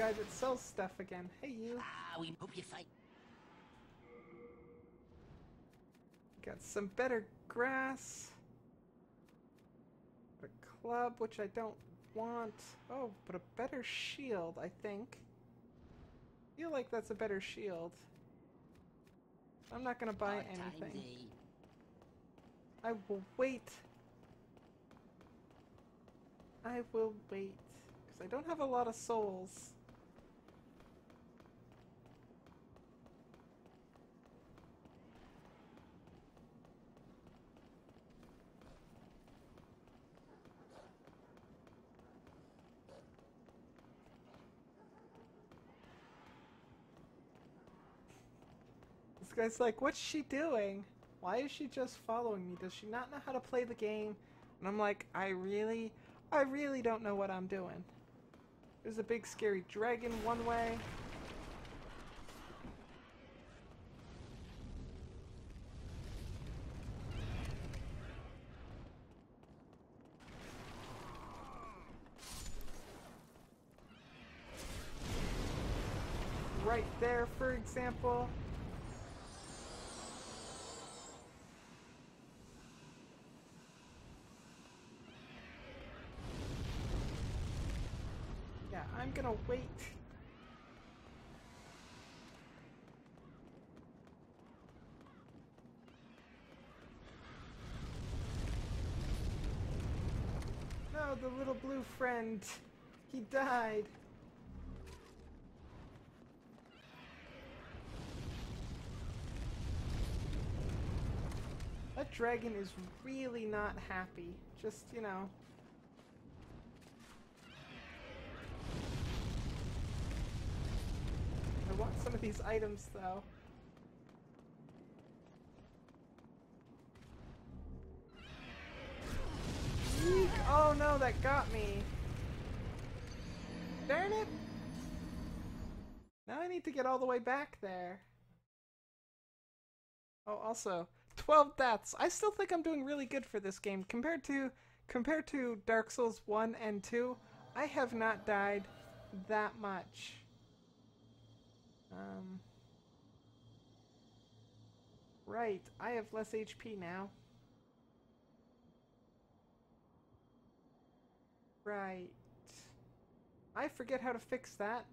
guy that sells stuff again. Hey, you. We hope you find. Got some better grass. A club, which I don't want. Oh, but a better shield, I think. I feel like that's a better shield. I'm not gonna buy anything. I will wait. I will wait. Because I don't have a lot of souls. This guy's like, what's she doing? Why is she just following me? Does she not know how to play the game? And I'm like, I really don't know what I'm doing. There's a big scary dragon one way. Right there, for example. Yeah, I'm gonna wait. No, the little blue friend. He died. That dragon is really not happy. Just, you know. I want some of these items, though. Eek! Oh no, that got me. Darn it! Now I need to get all the way back there. Oh, also, 12 deaths. I still think I'm doing really good for this game. Compared to Dark Souls 1 and 2, I have not died that much. Right, I have less HP now. Right. I forget how to fix that.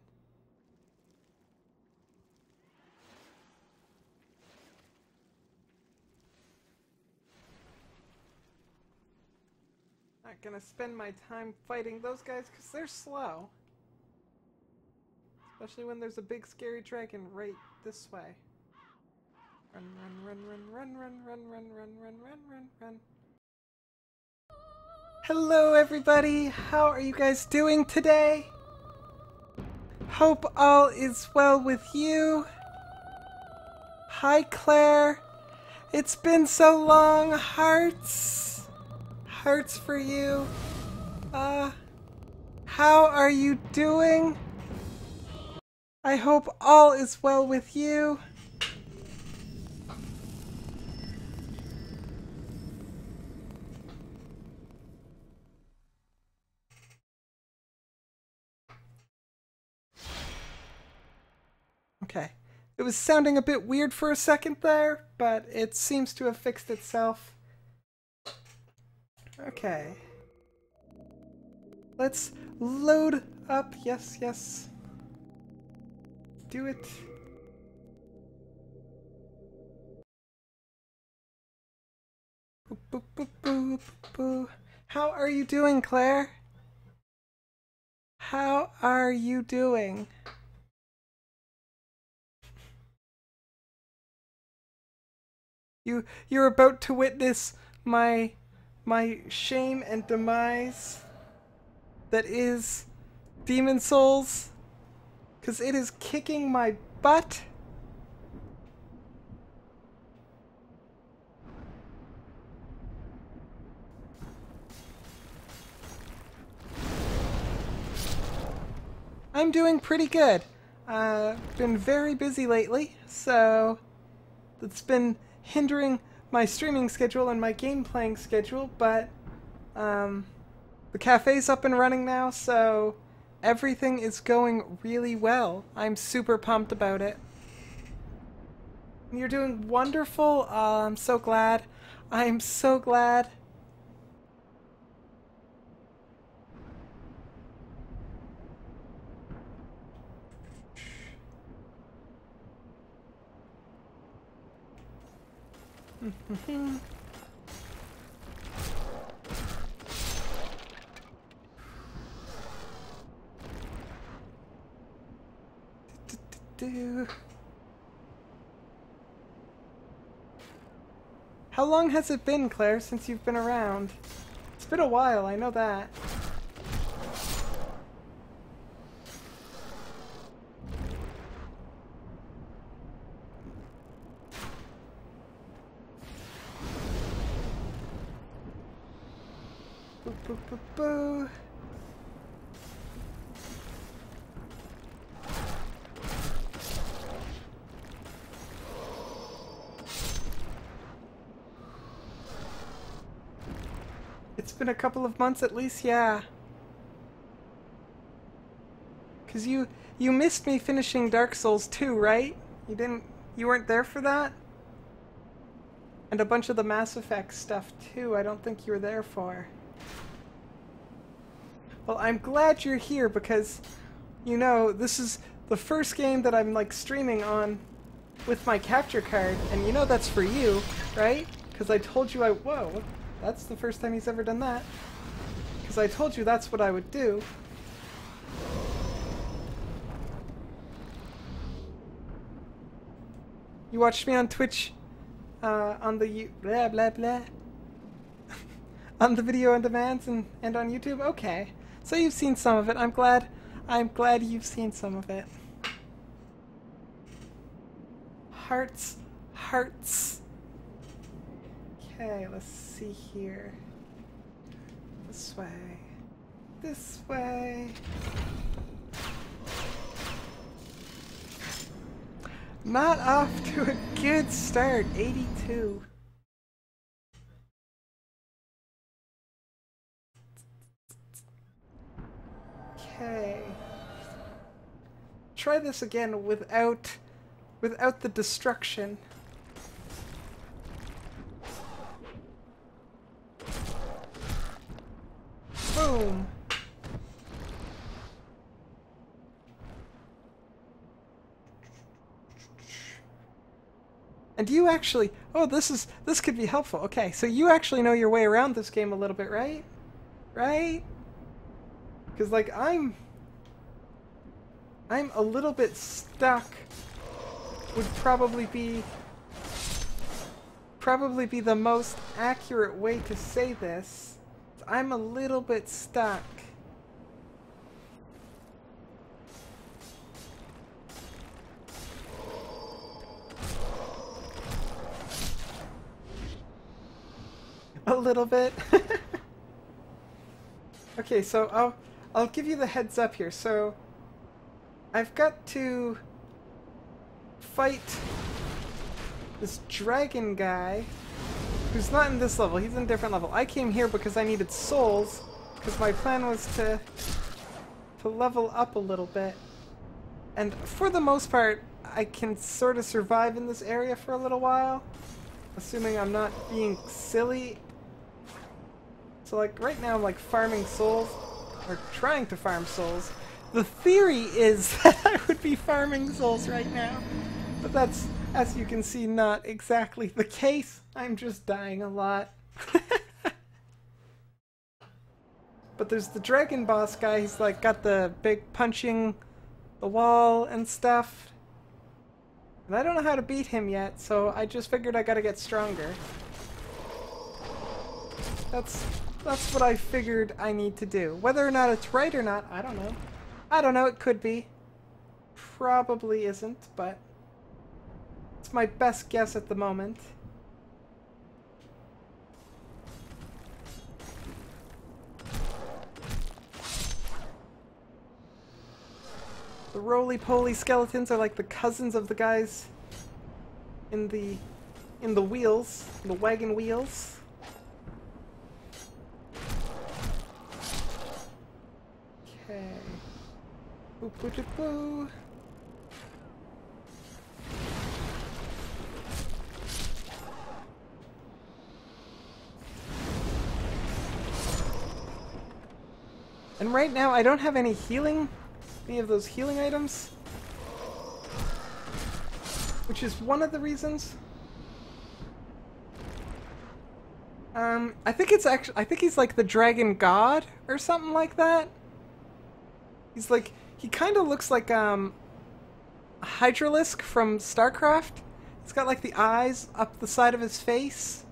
Not gonna spend my time fighting those guys because they're slow. Especially when there's a big scary dragon right this way. Run, run, run, run, run, run, run, run, run, run, run, run. Hello everybody, how are you guys doing today? Hope all is well with you. Hi Claire. It's been so long, hearts. Hearts for you. How are you doing? I hope all is well with you. Okay. It was sounding a bit weird for a second there, but it seems to have fixed itself. Okay. Let's load up. Yes, yes. Do it. Boop, boop, boop, boop, boop. How are you doing, Claire? How are you doing? You're about to witness my shame and demise that is Demon Souls, because it is kicking my butt. I'm doing pretty good. Been very busy lately, so it's been hindering my streaming schedule and my game playing schedule, but the cafe's up and running now, so Everything is going really well. I'm super pumped about it. You're doing wonderful. I'm so glad. I'm so glad. How long has it been, Claire, since you've been around? It's been a while, I know that. Boo, boo, boo, boo. It's been a couple of months at least, yeah. 'Cause you missed me finishing Dark Souls 2, right? You weren't there for that? And a bunch of the Mass Effect stuff too, I don't think you were there for. Well, I'm glad you're here because, you know, this is the first game that I'm like streaming on with my capture card, and you know that's for you, right? Because I told you whoa, that's the first time he's ever done that. Because I told you that's what I would do. You watched me on Twitch, on the blah blah blah, on the video on demands and on YouTube. Okay, so you've seen some of it. I'm glad you've seen some of it. Hearts, hearts. Okay, let's see here. This way. This way. Not off to a good start. 82. Okay. Try this again without the destruction. Boom. And you actually, oh, this could be helpful. Okay, so you actually know your way around this game a little bit, right? Right? Because like I'm a little bit stuck. Would probably be the most accurate way to say this. I'm a little bit stuck. A little bit. Okay, so I'll give you the heads up here. So I've got to fight this dragon guy who's not in this level. He's in a different level. I came here because I needed souls, because my plan was to level up a little bit. And for the most part, I can sort of survive in this area for a little while, assuming I'm not being silly. So like right now I'm like farming souls, or trying to farm souls. The theory is that I would be farming souls right now, but that's, as you can see, not exactly the case. I'm just dying a lot. But there's the dragon boss guy. He's like got the big punching the wall and stuff. And I don't know how to beat him yet, so I just figured I gotta get stronger. That's what I figured I need to do. Whether or not it's right or not, I don't know. I don't know, it could be. Probably isn't, but it's my best guess at the moment. The roly-poly skeletons are like the cousins of the guys in the wheels, the wagon wheels. Okay. Boo, boo, boo, boo. And right now, I don't have any of those healing items. Which is one of the reasons. I think he's like the dragon god or something like that. He's like, he kind of looks like, Hydralisk from StarCraft. He's got like the eyes up the side of his face.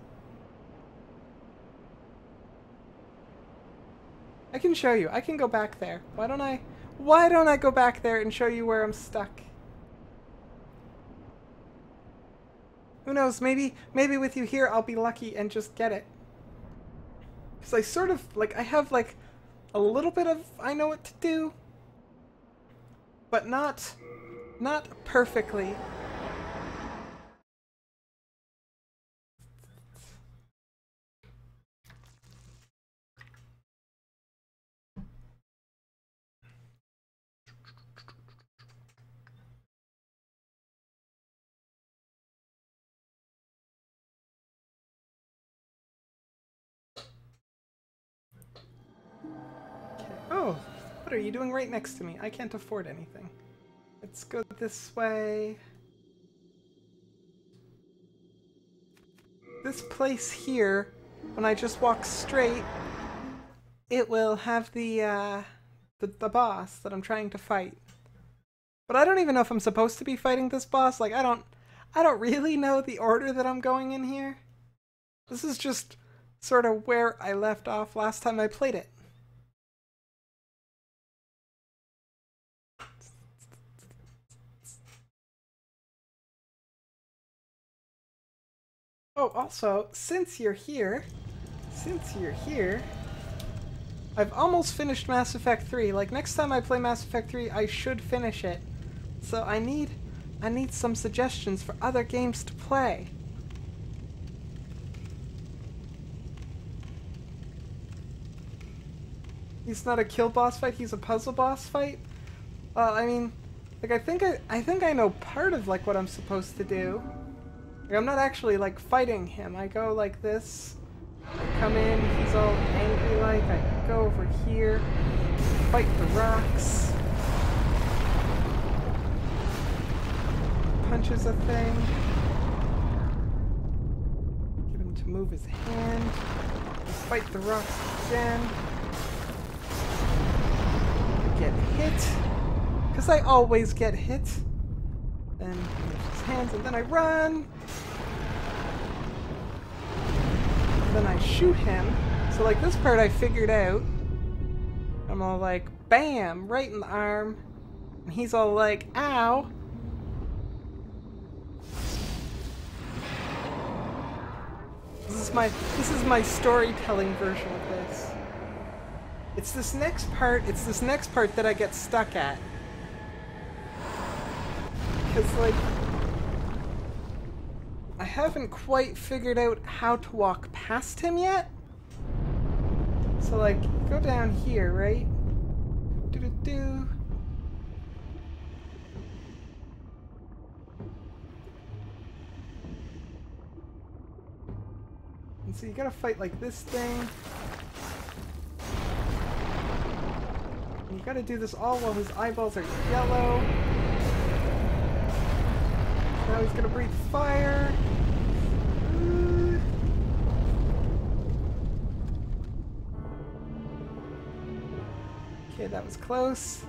I can show you. I can go back there. Why don't I go back there and show you where I'm stuck? Who knows, maybe with you here I'll be lucky and just get it. Because I sort of, like, I have, like, a little bit of I know what to do. But not perfectly. Oh, what are you doing right next to me? I can't afford anything. Let's go this way. This place here, when I just walk straight, it will have the boss that I'm trying to fight. But I don't even know if I'm supposed to be fighting this boss. Like, I don't really know the order that I'm going in here. This is just sort of where I left off last time I played it. Oh, also, since you're here, I've almost finished Mass Effect 3. Like, next time I play Mass Effect 3, I should finish it. So I need some suggestions for other games to play. He's not a kill boss fight, he's a puzzle boss fight? Well, I mean, like, I think I know part of, like, what I'm supposed to do. Like, I'm not actually, like, fighting him. I go like this. I come in, he's all angry like. I go over here, fight the rocks. Punches a thing. Get him to move his hand. Fight the rocks again. Get hit. Because I always get hit. Then he moves his hands and then I run. Then I shoot him. So like this part I figured out. I'm all like, bam, right in the arm. And he's all like, ow. This is my storytelling version of this. It's this next part that I get stuck at. Because like I haven't quite figured out how to walk past him yet. So like, go down here, right? Do-do-do. And so you gotta fight like this thing. And you gotta do this all while his eyeballs are yellow. Now he's gonna breathe fire. Okay, that was close.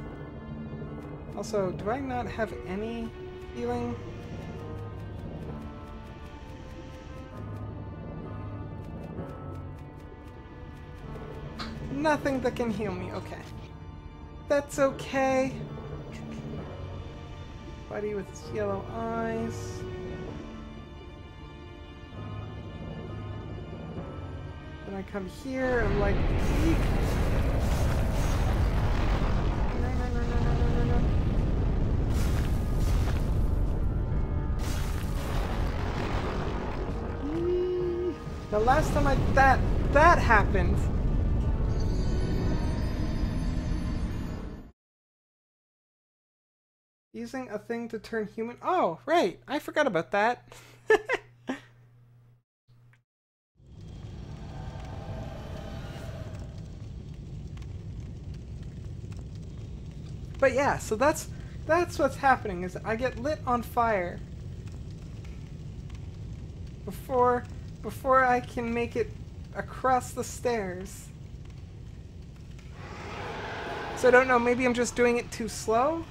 Also, do I not have any healing? Nothing that can heal me, okay. That's okay. Buddy with his yellow eyes. Then I come here, I'm like, eek. No. The last time that happened, Using a thing to turn human... Oh, right. I forgot about that. But yeah, so that's what's happening, is I get lit on fire before I can make it across the stairs. So I don't know, maybe I'm just doing it too slow?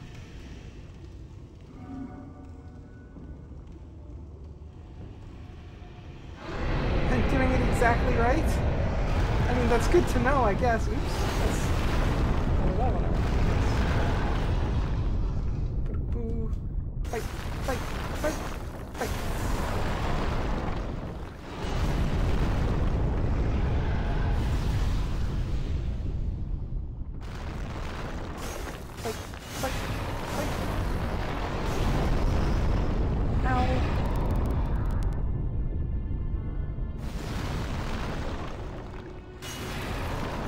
I'm doing it exactly right? I mean, that's good to know, I guess. Oops. That's... Oh, whatever. Fight, fight, fight, fight. Fight, fight, fight. Ow.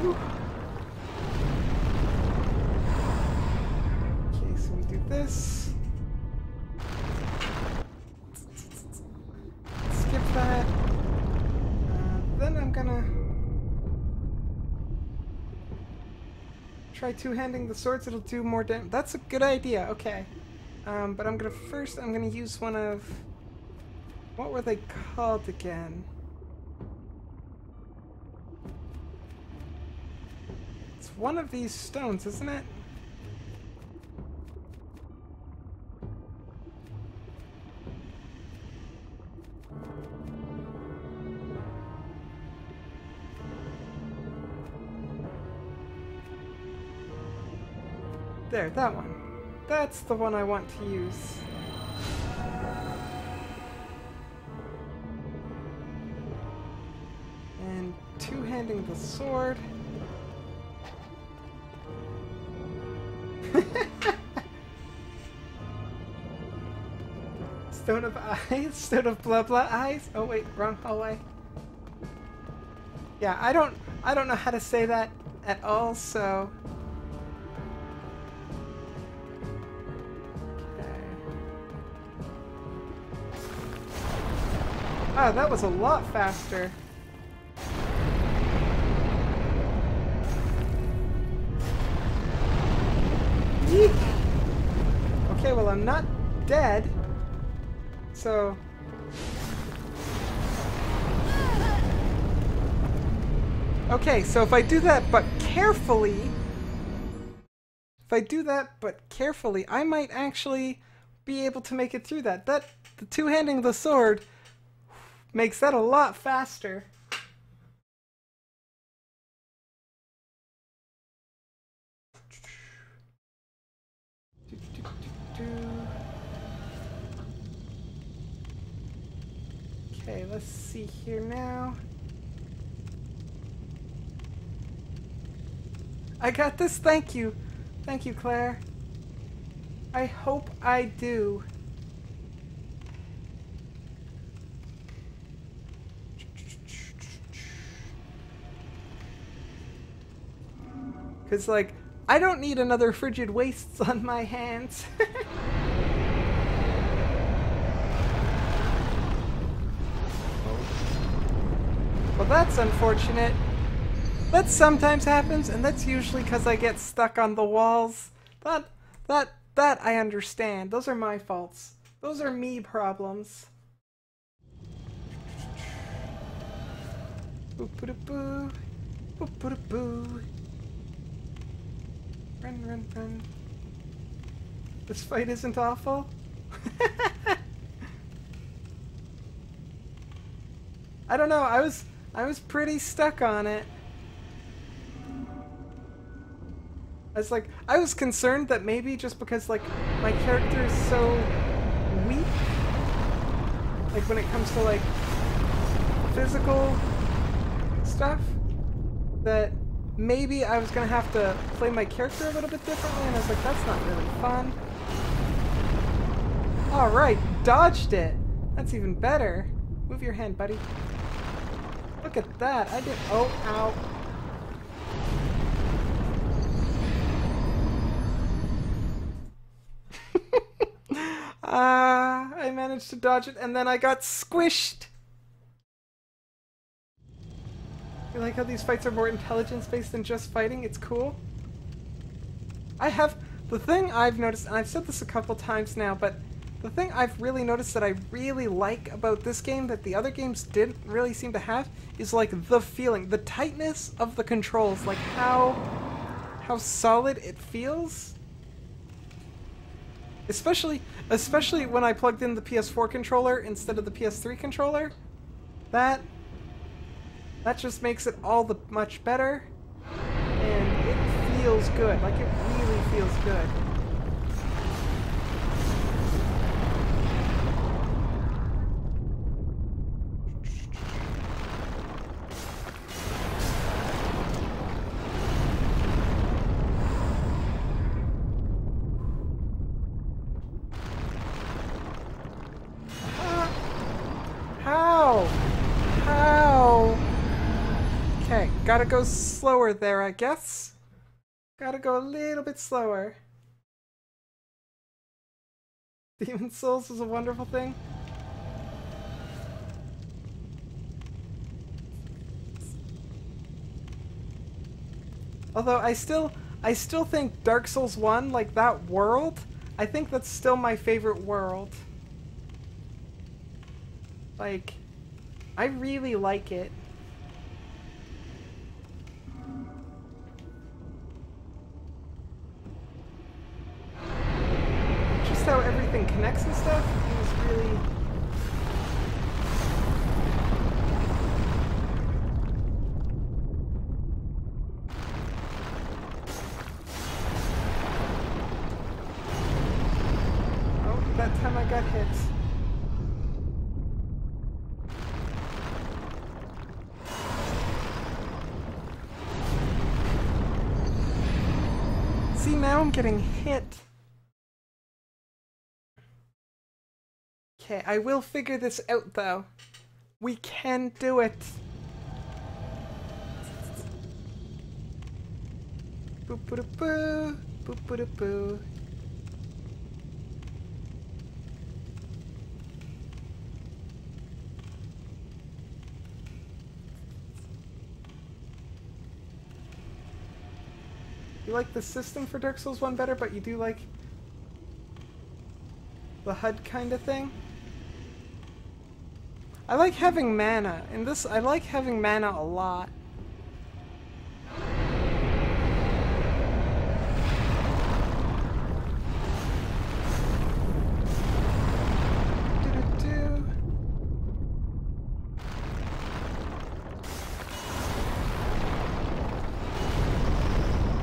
Whew. Okay, so we do this. Skip that. Then I'm gonna try two-handing the swords. It'll do more damage. That's a good idea. Okay. But I'm gonna use one of... What were they called again? It's one of these stones, isn't it? There, that one. That's the one I want to use. And two-handing the sword. Stone of eyes? Stone of blah blah eyes? Oh wait, wrong hallway. Yeah, I don't know how to say that at all, so... Ah, that was a lot faster. Yeek. Okay, well, I'm not dead. So... Okay, so if I do that but carefully... I might actually be able to make it through that. The two-handing the sword makes that a lot faster. Okay, let's see here now. I got this, thank you. Thank you, Claire. I hope I do. Because, like, I don't need another frigid wastes on my hands. Well, that's unfortunate. That sometimes happens, and that's usually because I get stuck on the walls. That I understand. Those are my faults. Those are me problems. Boop-a-da-boo. Boop-a-da-boo. Run, run, run. This fight isn't awful. I don't know, I was pretty stuck on it. I was concerned that maybe just because, like, my character is so weak, like, when it comes to, like, physical stuff, that maybe I was gonna have to play my character a little bit differently, and I was like, that's not really fun. Alright, dodged it! That's even better. Move your hand, buddy. Look at that, I did- oh, ow. managed to dodge it, and then I got squished! You like how these fights are more intelligence-based than just fighting? It's cool. The thing I've noticed, and I've said this a couple times now, but the thing I've really noticed that I really like about this game that the other games didn't really seem to have is like the feeling, the tightness of the controls, like how solid it feels. Especially when I plugged in the PS4 controller instead of the PS3 controller. That just makes it all the much better. And it feels good. Like, it really feels good. How? Okay, gotta go slower there, I guess. Gotta go a little bit slower. Demon Souls was a wonderful thing. Although I still think Dark Souls 1, like that world, I think that's still my favorite world. Like, I really like it. Just how everything connects and stuff is really... Oh, that time I got hit. See, now I'm getting hit. Okay, I will figure this out though. We can do it. Boop boop boo, boop boop boo. You like the system for Dark Souls 1 better, but you do like the HUD kind of thing? I like having mana. In this, I like having mana a lot.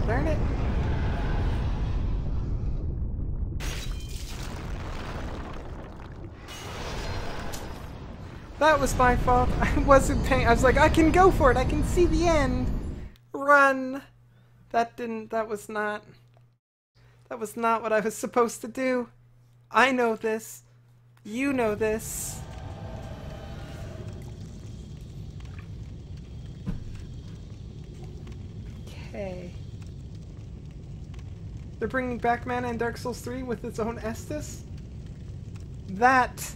Darn it. That was my fault. I wasn't paying. I was like, I can go for it. I can see the end. Run. That was not what I was supposed to do. I know this. You know this. Okay. They're bringing back mana in Dark Souls 3 with its own Estus? That,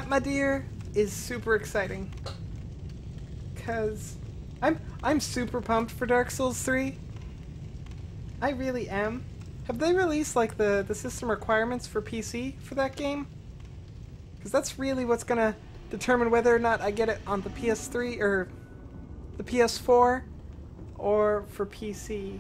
my dear, is super exciting. Cause I'm super pumped for Dark Souls 3. I really am. Have they released like the system requirements for PC for that game? Because that's really what's gonna determine whether or not I get it on the PS3 or the PS4 or for PC.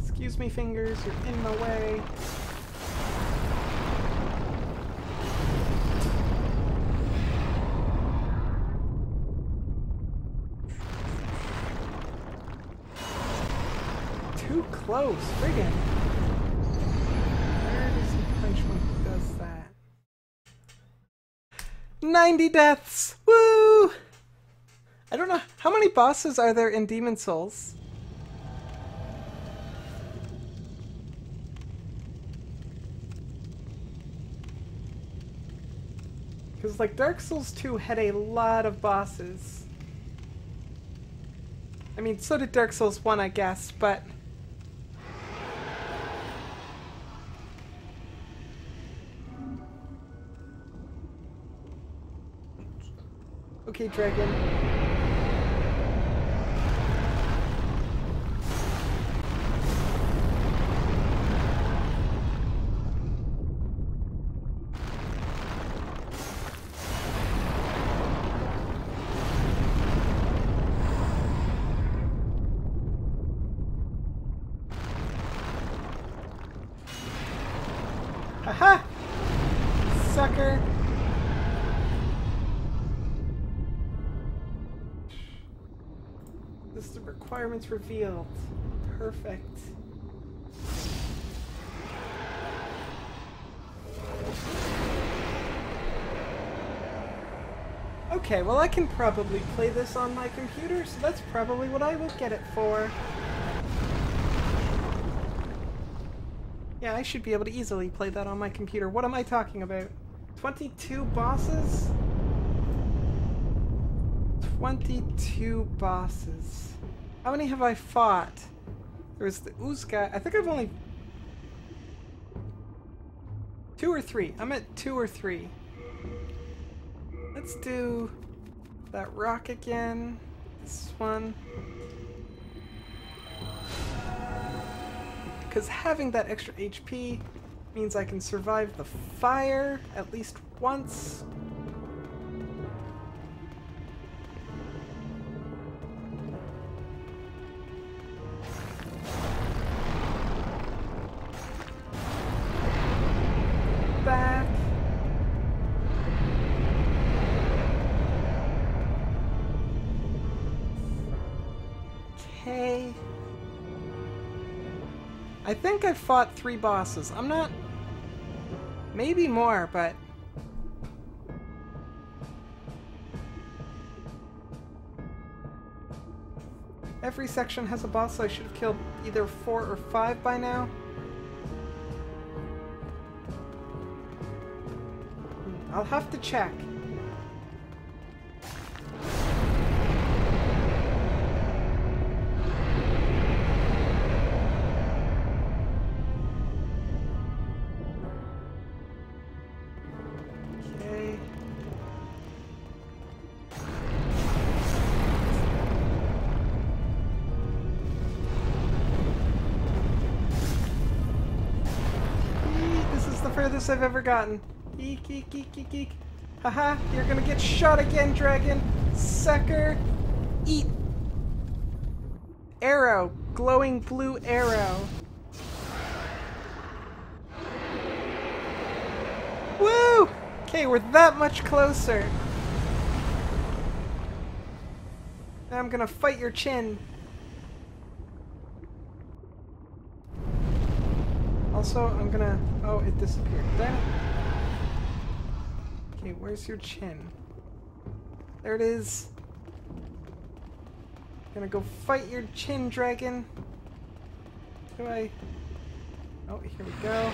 Excuse me, fingers, you're in my way. Too close, friggin'. Where does he punch when he does that? 90 deaths! Woo! I don't know, how many bosses are there in Demon Souls? Because, like, Dark Souls 2 had a lot of bosses. I mean, so did Dark Souls 1, I guess, but... Okay, dragon. Haha! Sucker! This is the requirements revealed. Perfect. Okay, well I can probably play this on my computer, so that's probably what I will get it for. Yeah, I should be able to easily play that on my computer. What am I talking about? 22 bosses? 22 bosses. How many have I fought? There was the ooze guy. I think I've only... 2 or 3. I'm at 2 or 3. Let's do that rock again. This one. Because having that extra HP means I can survive the fire at least once. Back. Okay. I think I've fought 3 bosses. I'm not... Maybe more, but... Every section has a boss, so I should have killed either 4 or 5 by now. I'll have to check. Furthest I've ever gotten. Eek, eek, eek, eek, eek. Haha, you're gonna get shot again, dragon. Sucker. Eat. Arrow. Glowing blue arrow. Woo! Okay, we're that much closer. Now I'm gonna fight your chin. Also, I'm gonna... Oh, it disappeared. Damn it. Okay, where's your chin? There it is. Gonna go fight your chin, dragon. Do I... Oh, here we go.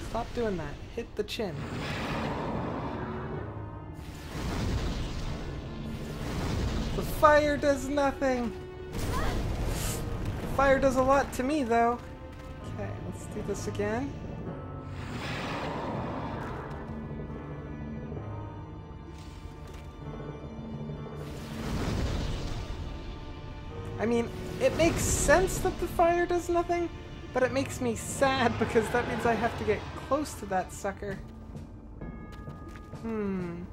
Stop doing that. Hit the chin. The fire does nothing. Fire does a lot to me, though. Okay, let's do this again. I mean, it makes sense that the fire does nothing, but it makes me sad because that means I have to get close to that sucker. And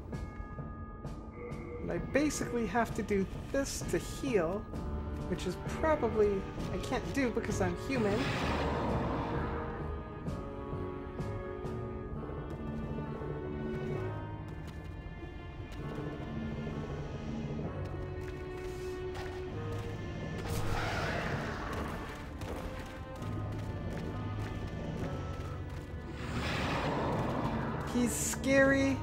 I basically have to do this to heal, which is probably I can't do because I'm human. He's scary.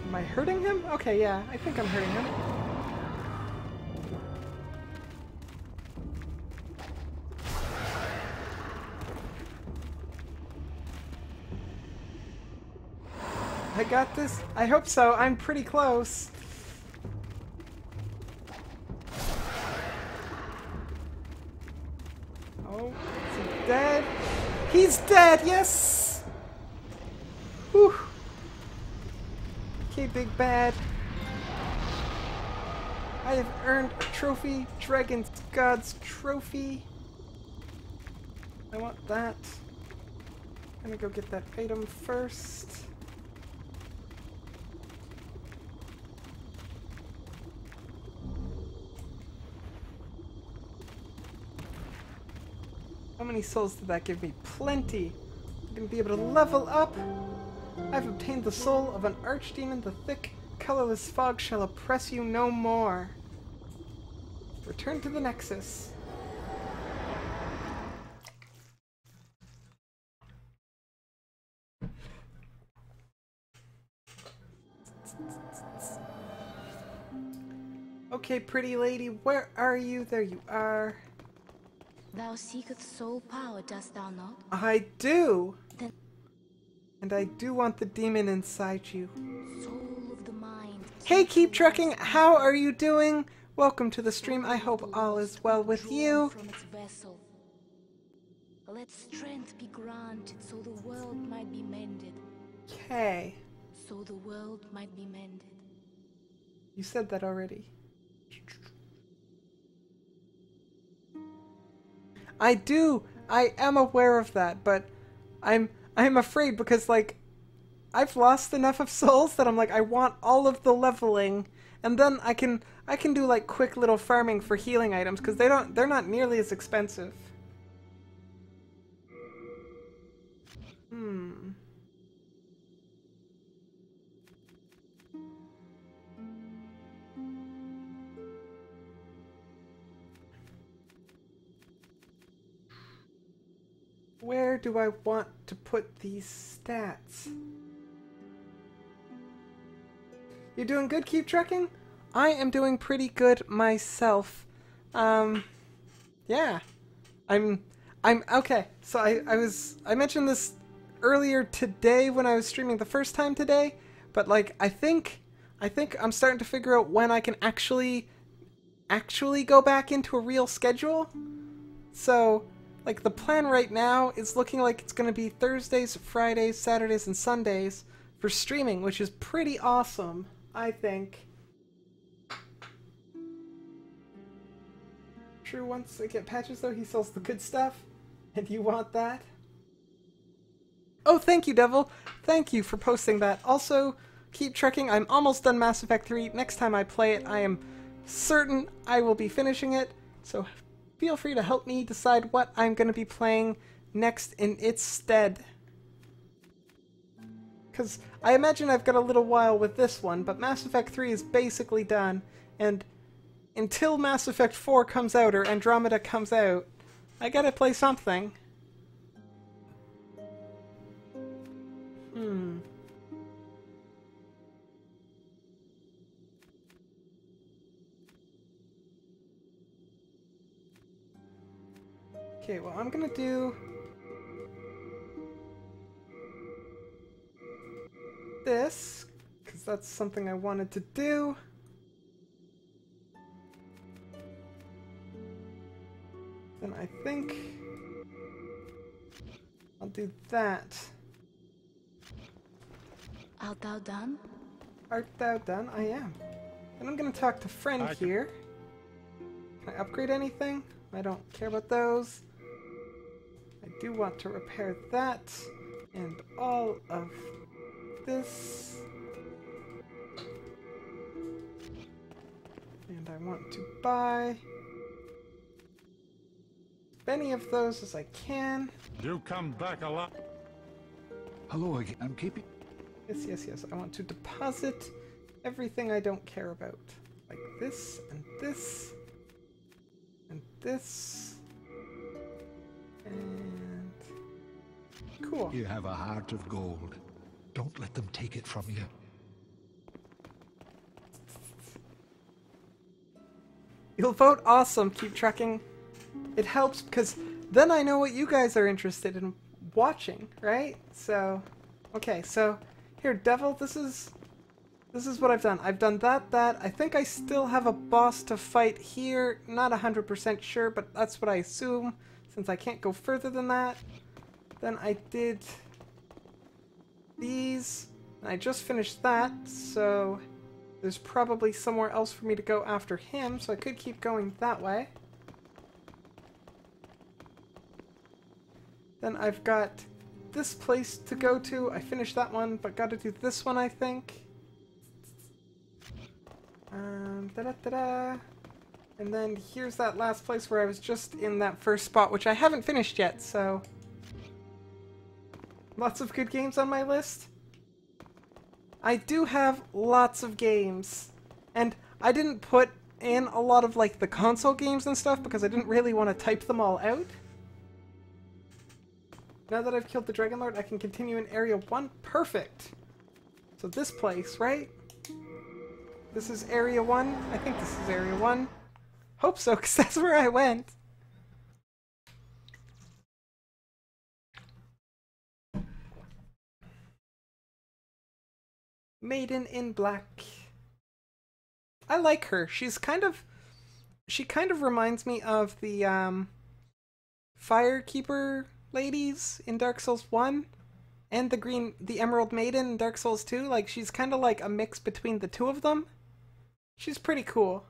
Am I hurting him? Okay, yeah, I think I'm hurting him. I got this. I hope so. I'm pretty close. Oh, is he dead? He's dead, yes! Whew. Okay, big bad. I have earned a trophy. Dragon's God's trophy. I want that. I'm gonna go get that item first. How many souls did that give me? Plenty! I'm gonna be able to level up! I've obtained the soul of an archdemon. The thick, colorless fog shall oppress you no more. Return to the Nexus. Okay, pretty lady, where are you? There you are. Thou seekest soul power, dost thou not? I do! Then And I do want the demon inside you. soul of the mind. Hey, Keep Trucking, how are you doing? Welcome to the stream. I hope all is well with you. From its vessel. Let strength be granted so the world might be mended. Okay. So the world might be mended. You said that already. I do. I am aware of that, but I'm afraid because like I've lost enough of souls that I'm like I want all of the leveling, and then I can do like quick little farming for healing items because they're not nearly as expensive. Where do I want to put these stats? You doing good, Keep Trucking? I am doing pretty good myself. Yeah. I'm okay. So I mentioned this earlier today when I was streaming the first time today, but like I think I'm starting to figure out when I can actually go back into a real schedule. So like, the plan right now is looking like it's going to be Thursdays, Fridays, Saturdays, and Sundays for streaming, which is pretty awesome, I think. True, once I get patches, though, he sells the good stuff, and you want that? Oh, thank you, Devil! Thank you for posting that. Also, Keep Trucking, I'm almost done Mass Effect 3. Next time I play it, I am certain I will be finishing it, so feel free to help me decide what I'm going to be playing next in its stead. Because I imagine I've got a little while with this one, but Mass Effect 3 is basically done, and until Mass Effect 4 comes out or Andromeda comes out, I gotta play something. Okay, well, I'm gonna do this, because that's something I wanted to do. Then I think I'll do that. Art thou done? Art thou done? I am. And I'm gonna talk to friend here. Can I upgrade anything? I don't care about those. I do want to repair that and all of this. And I want to buy as many of those as I can. You come back a lot. Hello again. I'm keeping. Yes. I want to deposit everything I don't care about. Like this, and this, and this. And cool. You have a heart of gold. Don't let them take it from you. You'll vote awesome, Keep Trucking. It helps because then I know what you guys are interested in watching, right? So, okay, so Here, Devil, this is what I've done. I've done that. I think I still have a boss to fight here. Not 100% sure, but that's what I assume, since I can't go further than that. Then I did these, and I just finished that, so there's probably somewhere else for me to go after him, so I could keep going that way. Then I've got this place to go to. I finished that one, but got to do this one, I think. And then here's that last place where I was just in that first spot, which I haven't finished yet, so... Lots of good games on my list. I do have lots of games. And I didn't put in a lot of, like, the console games and stuff because I didn't really want to type them all out. Now that I've killed the Dragon Lord, I can continue in Area 1. Perfect! So this place, right? This is Area 1? I think this is Area 1. Hope so, because that's where I went. Maiden in Black. I like her. She kind of reminds me of the Firekeeper ladies in Dark Souls 1 and the Emerald Maiden in Dark Souls 2. Like, she's kind of like a mix between the two of them. She's pretty cool.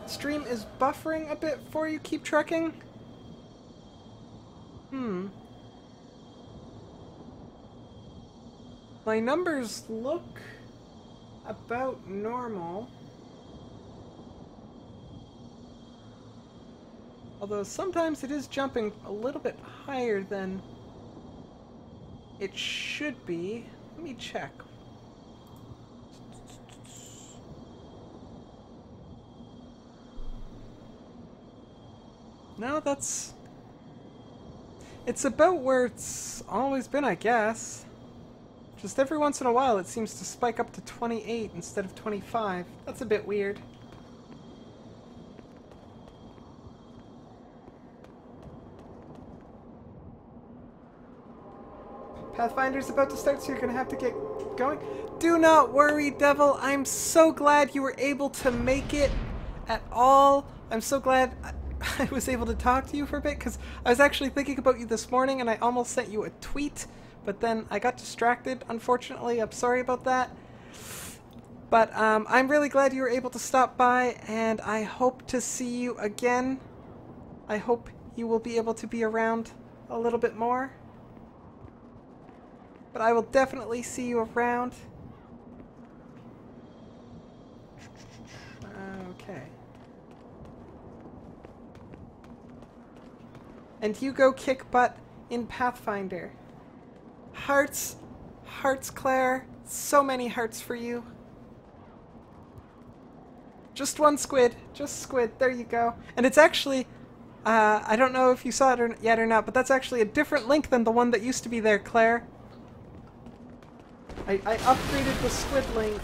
Stream is buffering a bit for you. Keep trucking. My numbers look about normal. Although sometimes it is jumping a little bit higher than it should be. Let me check. No, it's about where it's always been, I guess. Just every once in a while it seems to spike up to 28 instead of 25. That's a bit weird. Pathfinder's about to start, so you're gonna have to get going. Do not worry, Devil. I'm so glad you were able to make it at all. I'm so glad I was able to talk to you for a bit, because I was actually thinking about you this morning and I almost sent you a tweet, but then I got distracted, unfortunately. I'm sorry about that. But I'm really glad you were able to stop by, and I hope to see you again. I hope you will be able to be around a little bit more. But I will definitely see you around. Okay. And you go kick butt in Pathfinder. Hearts. Hearts, Claire. So many hearts for you. Just one squid. Just squid. There you go. And it's actually... I don't know if you saw it yet or not, but that's actually a different link than the one that used to be there, Claire. I upgraded the squid link.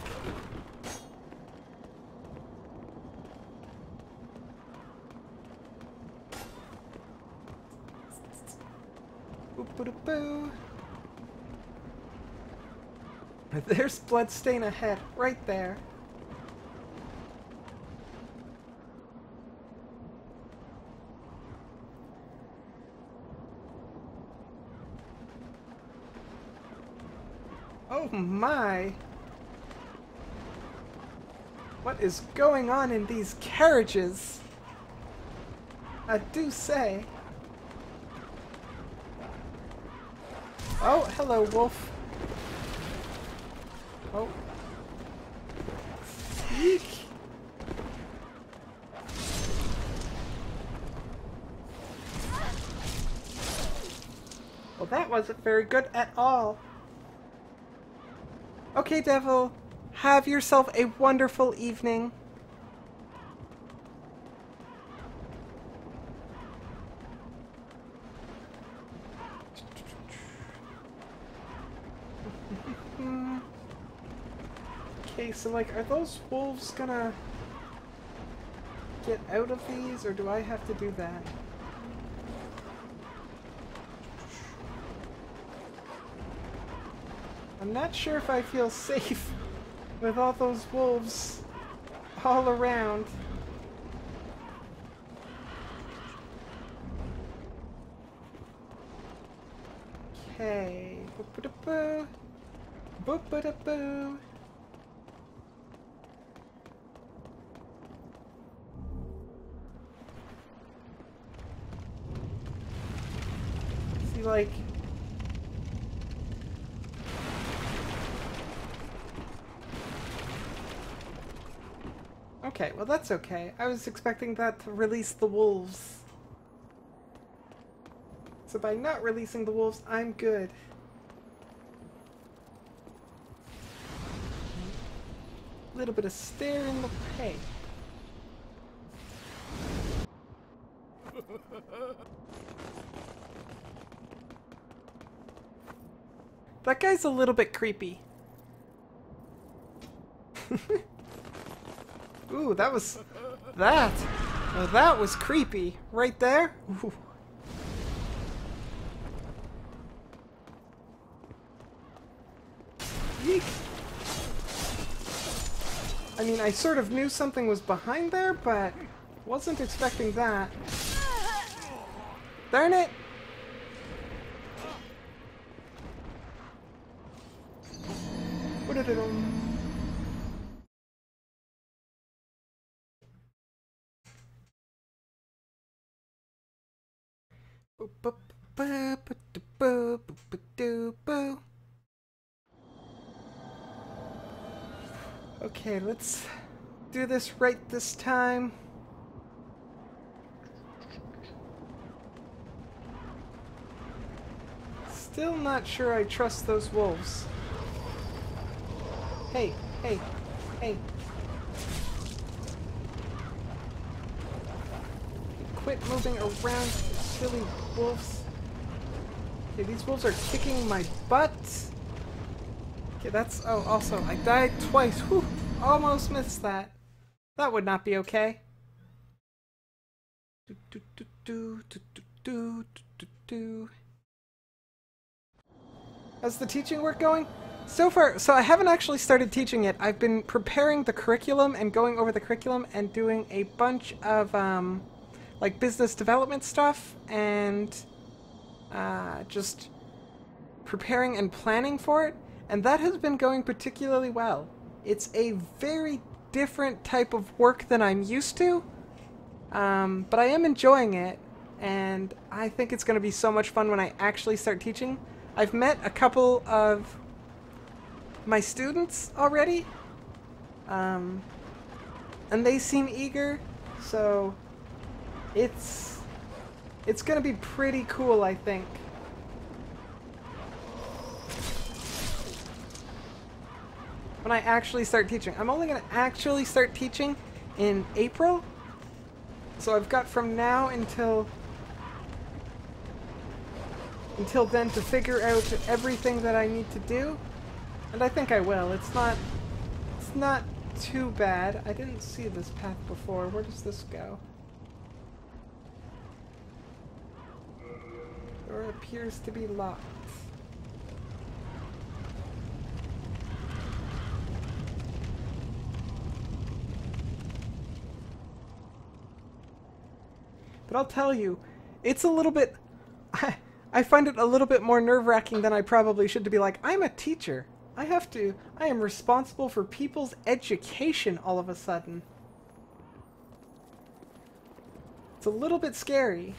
Boop-a-da-boo. There's Bloodstain ahead, right there. Oh my! What is going on in these carriages? I do say. Oh, hello, wolf. Oh. Eek. Well, that wasn't very good at all. Okay, Devil. Have yourself a wonderful evening. Okay, so like, are those wolves gonna get out of these, or do I have to do that? I'm not sure if I feel safe with all those wolves all around. Okay. Boop-a-da-boo. Boop-a-da-boo. See, like... Okay, well that's okay. I was expecting that to release the wolves. So by not releasing the wolves, I'm good. A little bit of stare in the hay. That guy's a little bit creepy. Ooh, that was... That! Oh, that was creepy. Right there? Ooh. Yeek. I mean, I sort of knew something was behind there, but wasn't expecting that. Darn it! What did it... Okay, let's do this right this time. Still not sure I trust those wolves. Hey, hey, hey. Quit moving around, silly wolves. Okay, these wolves are kicking my butt. Okay, that's... Oh, also, I died twice. Whew, almost missed that. That would not be okay. How's the teaching work going? So far, so I haven't actually started teaching it. I've been preparing the curriculum and going over the curriculum and doing a bunch of, like, business development stuff and just preparing and planning for it. And that has been going particularly well. It's a very different type of work than I'm used to, but I am enjoying it, and I think it's going to be so much fun when I actually start teaching. I've met a couple of my students already, and they seem eager, so it's going to be pretty cool, I think. When I actually start teaching. I'm only going to actually start teaching in April. So I've got from now until then to figure out everything that I need to do. And I think I will. It's not too bad. I didn't see this path before. Where does this go? Door appears to be locked. But I'll tell you, it's a little bit... I find it a little bit more nerve-wracking than I probably should to be like, I'm a teacher. I am responsible for people's education all of a sudden. It's a little bit scary.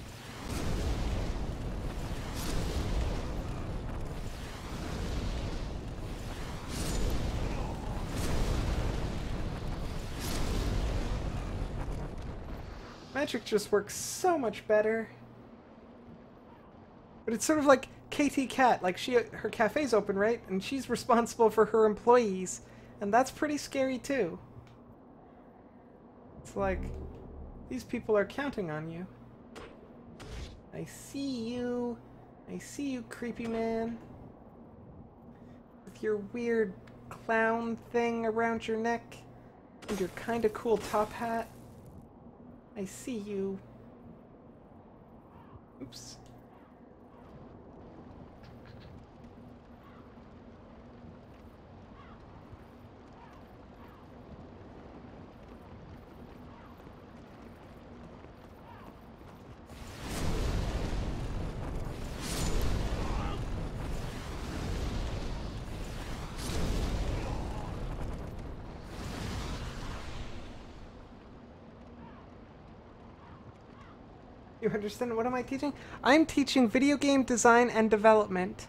Magic just works so much better. But it's sort of like Katie Cat, like her cafe's open, right? And she's responsible for her employees, and that's pretty scary too. It's like, these people are counting on you. I see you. I see you, creepy man. With your weird clown thing around your neck, and your kinda cool top hat. I see you. Oops. You understand? What am I teaching? I'm teaching video game design and development.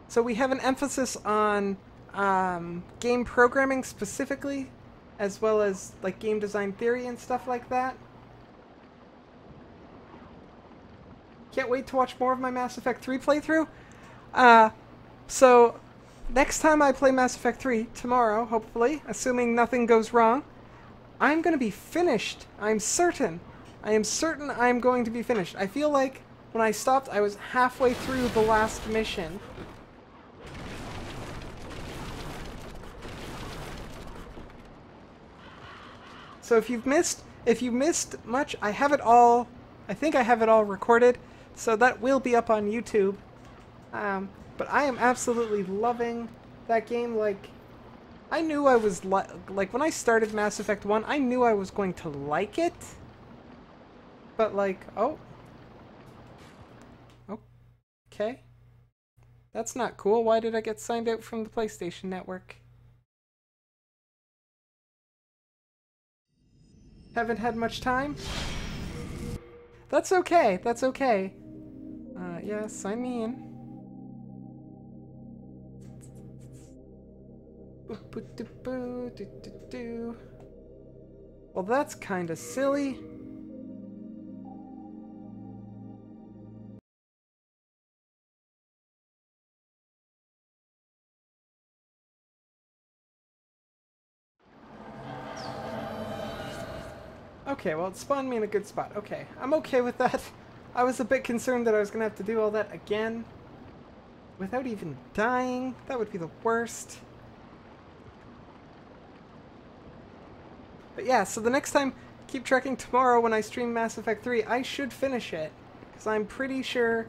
So we have an emphasis on game programming specifically, as well as like game design theory and stuff like that. Can't wait to watch more of my Mass Effect 3 playthrough. So next time I play Mass Effect 3, tomorrow, hopefully, assuming nothing goes wrong, I'm going to be finished. I'm certain. I am certain I'm going to be finished. I feel like when I stopped, I was halfway through the last mission. So if you missed much, I have it all, I think I have it all recorded, so that will be up on YouTube. But I am absolutely loving that game. Like, I knew I was, like, when I started Mass Effect 1, I knew I was going to like it. But, like, oh. Okay. That's not cool. Why did I get signed out from the PlayStation Network? Haven't had much time? That's okay. That's okay. Yeah, sign me in. Well, that's kind of silly. Okay, well, it spawned me in a good spot. Okay, I'm okay with that. I was a bit concerned that I was going to have to do all that again without even dying. That would be the worst. But yeah, so the next time, keep tracking tomorrow when I stream Mass Effect 3, I should finish it. Because I'm pretty sure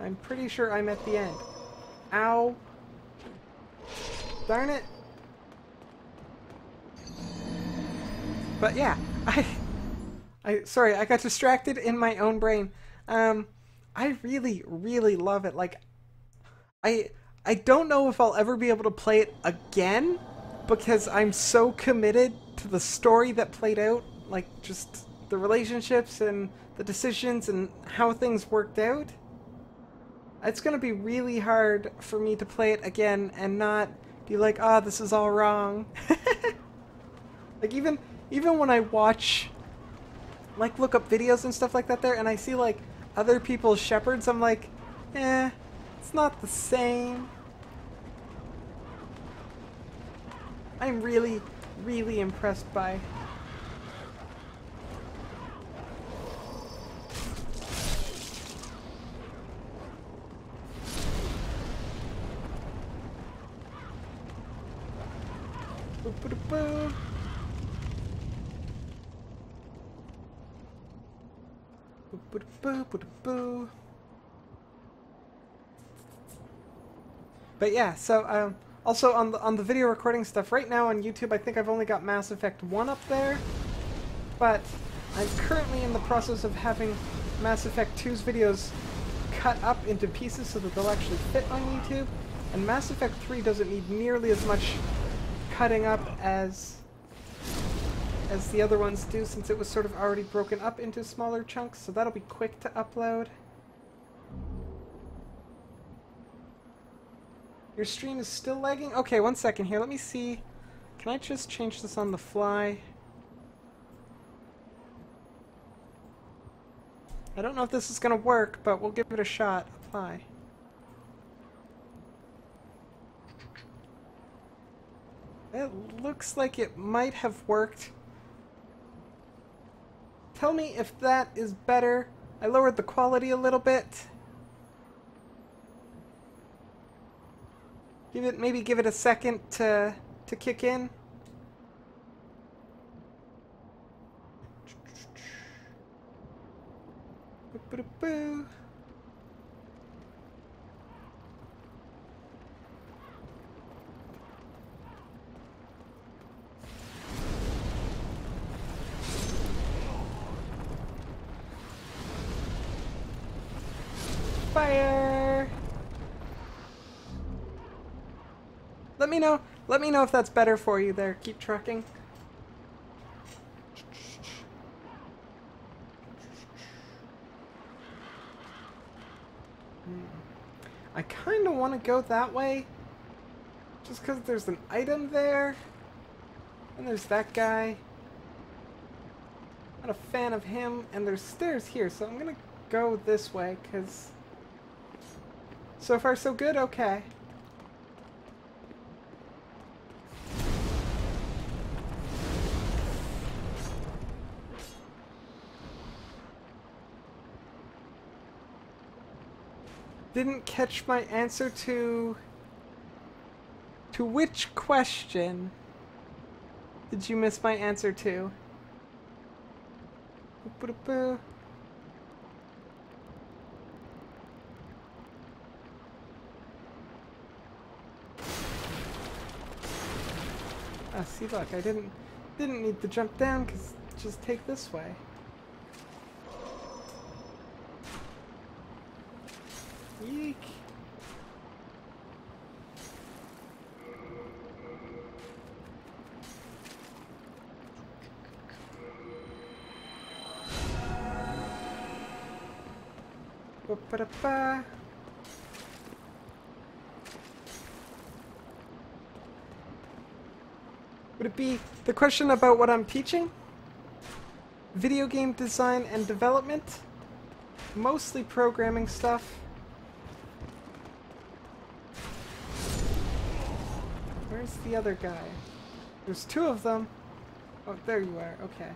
I'm at the end. Ow. Darn it. But yeah, sorry, I got distracted in my own brain. I really, really love it. Like, I don't know if I'll ever be able to play it again, because I'm so committed to the story that played out, like just the relationships and the decisions and how things worked out. It's gonna be really hard for me to play it again and not be like, ah, this is all wrong. Like, even when I watch, like, look up videos and stuff like that there, and I see, like, other people's Shepards, I'm like, it's not the same. I'm really, really impressed by. Boo-boo-boo. Boo-boo-boo-boo-boo. But yeah, so also on the video recording stuff right now on YouTube, I think I've only got Mass Effect 1 up there, but I'm currently in the process of having Mass Effect 2's videos cut up into pieces so that they'll actually fit on YouTube, and Mass Effect 3 doesn't need nearly as much cutting up as the other ones do, since it was sort of already broken up into smaller chunks, so that'll be quick to upload. Your stream is still lagging? Okay, 1 second here. Let me see. Can I just change this on the fly? I don't know if this is going to work, but we'll give it a shot. Apply. It looks like it might have worked. Tell me if that is better. I lowered the quality a little bit. Maybe give it a second to kick in. Boo-boo-boo. Fire! Let me know if that's better for you there. Keep trucking. I kind of want to go that way. Just because there's an item there. And there's that guy. Not a fan of him. And there's stairs here, so I'm going to go this way, because... So far, so good? Okay. Didn't catch my answer to which question did you miss my answer to? Ah, see, look, I didn't need to jump down, because just take this way. Yeek. Ba-ba-da-ba. Would it be the question about what I'm teaching? Video game design and development? Mostly programming stuff. Where's the other guy? There's two of them. Oh, there you are. Okay.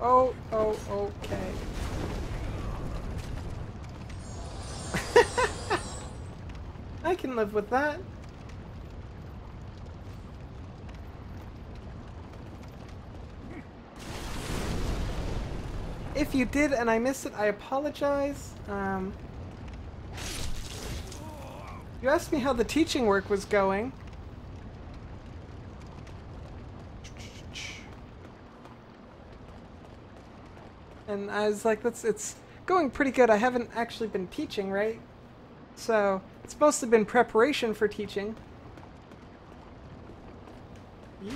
Oh, okay. I can live with that. If you did and I missed it, I apologize. You asked me how the teaching work was going. And I was like, it's going pretty good. I haven't actually been teaching, right? So, it's mostly been preparation for teaching. Yeek.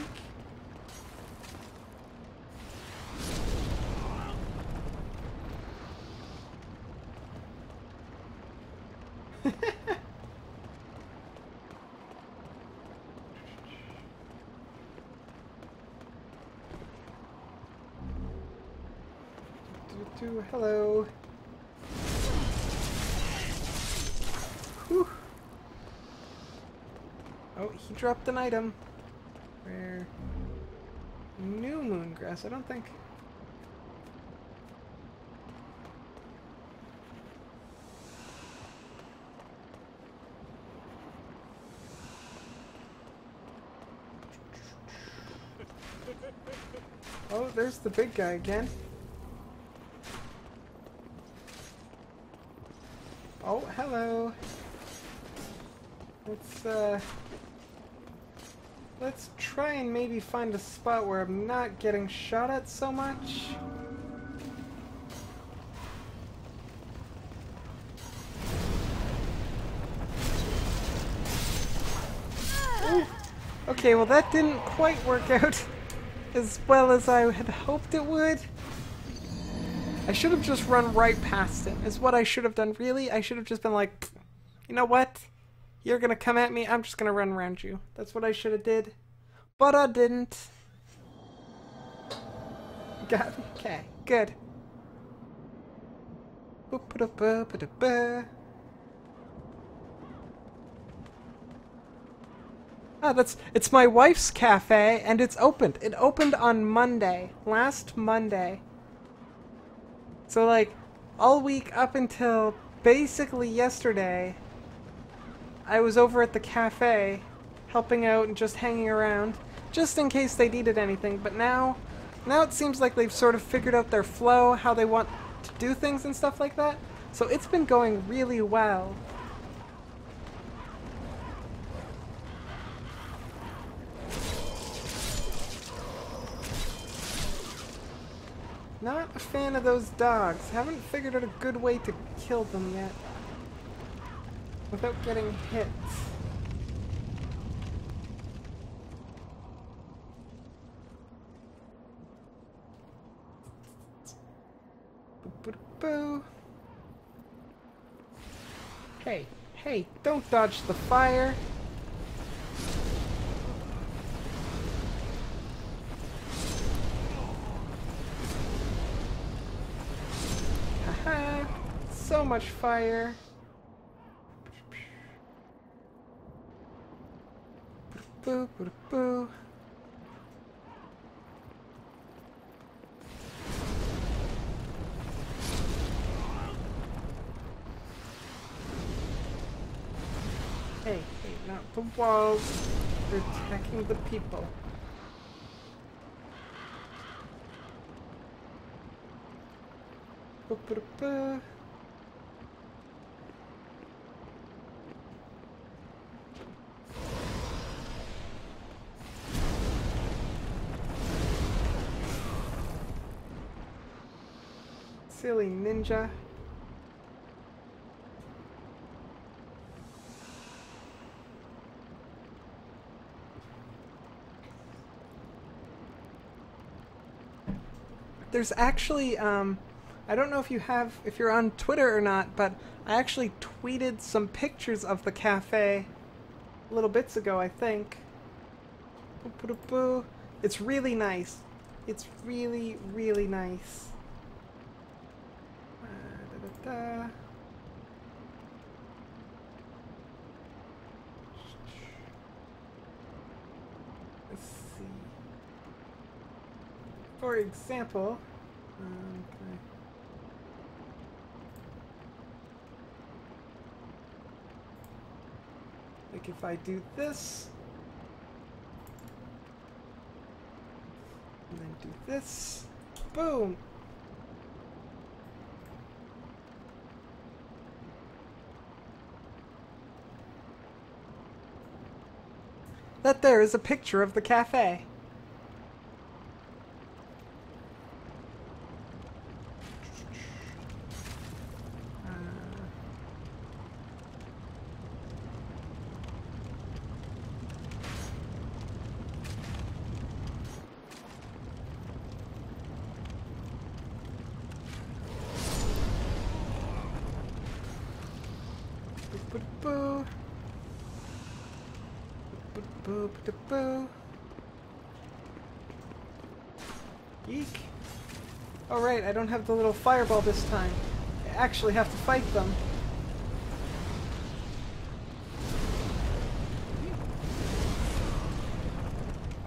Hello. Whew. Oh, he dropped an item. Where? New moon grass, I don't think. Oh, there's the big guy again. Oh, hello. Let's try and maybe find a spot where I'm not getting shot at so much. Ooh. Okay, well that didn't quite work out as well as I had hoped it would. I should have just run right past him, is what I should have done, really. I should have just been like, you know what? You're gonna come at me, I'm just gonna run around you. That's what I should have did. But I didn't. Got me. Okay, good. Ah, it's my wife's cafe, and it's opened. It opened on Monday, last Monday. So, like, all week up until basically yesterday, I was over at the cafe, helping out and just hanging around, just in case they needed anything. But now it seems like they've sort of figured out their flow, how they want to do things and stuff like that. So it's been going really well. Not a fan of those dogs. Haven't figured out a good way to kill them yet. without getting hit. Boo. Hey, hey, don't dodge the fire. Haha, so much fire. Boo, boo, boo. Hey, hey, not the walls. They're attacking the people. Boo, boo, boo. Silly ninja. There's actually, I don't know if you're on Twitter or not, but I actually tweeted some pictures of the cafe little bits ago, I think. Boo, boo, boo. It's really nice. It's really, really nice. Da, da, da. Let's see. For example, like if I do this, and then do this, boom. That there is a picture of the cafe. Boo, boo, boo, boo, boo, boo. Eek. Oh right, I don't have the little fireball this time. I actually have to fight them.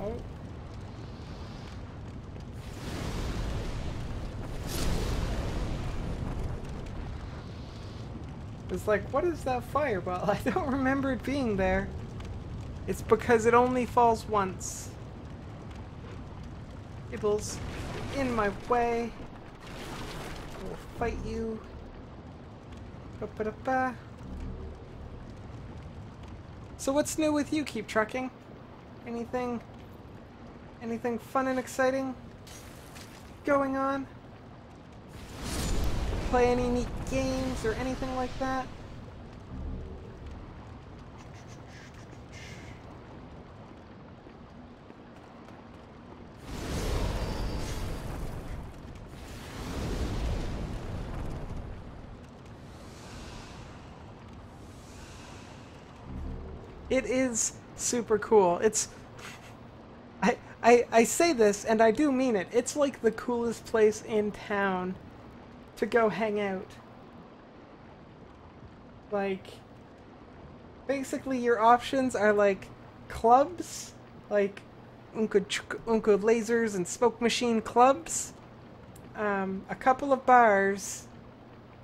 Oh. It's like, what is that fireball? I don't remember it being there. It's because it only falls once. Ibble's in my way. I will fight you. Ba-ba-da-ba. So what's new with you, Keep Trucking? Anything fun and exciting going on? Play any neat games or anything like that? It is super cool. It's I say this and I do mean it. It's like the coolest place in town to go hang out. Like, basically your options are like clubs, like Unka Lasers and Smoke Machine clubs, a couple of bars,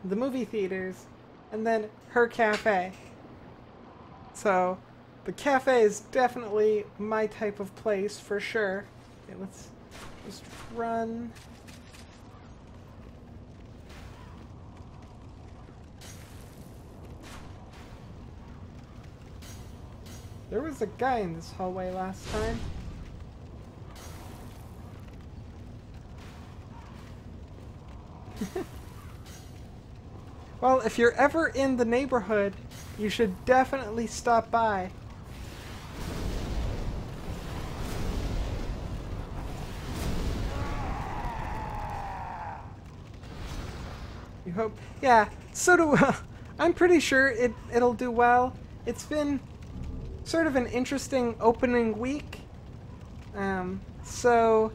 the movie theaters, and then her cafe. So the cafe is definitely my type of place for sure. Okay, let's just run. There was a guy in this hallway last time. Well, if you're ever in the neighborhood You should definitely stop by. You hope? Yeah, so do I'm pretty sure it'll do well. It's been sort of an interesting opening week. So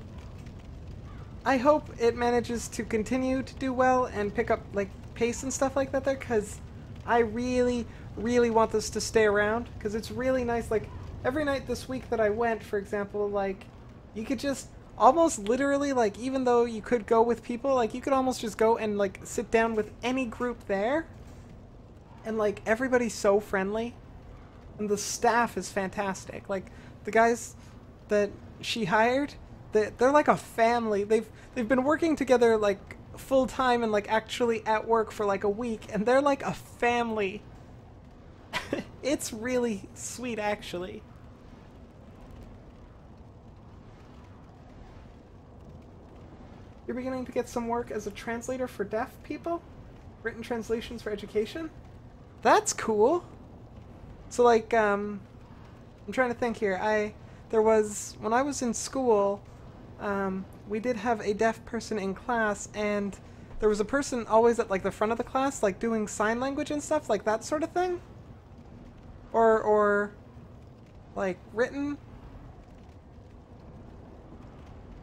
I hope it manages to continue to do well and pick up like pace and stuff like that there, because I really, really want this to stay around, because it's really nice. Like every night this week that I went, for example, like you could just almost literally, like, even though you could go with people, like you could almost just go and like sit down with any group there, and like everybody's so friendly, and the staff is fantastic. Like the guys that she hired, they're like a family. They've been working together like full time and like actually at work for like a week, and they're like a family. It's really sweet, actually. You're beginning to get some work as a translator for deaf people? Written translations for education? That's cool. So like, I'm trying to think here. When I was in school, we did have a deaf person in class, and there was a person always at like the front of the class, like doing sign language and stuff, like that sort of thing. Or like written.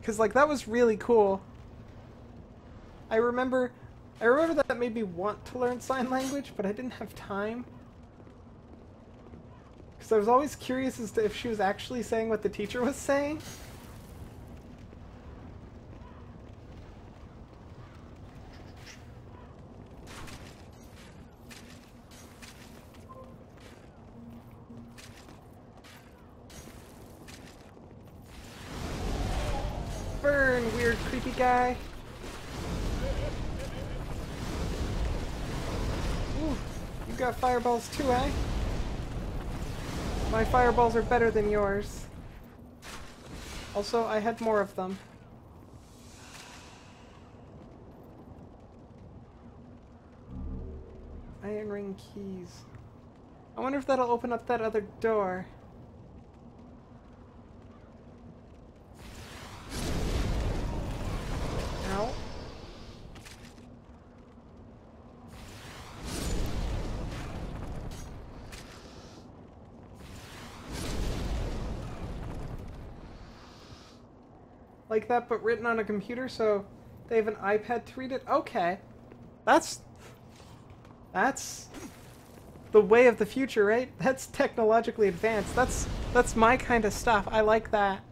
'Cause like that was really cool. I remember that made me want to learn sign language, but I didn't have time. Because I was always curious as to if she was actually saying what the teacher was saying. Burn, weird creepy guy. Ooh, you got fireballs too, eh? My fireballs are better than yours. Also, I had more of them. Iron ring keys. I wonder if that'll open up that other door. Ow. Like that, but written on a computer, so they have an iPad to read it? Okay. That's the way of the future, right? That's technologically advanced. That's my kind of stuff. I like that.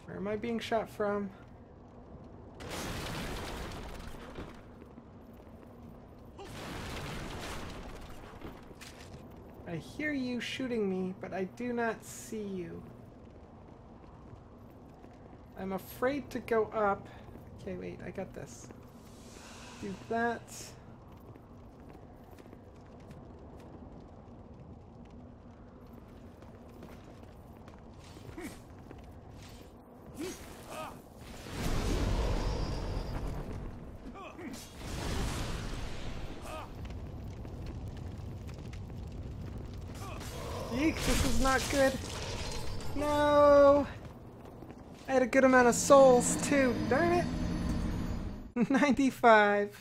Where am I being shot from? I hear you shooting me, but I do not see you. I'm afraid to go up. Okay, wait, I got this. Do that. Yeek, this is not good. No! I had a good amount of souls, too. Darn it! 95.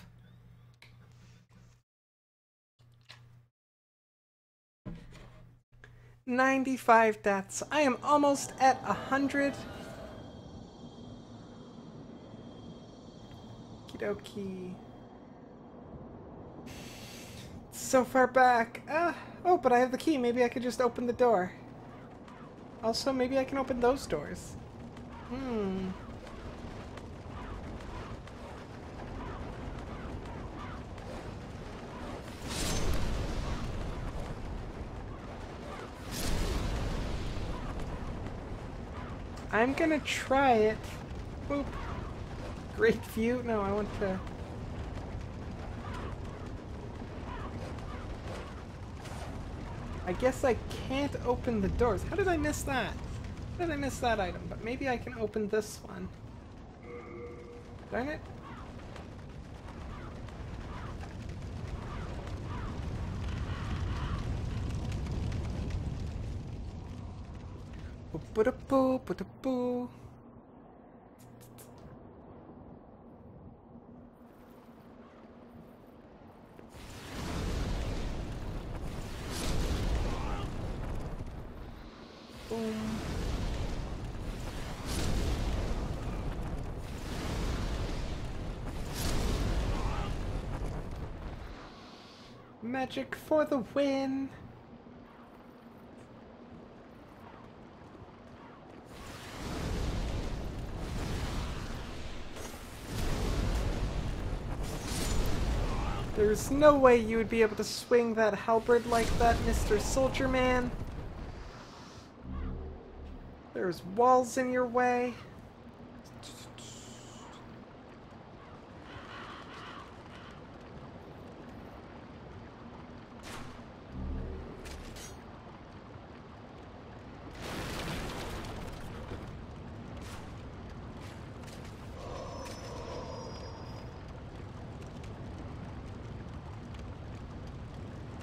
$95 deaths. I am almost at 100. Okie dokie. So far back. Oh, but I have the key. Maybe I could just open the door. Also, maybe I can open those doors. I'm gonna try it. Boop. Great view. No, I want to... I guess I can't open the doors. How did I miss that? How did I miss that item? But maybe I can open this one. Darn it. Boop-a-da-boo, boop-a-boo. Boom. Magic for the win. There's no way you would be able to swing that halberd like that, Mr. Soldier Man. There's walls in your way.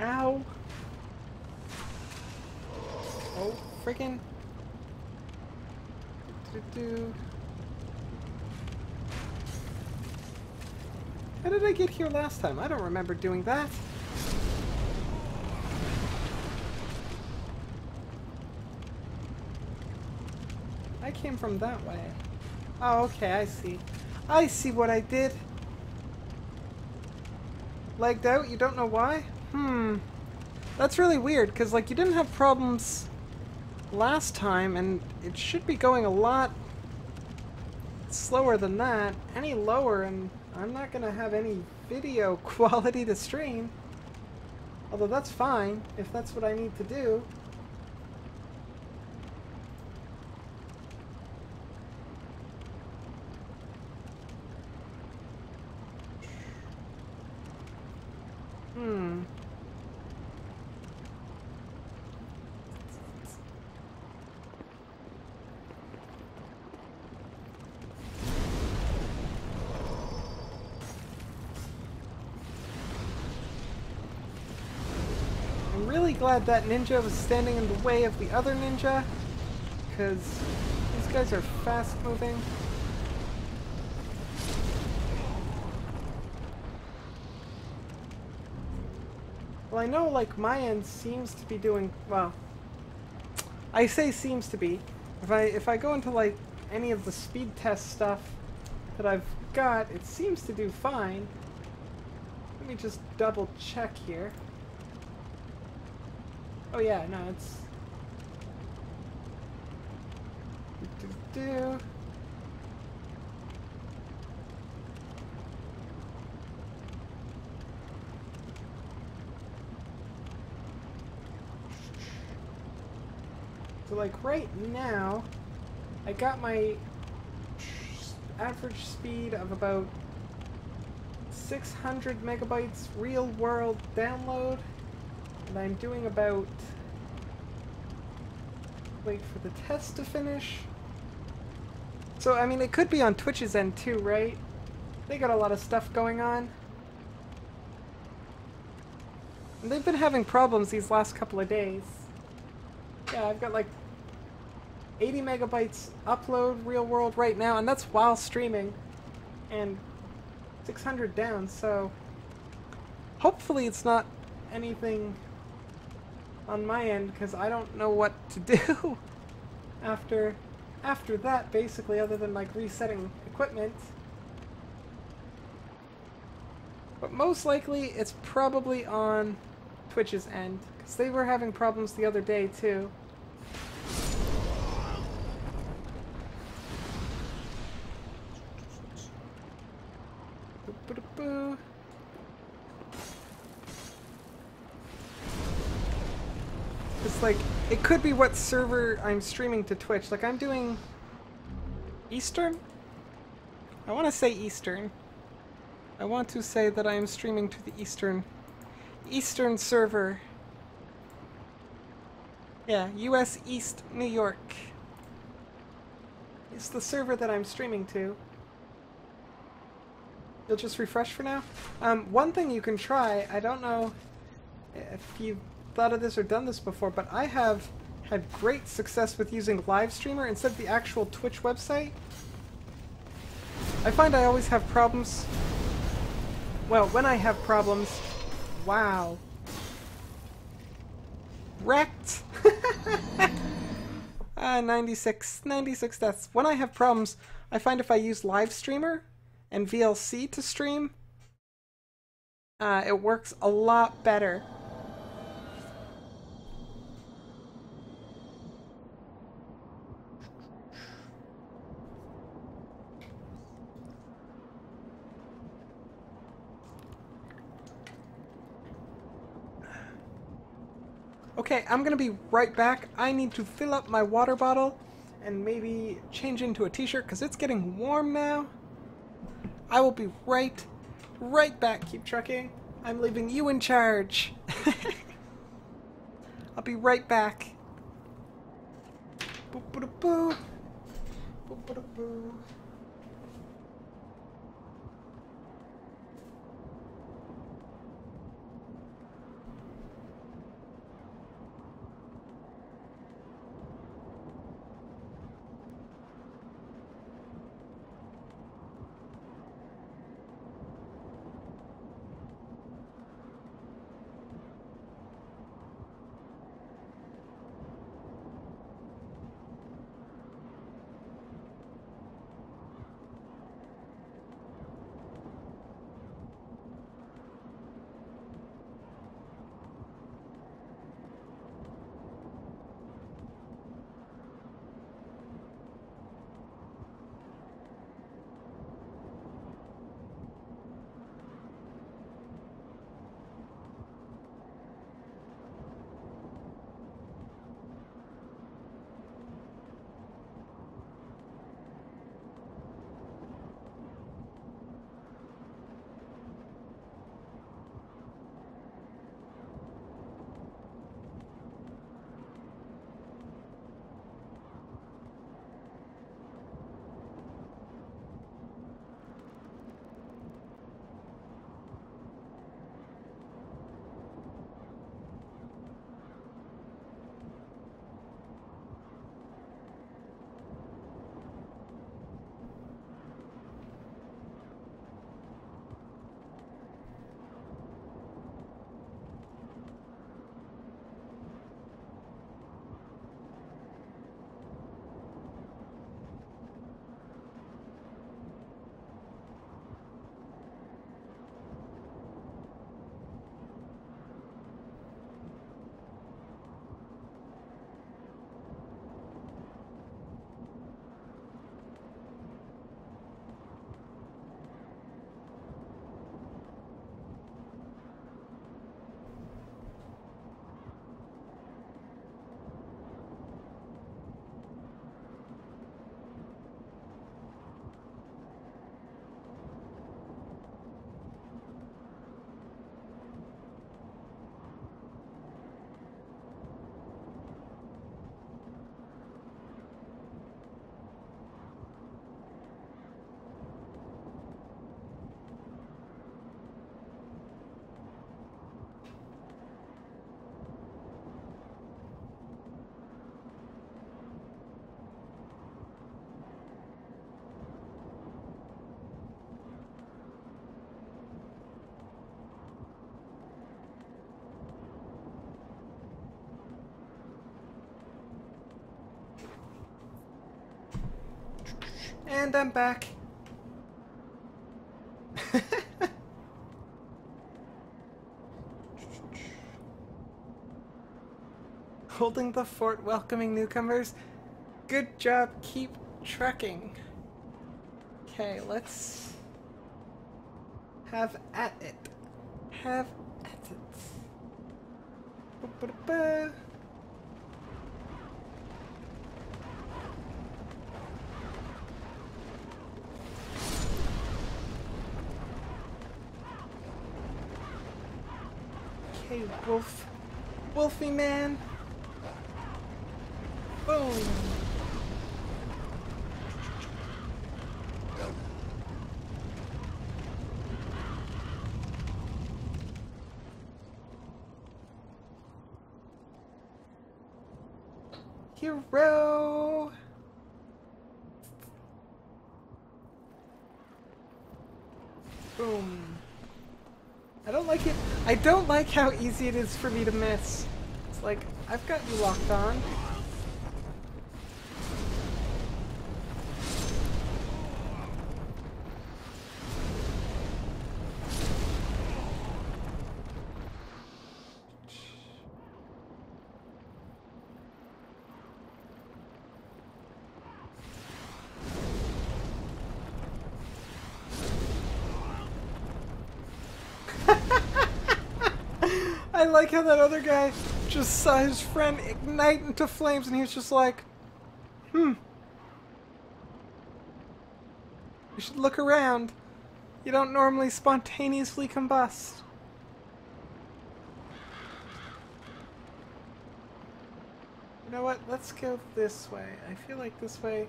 Ow. Oh, friggin'. How did I get here last time? I don't remember doing that. I came from that way. Oh, okay, I see. I see what I did. Legged out? You don't know why? That's really weird, because, like, you didn't have problems last time, and it should be going a lot slower than that. Any lower, and I'm not going to have any video quality to stream. Although that's fine, if that's what I need to do. I'm really glad that ninja was standing in the way of the other ninja, because these guys are fast moving. Well, I know, like, my end seems to be doing, well, I say seems to be. If I go into, like, any of the speed test stuff that I've got, it seems to do fine. Let me just double check here. Oh yeah, no, it's... So, like, right now, I got my average speed of about 600 megabytes real world download, and I'm doing about... Wait for the test to finish. So, I mean, it could be on Twitch's end too, right? They got a lot of stuff going on. And they've been having problems these last couple of days. Yeah, I've got like 80 megabytes upload real world right now, and that's while streaming. And 600 down, so hopefully it's not anything on my end, because I don't know what to do after that, basically, other than like resetting equipment. But most likely it's probably on Twitch's end, because they were having problems the other day too. Boo-ba-da-boo. It's like, it could be what server I'm streaming to Twitch. Like, I'm doing Eastern? I want to say Eastern. I want to say that I am streaming to the Eastern server. Yeah, US East New York. It's the server that I'm streaming to. You'll just refresh for now? One thing you can try, I don't know if you've thought of this or done this before, but I have had great success with using Livestreamer instead of the actual Twitch website. I find I always have problems. Well, when I have problems... Wow. Wrecked! 96 deaths. When I have problems, I find if I use Livestreamer and VLC to stream, it works a lot better. Okay, I'm gonna be right back. I need to fill up my water bottle and maybe change into a t-shirt because it's getting warm now. I will be right back. Keep trucking. I'm leaving you in charge. I'll be right back. Boop-ba-da-boo. Boop-ba-da-boo. And I'm back. Holding the fort, welcoming newcomers. Good job, keep trekking. Okay, let's have at it. Have at it. Ba-ba-da-ba. Hey, Wolfie man. Boom. Hero. Boom. I don't like it. I don't like how easy it is for me to miss. It's like, I've got you locked on. I like how that other guy just saw his friend ignite into flames and he was just like, you should look around. You don't normally spontaneously combust. You know what? Let's go this way. I feel like this way...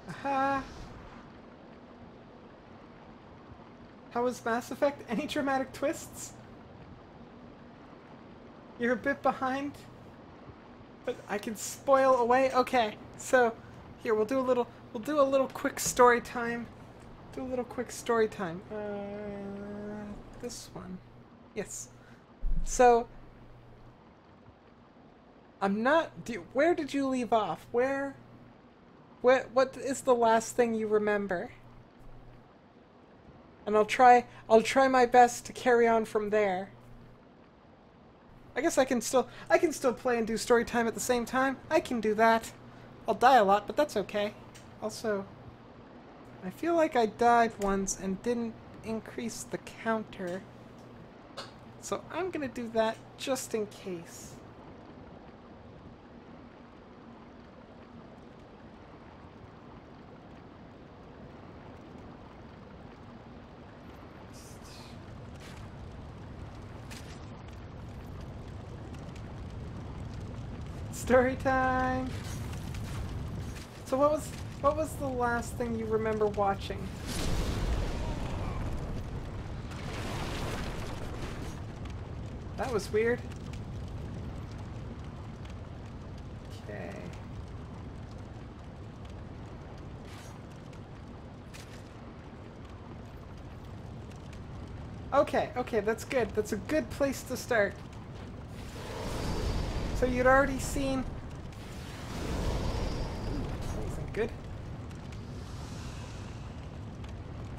Aha! How was Mass Effect? Any dramatic twists? You're a bit behind? But I can spoil away? Okay, so here we'll do a little quick story time. Do a little quick story time. This one. Yes. So I'm not where did you leave off? What is the last thing you remember? And I'll try my best to carry on from there. I guess I can still play and do story time at the same time. I can do that. I'll die a lot, but that's okay. Also, I feel like I died once and didn't increase the counter. So I'm gonna do that just in case. Story time. So what was the last thing you remember watching? That was weird. Okay. Okay, that's good. That's a good place to start. So you'd already seen... That wasn't good.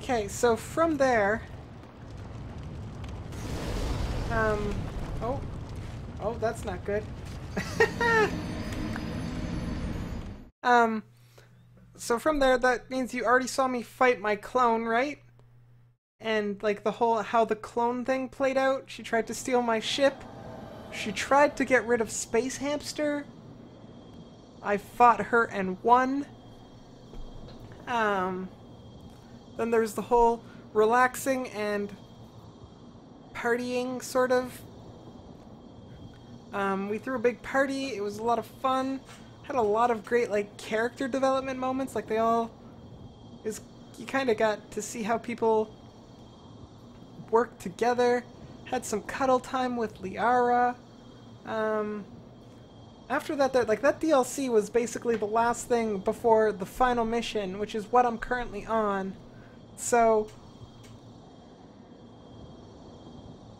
Okay, so from there... Oh, that's not good. So from there, that means you already saw me fight my clone, right? And, like, the whole... how the clone thing played out. She tried to steal my ship. She tried to get rid of Space Hamster. I fought her and won. Then there's the whole relaxing and partying, sort of. We threw a big party. It was a lot of fun. Had a lot of great, like, character development moments. Like, you kind of got to see how people work together. Had some cuddle time with Liara. After that, that DLC was basically the last thing before the final mission, which is what I'm currently on. So,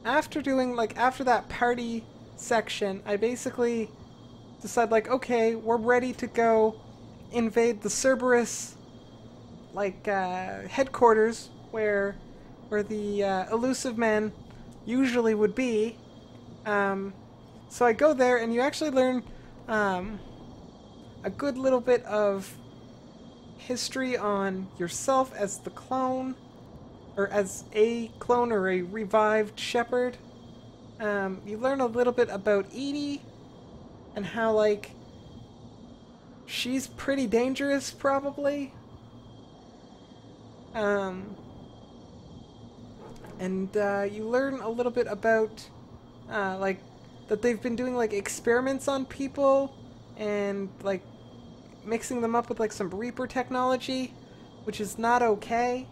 after that party section, I basically decide, like, okay, we're ready to go invade the Cerberus, like, headquarters, where the Elusive Men usually would be. So I go there, and you actually learn a good little bit of history on yourself as the clone, or as a clone or a revived Shepard. You learn a little bit about Edie and how, like, she's pretty dangerous, probably. And you learn a little bit about, like, that they've been doing, like, experiments on people and, like, mixing them up with, like, some Reaper technology, which is not okay.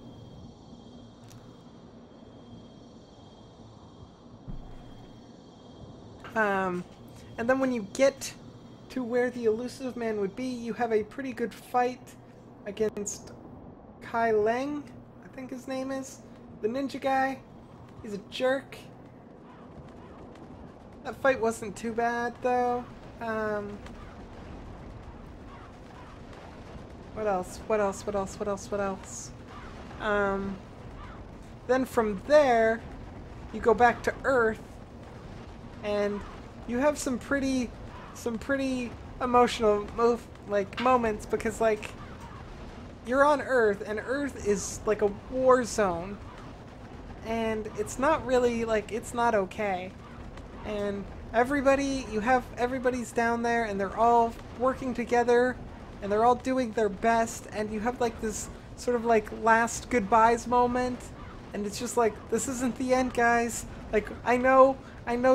And then when you get to where the Elusive Man would be, you have a pretty good fight against Kai Leng, I think his name is. The ninja guy. He's a jerk. That fight wasn't too bad, though. What else? What else? What else? What else? What else? Then from there, you go back to Earth, and you have some pretty emotional moments, because, like, you're on Earth, and Earth is like a war zone, and it's not really, like, it's not okay. And everybody's down there, and they're all working together, and they're all doing their best, and you have, like, this sort of, like, last goodbyes moment, and it's just like, this isn't the end, guys. Like, I know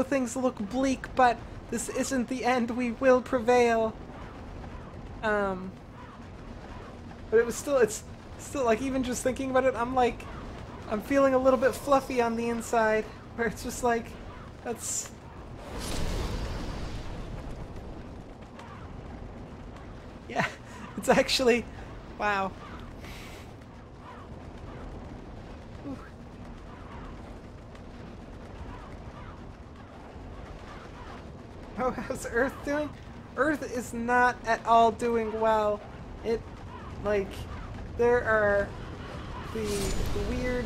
things look bleak, but this isn't the end. We will prevail. But it's still, like, even just thinking about it, I'm feeling a little bit fluffy on the inside, where it's just like, that's... Yeah, it's actually... Wow. Ooh. Oh, how's Earth doing? Earth is not at all doing well. There are the weird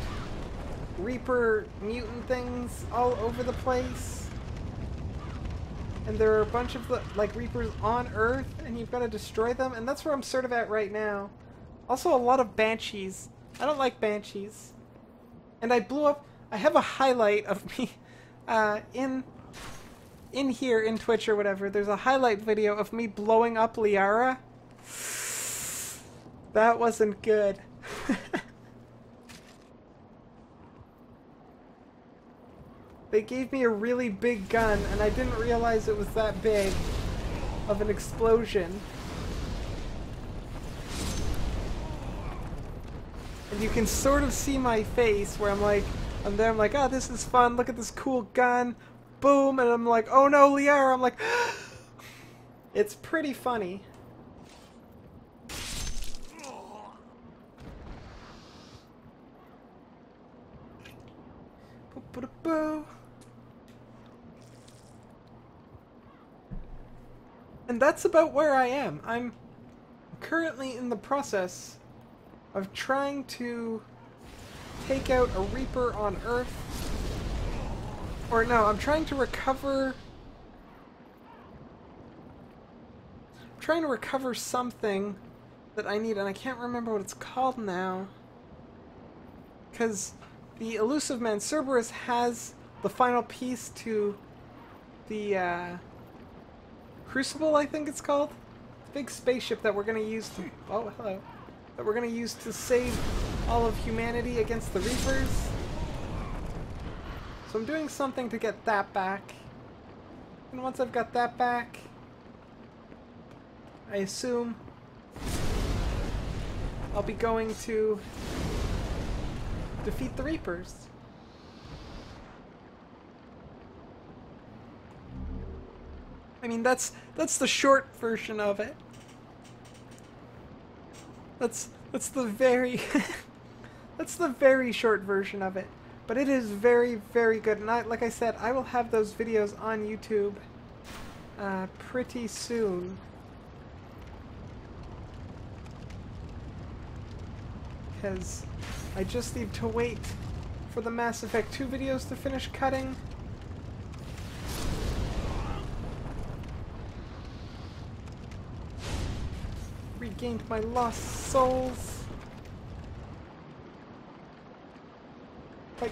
Reaper mutant things all over the place. And there are a bunch of, like, Reapers on Earth, and you've got to destroy them, and that's where I'm sort of at right now. Also, a lot of Banshees. I don't like Banshees. And I have a highlight of me, in here, in Twitch or whatever, there's a highlight video of me blowing up Liara. That wasn't good. They gave me a really big gun, and I didn't realize it was that big of an explosion. And you can sort of see my face where I'm like, oh, this is fun, look at this cool gun. Boom, and I'm like, oh no, Liara. I'm like, it's pretty funny. And that's about where I am. I'm currently in the process of trying to take out a Reaper on Earth. Or no, I'm trying to recover... I'm trying to recover something that I need, and I can't remember what it's called now. Because the Elusive Man, Cerberus, has the final piece to the Crucible, I think it's called. The big spaceship that we're going to use to... Oh, hello. That we're going to use to save all of humanity against the Reapers. So I'm doing something to get that back. And once I've got that back, I assume I'll be going to defeat the Reapers. I mean, that's the short version of it. That's the very that's the very short version of it. But it is very, very good. And like I said, I will have those videos on YouTube pretty soon. Because I just need to wait for the Mass Effect 2 videos to finish cutting. Regained my lost souls. Fight.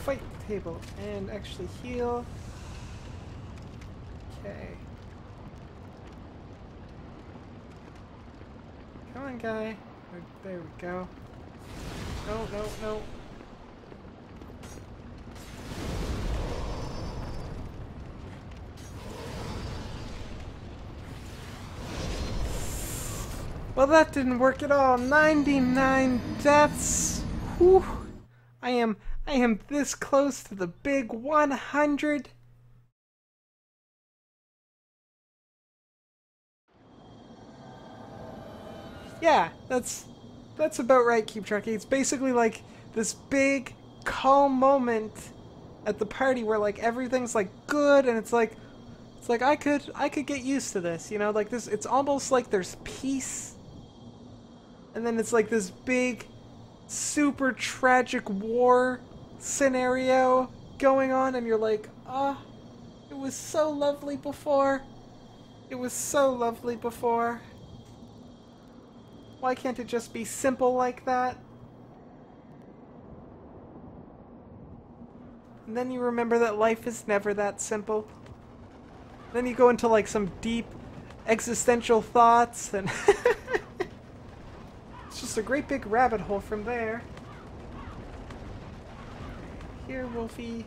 Fight. table and actually heal. Okay. Come on, guy. There we go. No, no, no. Well, that didn't work at all. 99 deaths. Whew. I am this close to the big 100. Yeah, that's about right, Keep Trucking. It's basically like this big calm moment at the party where like everything's like good and it's like I could get used to this, you know, like this. It's almost like there's peace. And then it's like this big, super tragic war scenario going on, and you're like, ah, it was so lovely before. It was so lovely before. Why can't it just be simple like that? And then you remember that life is never that simple. Then you go into like some deep existential thoughts and it's just a great big rabbit hole from there. Here, Wolfie.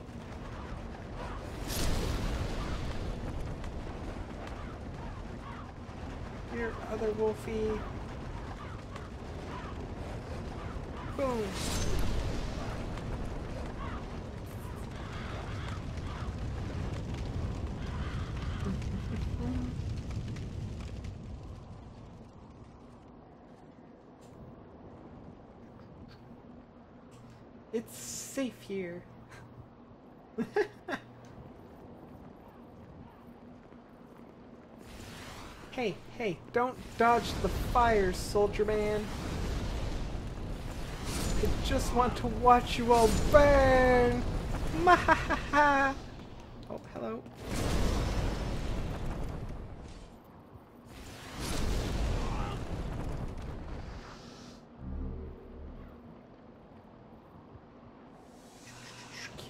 Here, other Wolfie. Boom. It's safe here. Hey, hey, don't dodge the fire, soldier man. I just want to watch you all burn. Mahahaha. Oh, hello.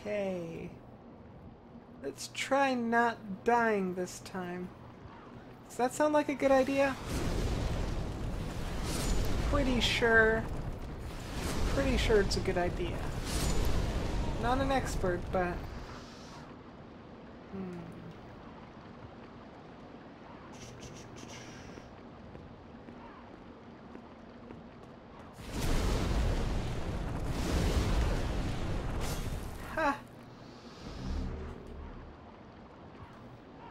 Okay. Let's try not dying this time. Does that sound like a good idea? Pretty sure it's a good idea. Not an expert, but... Ha!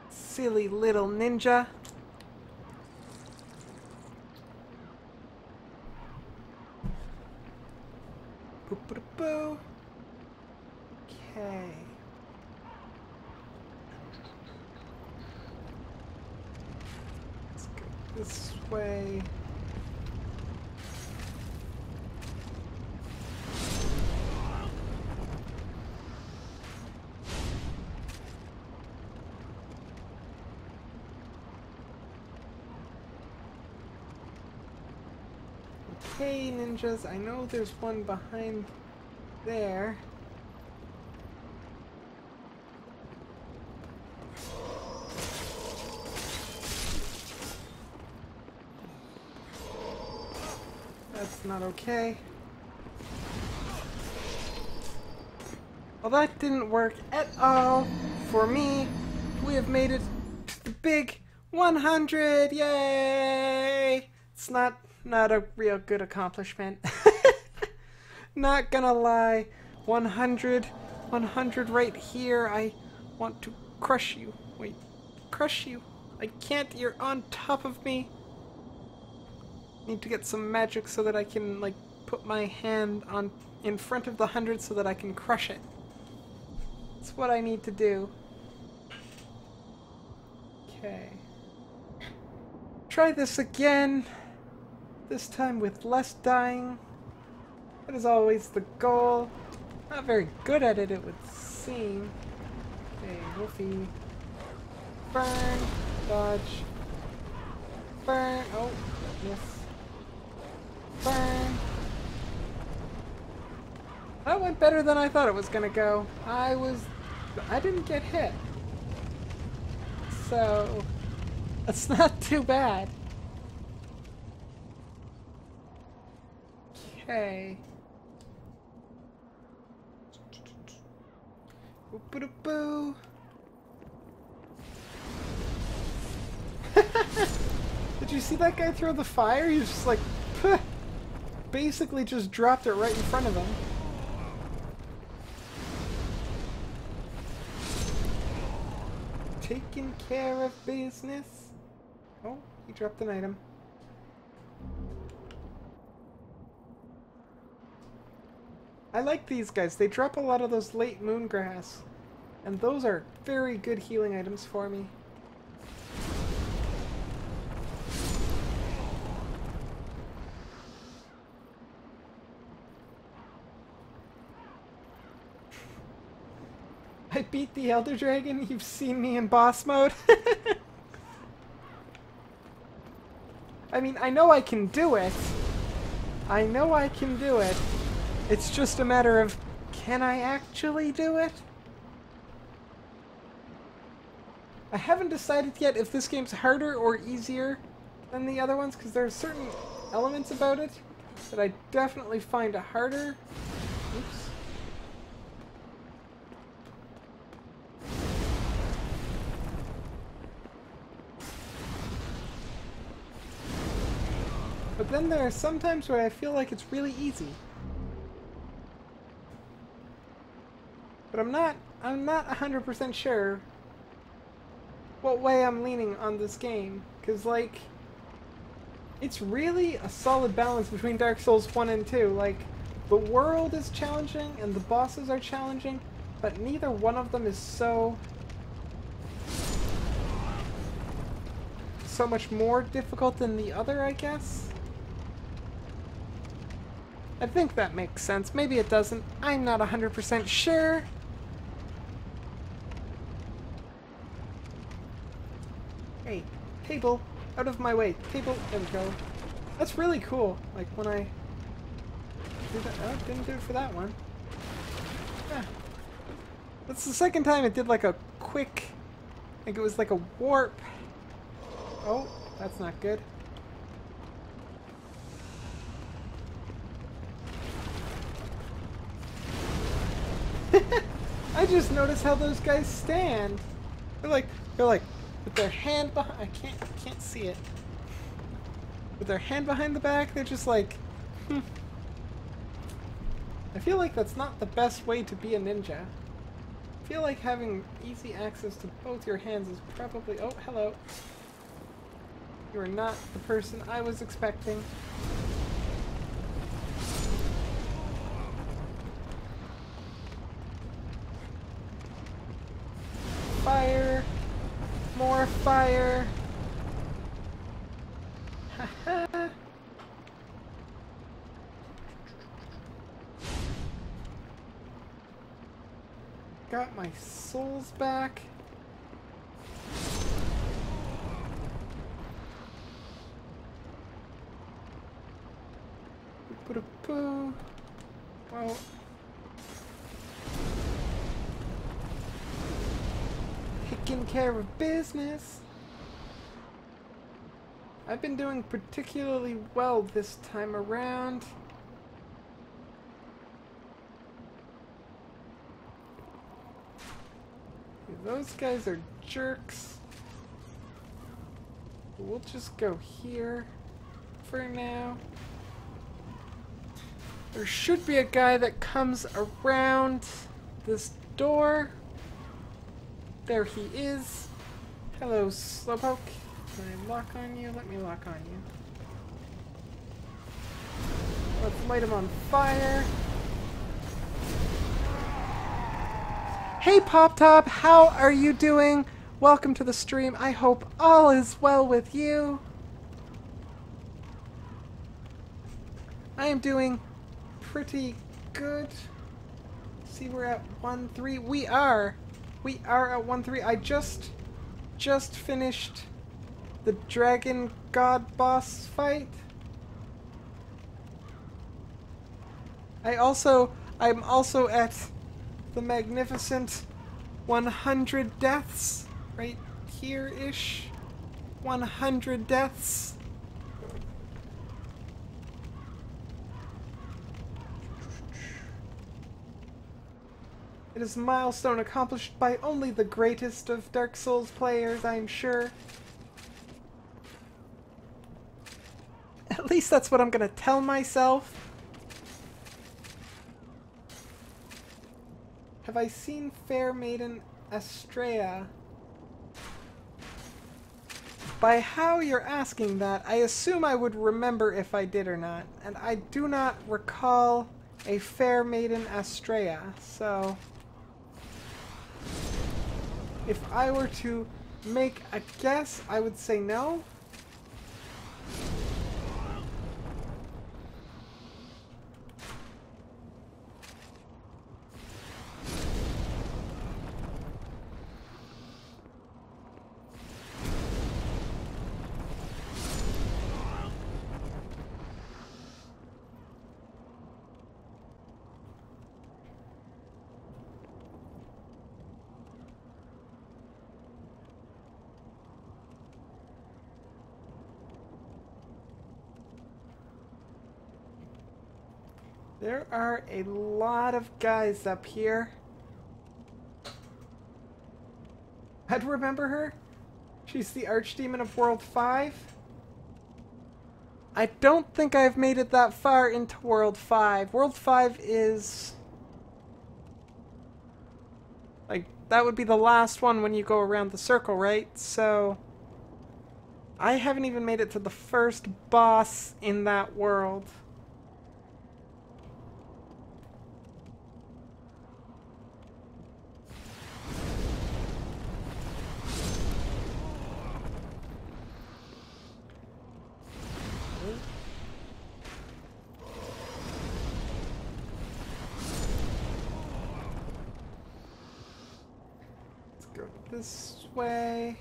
Silly little ninja. Boo. Okay. Let's go this way. Okay, ninjas, I know there's one behind there. That's not okay. Well, that didn't work at all for me. We have made it to the big 100! Yay! It's not a real good accomplishment. Not gonna lie. 100 right here. I want to crush you. Wait, crush you. I can't, you're on top of me. Need to get some magic so that I can, like, put my hand on in front of the 100 so that I can crush it. That's what I need to do. Okay. Try this again. This time with less dying. That is always the goal. Not very good at it, it would seem. Okay, Wolfie. Burn. Dodge. Burn. Oh, miss. Burn. That went better than I thought it was gonna go. I didn't get hit. So, it's not too bad. Okay. Boo-boo-boo. Did you see that guy throw the fire? He was just like, Puh! Basically just dropped it right in front of him. Taking care of business. Oh, he dropped an item. I like these guys. They drop a lot of those late moon grass. And those are very good healing items for me. I beat the Elder Dragon. You've seen me in boss mode. I mean, I know I can do it. I know I can do it. It's just a matter of, can I actually do it? I haven't decided yet if this game's harder or easier than the other ones, because there are certain elements about it that I definitely find harder. Oops. But then there are some times where I feel like it's really easy. But I'm not 100% sure what way I'm leaning on this game. Because, like, it's really a solid balance between Dark Souls 1 and 2. Like, the world is challenging and the bosses are challenging, but neither one of them is so much more difficult than the other, I guess. I think that makes sense. Maybe it doesn't. I'm not 100% sure. Hey, table, out of my way. Table, there we go. That's really cool. Like when I did that, oh, didn't do it for that one. Yeah. That's the second time it did like a quick, I think it was like a warp. Oh, that's not good. I just noticed how those guys stand. They're like with their hand behind. I can't see it. With their hand behind the back, they're just like, I feel like that's not the best way to be a ninja. I feel like having easy access to both your hands is probably. Oh, hello. You are not the person I was expecting. Fire! More fire! Haha! Got my souls back. Poo-poo-poo. Well. Taking care of business. I've been doing particularly well this time around. Those guys are jerks. We'll just go here for now. There should be a guy that comes around this door. There he is. Hello, Slowpoke. Can I lock on you? Let me lock on you. Let's light him on fire. Hey Pop Top, how are you doing? Welcome to the stream. I hope all is well with you. I am doing pretty good. See, we're at 1-3. We are at 1-3. I just finished the Dragon God boss fight. I I'm also at the magnificent 100 deaths. Right here-ish. 100 deaths. It is a milestone accomplished by only the greatest of Dark Souls players, I'm sure. At least that's what I'm gonna tell myself. Have I seen Fair Maiden Astrea? By how you're asking that, I assume I would remember if I did or not. And I do not recall a Fair Maiden Astrea, so... if I were to make a guess, I would say no. There are a lot of guys up here. I'd remember her. She's the Archdemon of World 5. I don't think I've made it that far into World 5. World 5 is... like, that would be the last one when you go around the circle, right? So... I haven't even made it to the first boss in that world. This way.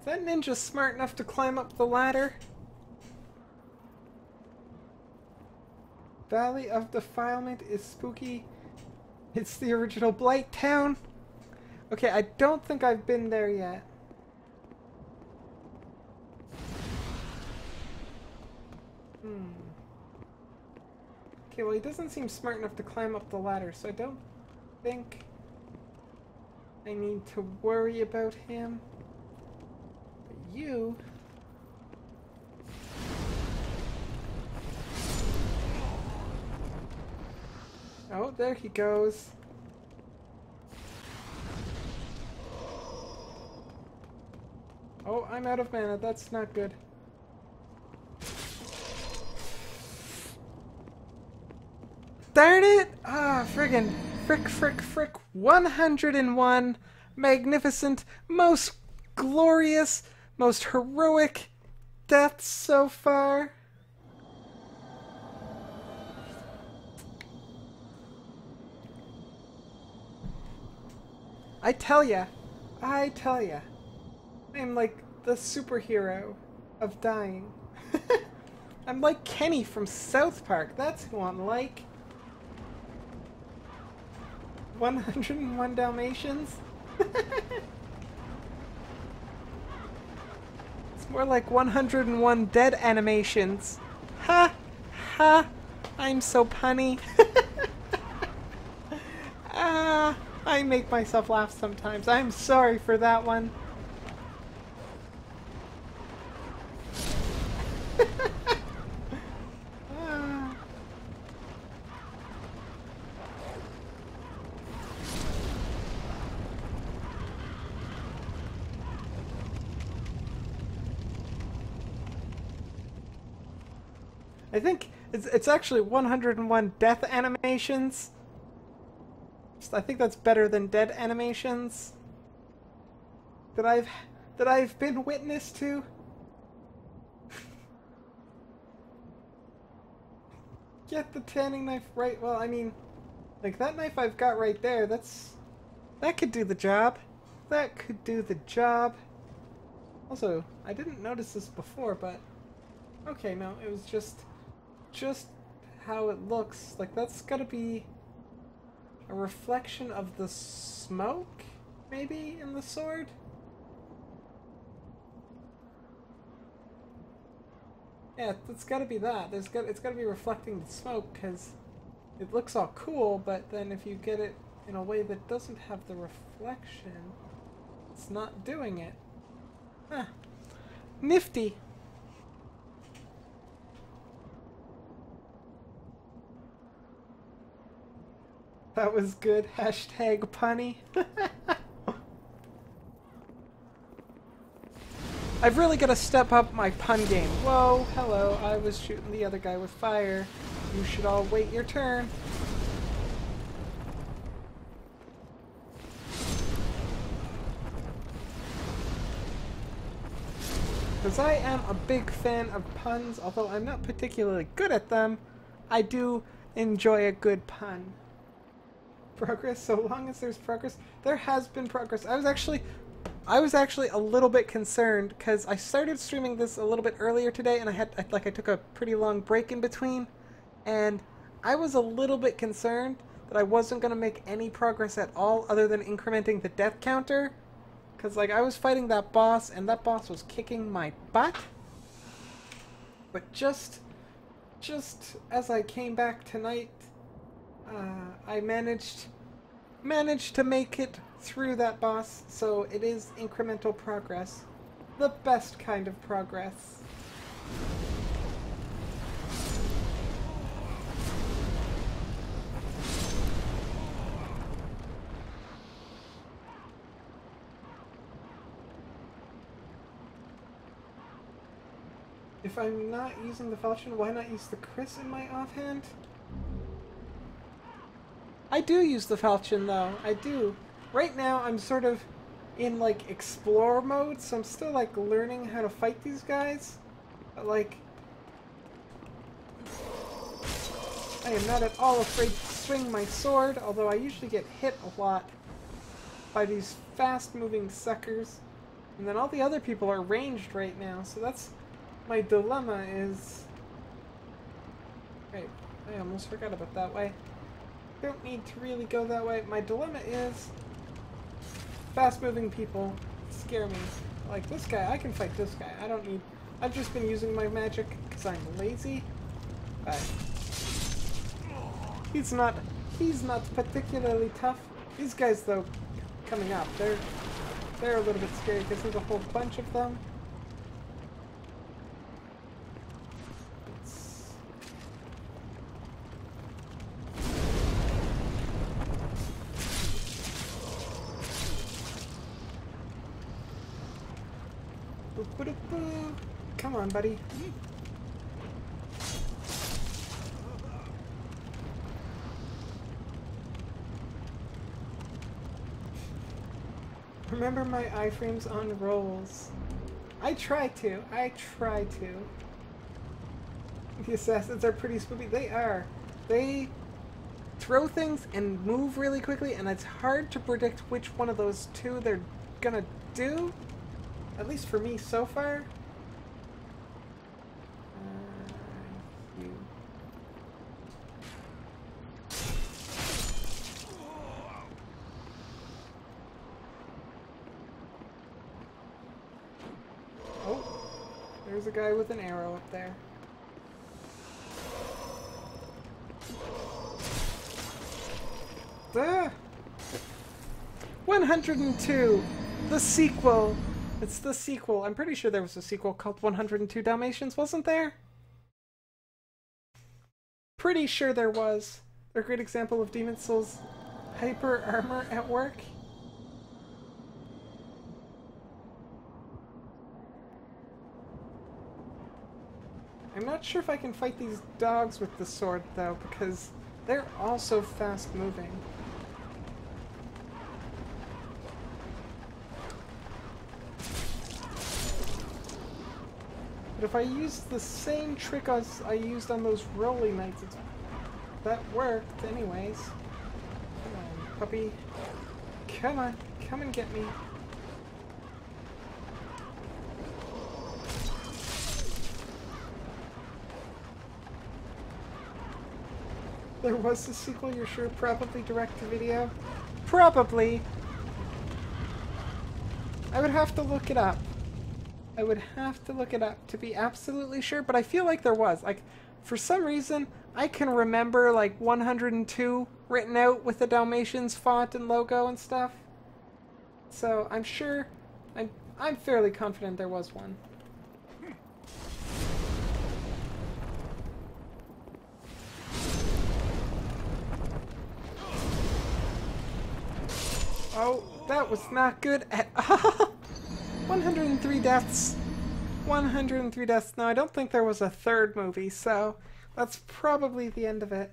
Is that ninja smart enough to climb up the ladder? Valley of Defilement is spooky. It's the original Blight Town. Okay, I don't think I've been there yet. Okay, well he doesn't seem smart enough to climb up the ladder, so I don't think I need to worry about him. But you... oh, there he goes. Oh, I'm out of mana. That's not good. Darn it! Ah, friggin' frick. 101 magnificent, most glorious, most heroic deaths so far. I tell ya, I'm like the superhero of dying. I'm like Kenny from South Park, that's who I'm like. 101 Dalmatians? It's more like 101 dead animations. Ha! Ha! I'm so punny. Ah! I make myself laugh sometimes. I'm sorry for that one. I think it's actually 101 death animations. I think that's better than dead animations that I've been witness to. get the tanning knife right. Well, I mean, like that knife I've got right there, that could do the job. That could do the job. Also, I didn't notice this before, but okay, no, it was just how it looks. Like that's gotta be a reflection of the smoke, maybe, in the sword? Yeah, it's gotta be that. It's gotta be reflecting the smoke, because it looks all cool, but then if you get it in a way that doesn't have the reflection, it's not doing it. Huh. Nifty. That was good. Hashtag punny. I've really got to step up my pun game. Whoa, hello. I was shooting the other guy with fire. You should all wait your turn. Because I am a big fan of puns, although I'm not particularly good at them, I do enjoy a good pun. Progress, so long as there's progress. There has been progress. I was actually a little bit concerned because I started streaming this a little bit earlier today, and I took a pretty long break in between, and I was a little bit concerned that I wasn't going to make any progress at all other than incrementing the death counter, because like I was fighting that boss and that boss was kicking my butt. But just as I came back tonight, I managed to make it through that boss, so it is incremental progress. The best kind of progress. If I'm not using the falchion, why not use the Chris in my offhand? I do use the falchion though, I do. Right now I'm sort of in like explore mode, so I'm still like learning how to fight these guys. But like, I am not at all afraid to swing my sword, although I usually get hit a lot by these fast moving suckers. And then all the other people are ranged right now, so that's my dilemma is... Right, I almost forgot about that way. Don't need to really go that way. My dilemma is fast-moving people scare me. Like this guy, I can fight this guy. I don't need... I've just been using my magic because I'm lazy. But he's not particularly tough. These guys, though, coming up, they're a little bit scary because there's a whole bunch of them. Come on, buddy. Remember my iframes on rolls. I try to. The assassins are pretty spooky. They are. They throw things and move really quickly, and it's hard to predict which one of those two they're gonna do. At least for me so far. Oh, there's a guy with an arrow up there. Ah! 102! The sequel! It's the sequel. I'm pretty sure there was a sequel called 102 Dalmatians, wasn't there? Pretty sure there was. They're a great example of Demon Souls' hyper armor at work. I'm not sure if I can fight these dogs with the sword, though, because they're also fast-moving. But if I use the same trick as I used on those Rolly Knights, it's that worked anyways. Come on, puppy. Come on, come and get me. There was a sequel, you're sure? Probably direct-to-video? Probably! I would have to look it up. I would have to look it up to be absolutely sure, but I feel like there was. Like, for some reason, I can remember, like, 102 written out with the Dalmatians font and logo and stuff. So, I'm sure... I'm fairly confident there was one. Oh, that was not good at all. 103 deaths. 103 deaths. No, I don't think there was a third movie, so that's probably the end of it.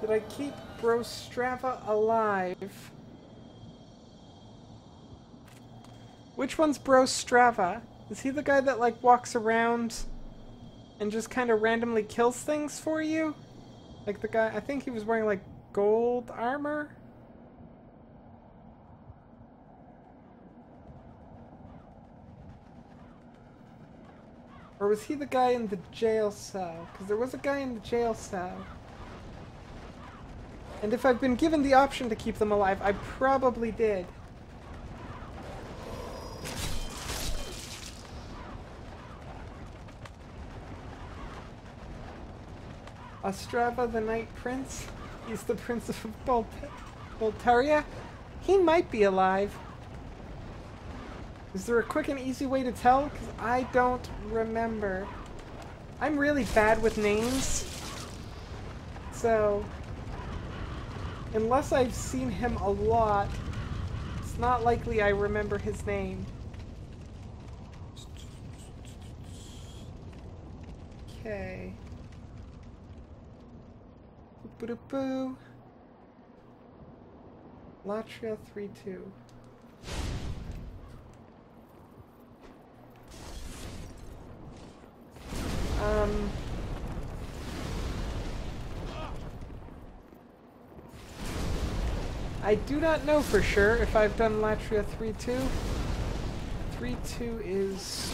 Did I keep Brostrava alive? Which one's Brostrava? Is he the guy that, like, walks around and just kind of randomly kills things for you? Like the guy, I think he was wearing like gold armor? Or was he the guy in the jail cell? Because there was a guy in the jail cell. And if I've been given the option to keep them alive, I probably did. Ostrava, the Night Prince? He's the Prince of Boltaria? He might be alive. Is there a quick and easy way to tell? Because I don't remember. I'm really bad with names. So, unless I've seen him a lot, it's not likely I remember his name. Okay. Boo-boo. Latria 3-2. I do not know for sure if I've done Latria 3-2. 3-2 is...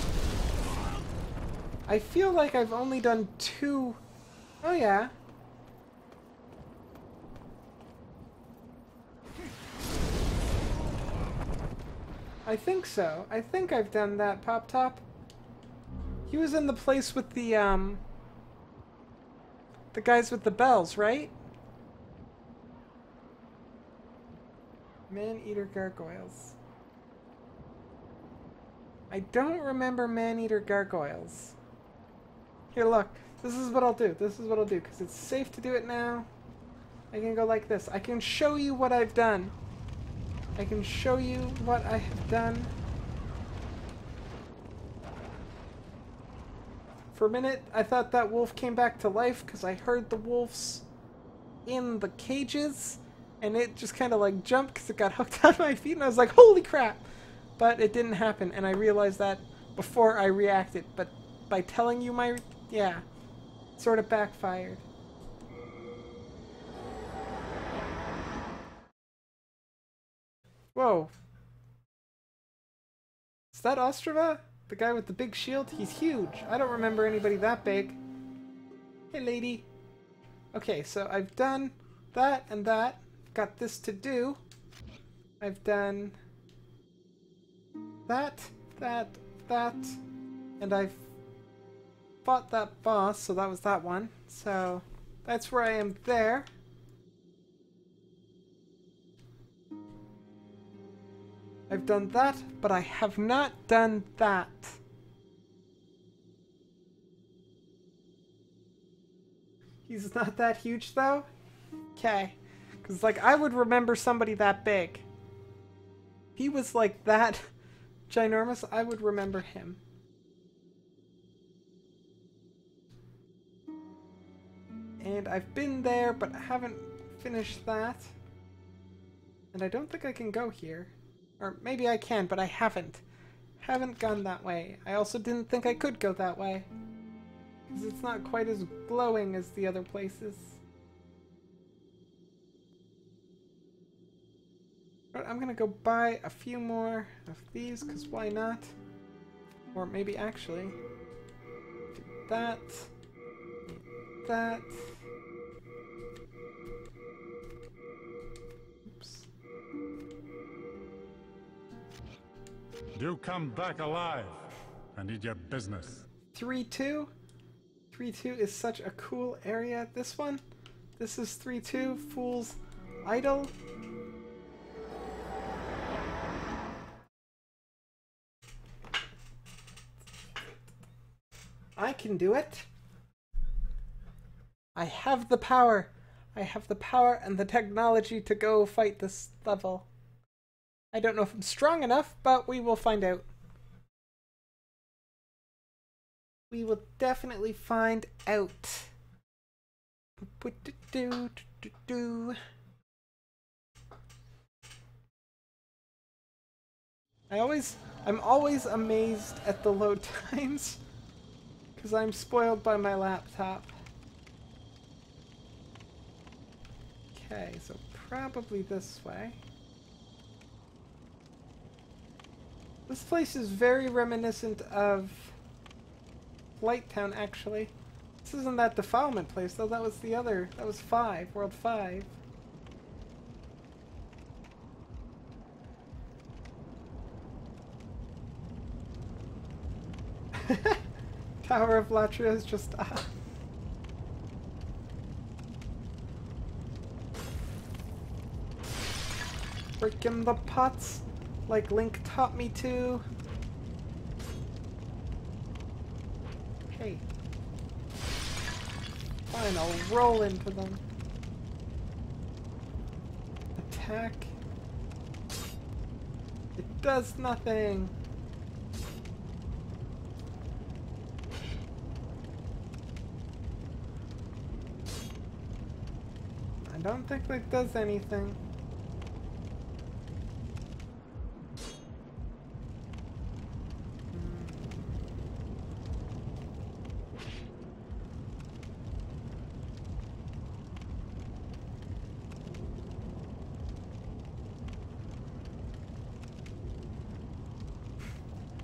I feel like I've only done 2... Oh yeah. I think so. I think I've done that, Pop Top. He was in the place with the guys with the bells, right? Man-eater gargoyles. I don't remember man-eater gargoyles. Here, look. This is what I'll do. This is what I'll do, because it's safe to do it now. I can go like this. I can show you what I've done. I can show you what I have done. For a minute, I thought that wolf came back to life because I heard the wolves in the cages, and it just kind of like jumped because it got hooked on my feet, and I was like, holy crap! But it didn't happen, and I realized that before I reacted. But by telling you my... yeah, sort of backfired. Whoa. Is that Ostrava? The guy with the big shield? He's huge. I don't remember anybody that big. Hey, lady. Okay, so I've done that and that. Got this to do. I've done that, that, that. And I've fought that boss, so that was that one. So that's where I am there. I've done that, but I have not done that. He's not that huge, though? Okay. Because, like, I would remember somebody that big. He was, like, that ginormous, I would remember him. And I've been there, but I haven't finished that. And I don't think I can go here. Or maybe I can, but I haven't. Haven't gone that way. I also didn't think I could go that way. Because it's not quite as glowing as the other places. But I'm gonna go buy a few more of these, because why not? Or maybe actually do that, that. Oops. Do come back alive. I need your business. 3-2? 3-2 is such a cool area. This one? This is 3-2, Fool's Idol. I can do it. I have the power. I have the power and the technology to go fight this level. I don't know if I'm strong enough, but we will find out. We will definitely find out. I'm always amazed at the load times because I'm spoiled by my laptop. Okay, so probably this way. This place is very reminiscent of Blighttown, actually. This isn't that defilement place, though. That was the other. That was 5, World 5. Tower of Latria is just breaking the pots like Link taught me to. Hey. Fine, I'll roll into them. Attack. It does nothing. I don't think that does anything.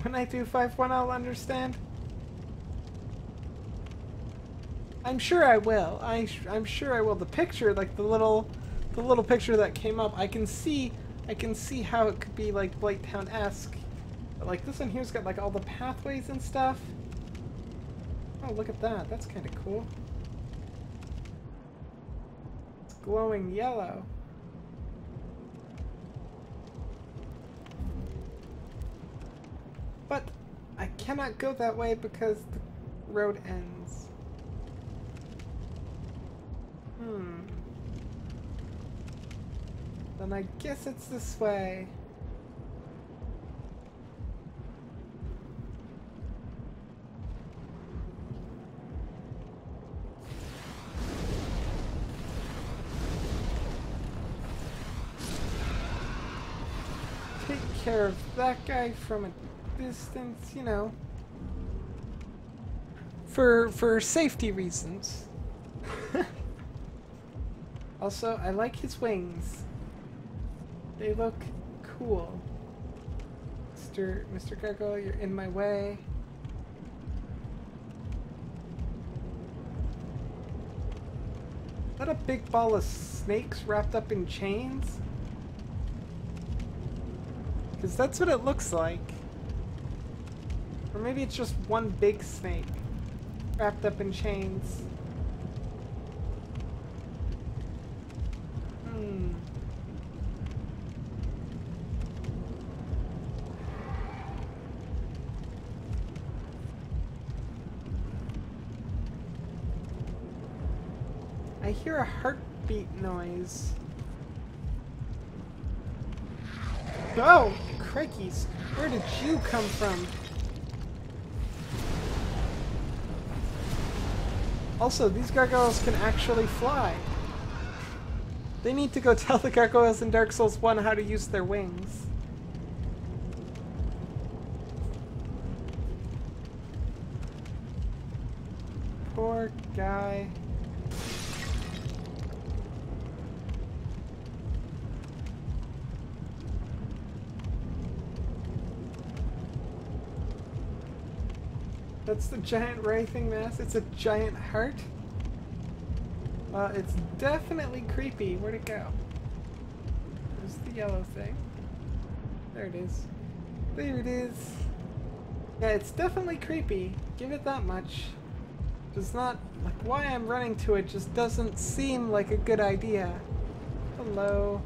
When I do 5-1, I'll understand. I'm sure I will. I'm sure I will. The picture, like the little picture that came up, I can see how it could be like Blighttown-esque. But like this one here's got like all the pathways and stuff. Oh, look at that. That's kind of cool. It's glowing yellow. But I cannot go that way because the road ends. Then I guess it's this way. Take care of that guy from a distance, you know. For safety reasons. Also, I like his wings. They look cool. Mr. Gargoyle, you're in my way. Is that a big ball of snakes wrapped up in chains? Because that's what it looks like. Or maybe it's just one big snake wrapped up in chains. I hear a heartbeat noise. Oh, crikeys. Where did you come from? Also, these gargoyles can actually fly. They need to go tell the gargoyles in Dark Souls 1 how to use their wings. Poor guy. That's the giant writhing mass. It's a giant heart. It's definitely creepy. Where'd it go? There's the yellow thing. There it is. There it is. Yeah, it's definitely creepy. Give it that much. Does not, like, why I'm running to it just doesn't seem like a good idea. Hello.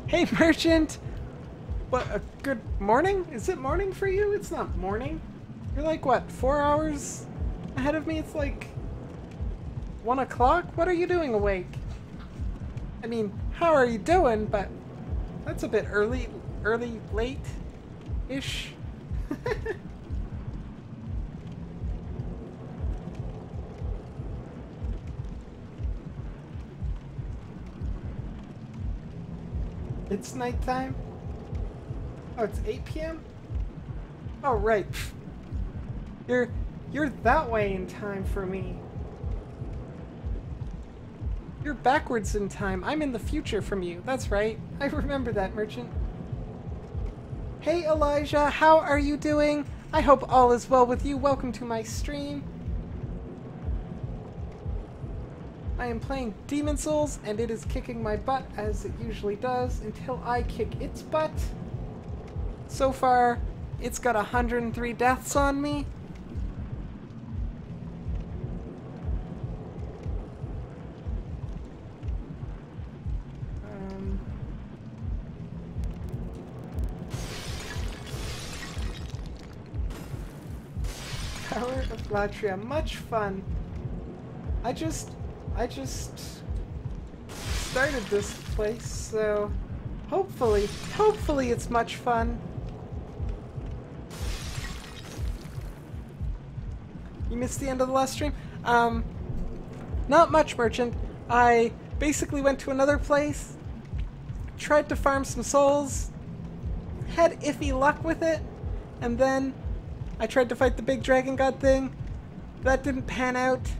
Hey, merchant! What, a good morning? Is it morning for you? It's not morning. You're like, what, 4 hours ahead of me? It's like 1 o'clock? What are you doing awake? I mean, how are you doing? But that's a bit early, late-ish. It's nighttime? Oh, it's 8 p.m.? Oh, right. You're that way in time for me. You're backwards in time. I'm in the future from you. That's right. I remember that, merchant. Hey, Elijah. How are you doing? I hope all is well with you. Welcome to my stream. I am playing Demon's Souls, and it is kicking my butt, as it usually does, until I kick its butt. So far, it's got 103 deaths on me. Tower of Latria, much fun. I just started this place, so hopefully it's much fun. You missed the end of the last stream? Not much, merchant. I basically went to another place, tried to farm some souls, had iffy luck with it, and then I tried to fight the big dragon god thing. That didn't pan out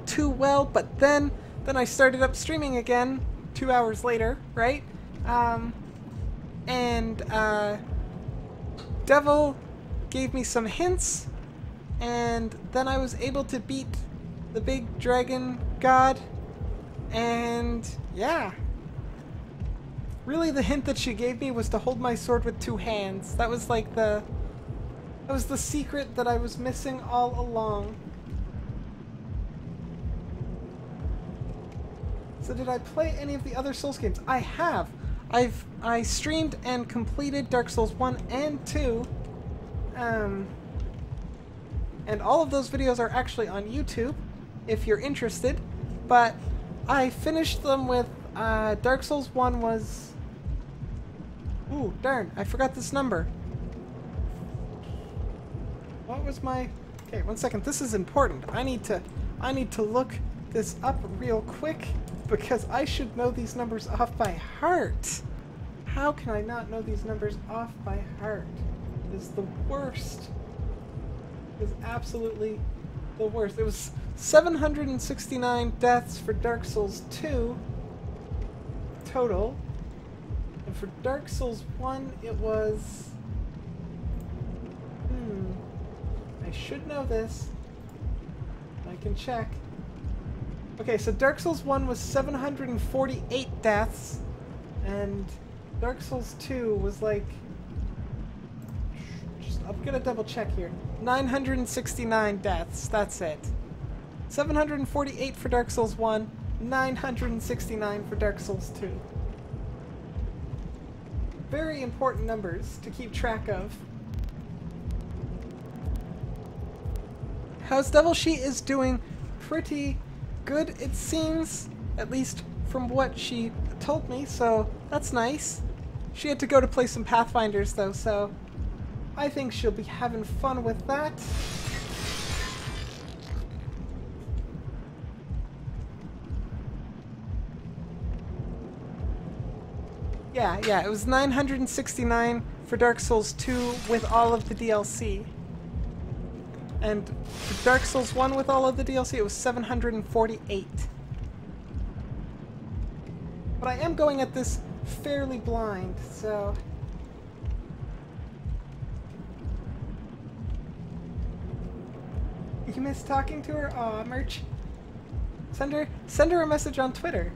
too well, but then I started up streaming again 2 hours later, right? Devil gave me some hints, and then I was able to beat the big dragon god, and yeah. Really, the hint that she gave me was to hold my sword with 2 hands. That was like that was the secret that I was missing all along. So did I play any of the other Souls games? I have. I streamed and completed Dark Souls 1 and 2. And all of those videos are actually on YouTube, if you're interested. But I finished them with Dark Souls 1 was... Ooh, darn, I forgot this number. What was my... Okay, 1 second. This is important. I need to look this up real quick, because I should know these numbers off by heart. How can I not know these numbers off by heart? It is the worst. It is absolutely the worst. It was 769 deaths for Dark Souls 2 total. And for Dark Souls 1 it was... I should know this. I can check. Okay, so Dark Souls 1 was 748 deaths, and Dark Souls 2 was like... I'm gonna double check here. 969 deaths, that's it. 748 for Dark Souls 1, 969 for Dark Souls 2. Very important numbers to keep track of. How's Devil? She is doing pretty good, it seems, at least from what she told me, so that's nice. She had to go to play some Pathfinders though, so I think she'll be having fun with that. Yeah, it was 969 for Dark Souls 2 with all of the DLC. And for Dark Souls 1 with all of the DLC, it was 748. But I am going at this fairly blind, so... You miss talking to her? Aw, Merch. Send her a message on Twitter.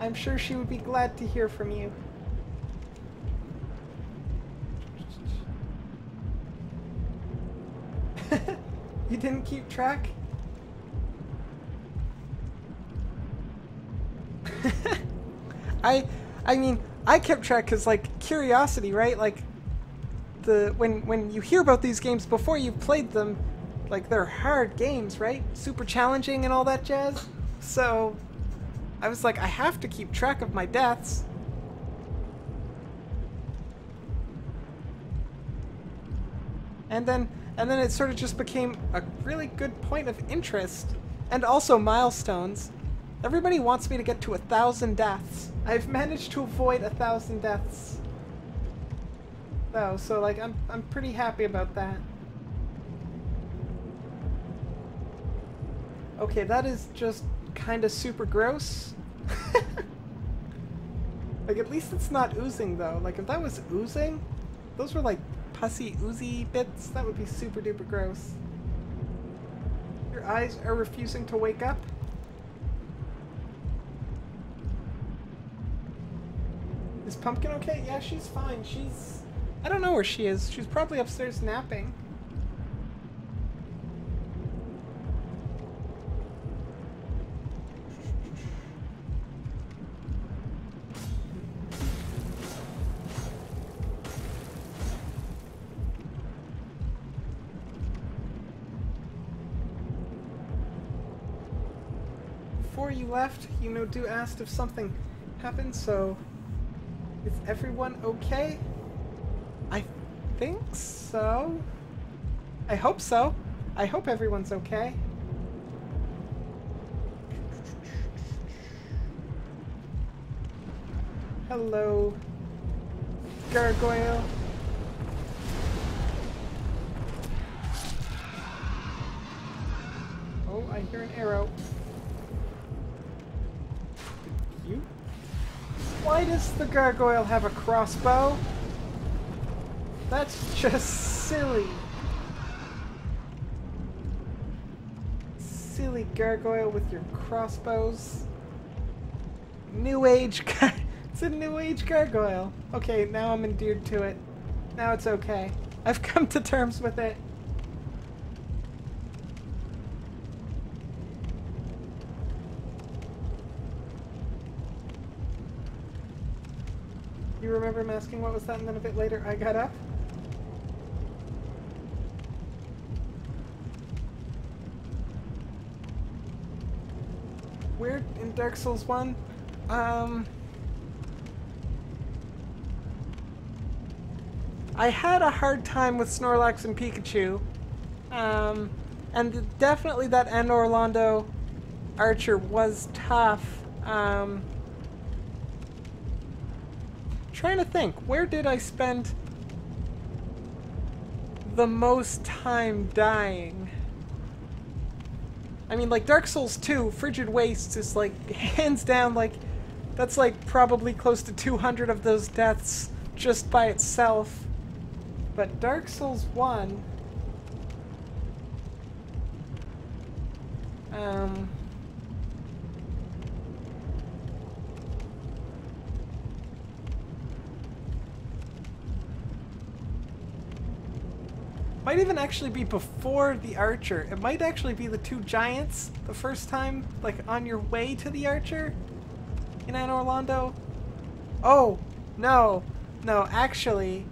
I'm sure she would be glad to hear from you. You didn't keep track? I mean, I kept track because, like, curiosity, right? Like, when you hear about these games before you've played them, like, they're hard games, right? Super challenging and all that jazz. So, I was like, I have to keep track of my deaths. And then it sort of just became a really good point of interest. And also milestones. Everybody wants me to get to 1,000 deaths. I've managed to avoid 1,000 deaths. Though, so like I'm pretty happy about that. Okay, that is just kind of super gross. Like, at least it's not oozing though. Like, if that was oozing, those were like pussy oozy bits, that would be super duper gross. Your eyes are refusing to wake up. Is Pumpkin okay? Yeah, she's fine. I don't know where she is. She's probably upstairs napping. Before you left, Du asked if something happened, so is everyone okay? I think so. I hope so. I hope everyone's okay. Hello, gargoyle. Oh, I hear an arrow. You? Why does the gargoyle have a crossbow? That's just silly. Silly gargoyle with your crossbows. New Age it's a New Age gargoyle. Okay, now I'm endeared to it. Now it's okay. I've come to terms with it. You remember him asking what was that, and then a bit later I got up? Weird in Dark Souls 1. I had a hard time with Snorlax and Pikachu. And definitely that End Orlando Archer was tough. Trying to think, where did I spend the most time dying? I mean, like, Dark Souls 2, Frigid Wastes is, like, hands down, like, that's, like, probably close to 200 of those deaths just by itself. But Dark Souls 1... might even actually be before the Archer. It might actually be the two giants the first time, like, on your way to the Archer in Anne Orlando. Oh, no, actually,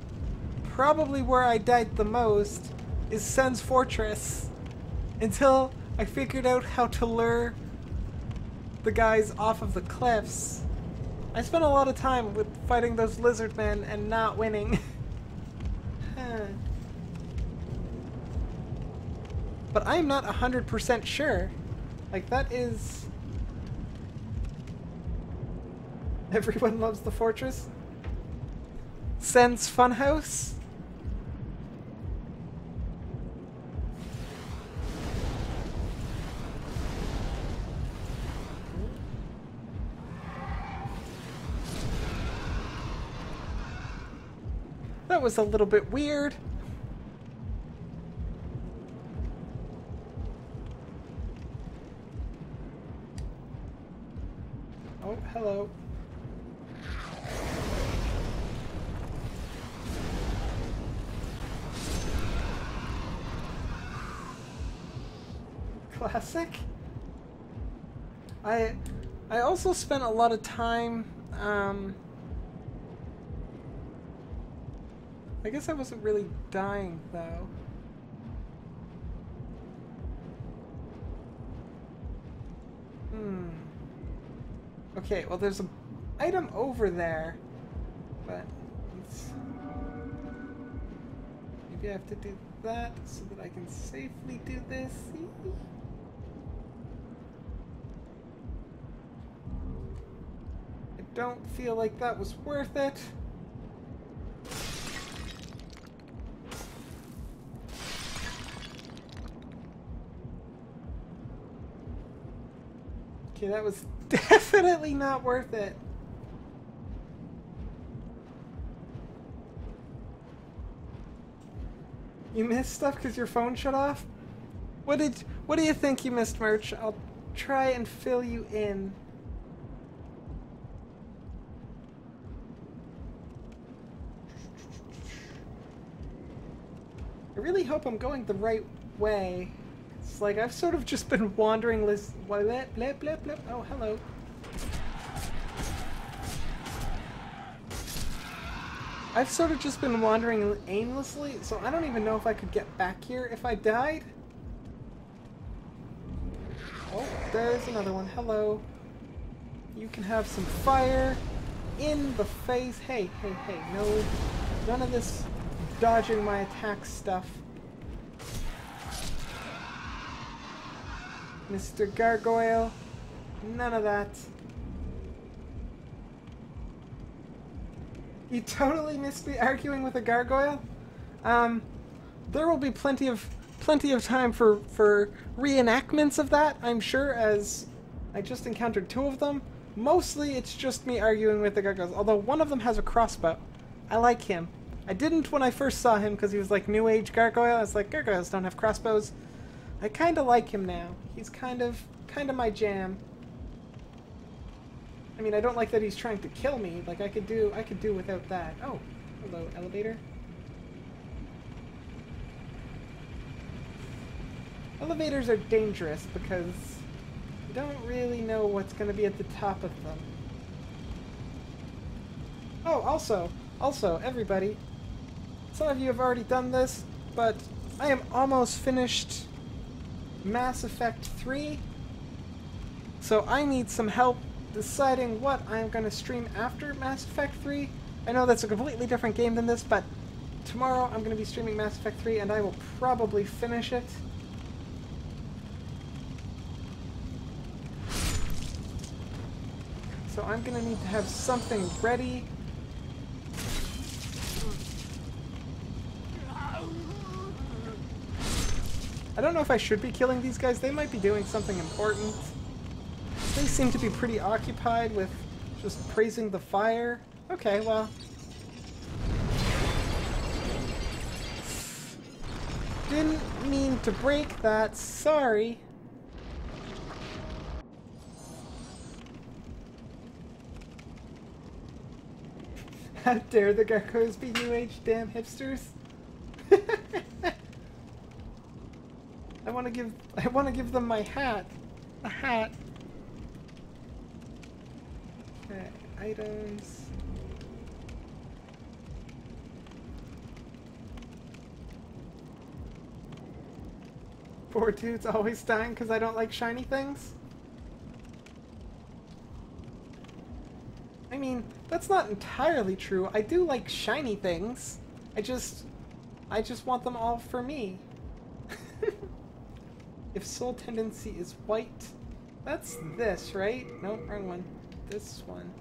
probably where I died the most is Sen's Fortress, until I figured out how to lure the guys off of the cliffs. I spent a lot of time with fighting those lizard men and not winning. But I'm not 100% sure. Like, that is... Everyone loves the fortress. Sen's Funhouse. That was a little bit weird. Oh, hello. Classic. I also spent a lot of time, I guess I wasn't really dying, though. Okay, well there's an item over there, but maybe I have to do that so that I can safely do this. I don't feel like that was worth it. Okay, that was definitely not worth it. You missed stuff because your phone shut off? What do you think you missed, Merch? I'll try and fill you in. I really hope I'm going the right way. It's like I've sort of just been wandering oh, hello. I've sort of just been wandering aimlessly, so I don't even know if I could get back here if I died. Oh, there's another one. Hello. You can have some fire in the face. Hey, hey, hey. No, none of this dodging my attack stuff. Mr. Gargoyle. None of that. You totally missed me arguing with a gargoyle? There will be plenty of time for reenactments of that, I'm sure, as I just encountered 2 of them. Mostly it's just me arguing with the gargoyles, although one of them has a crossbow. I like him. I didn't when I first saw him because he was like New Age gargoyle. I was like, gargoyles don't have crossbows. I kind of like him now. He's kind of my jam. I mean, I don't like that he's trying to kill me. Like, I could do without that. Oh, hello, elevator. Elevators are dangerous because you don't really know what's going to be at the top of them. Oh, also, everybody, some of you have already done this, but I am almost finished Mass Effect 3, so I need some help deciding what I'm going to stream after Mass Effect 3. I know that's a completely different game than this, but tomorrow I'm going to be streaming Mass Effect 3 and I will probably finish it. So I'm going to need to have something ready. I don't know if I should be killing these guys. They might be doing something important. They seem to be pretty occupied with just praising the fire. Okay, well. Didn't mean to break that. Sorry. How dare the geckos be New Age damn hipsters? I want to give them my hat. A hat. Okay, items. Poor dude's always dying because I don't like shiny things. I mean, that's not entirely true. I do like shiny things. I just want them all for me. If soul tendency is white, that's this, right? Nope, wrong one. This one.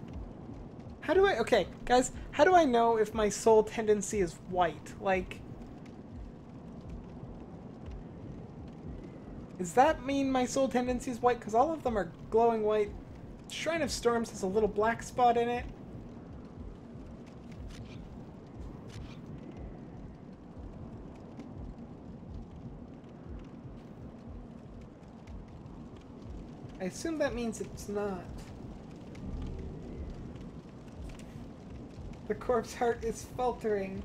How do I... Okay, guys, how do I know if my soul tendency is white? Like... Does that mean my soul tendency is white? Because all of them are glowing white. Shrine of Storms has a little black spot in it. I assume that means it's not. The corpse heart is faltering.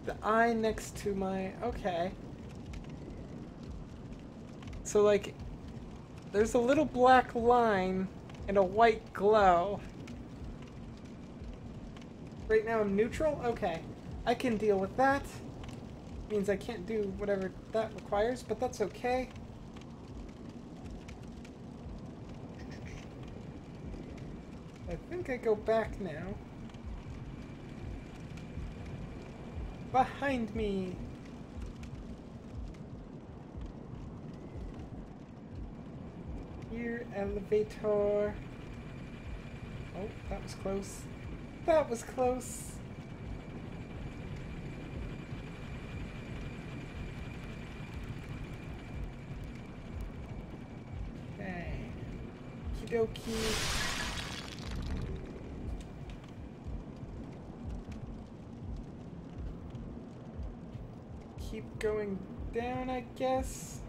The eye next to my... Okay. So, like, there's a little black line and a white glow. Right now I'm neutral? Okay. I can deal with that. Means I can't do whatever that requires, but that's okay. I think I go back now. Behind me! Here, elevator. Oh, that was close. That was close! Okay. Okie keep going down, I guess.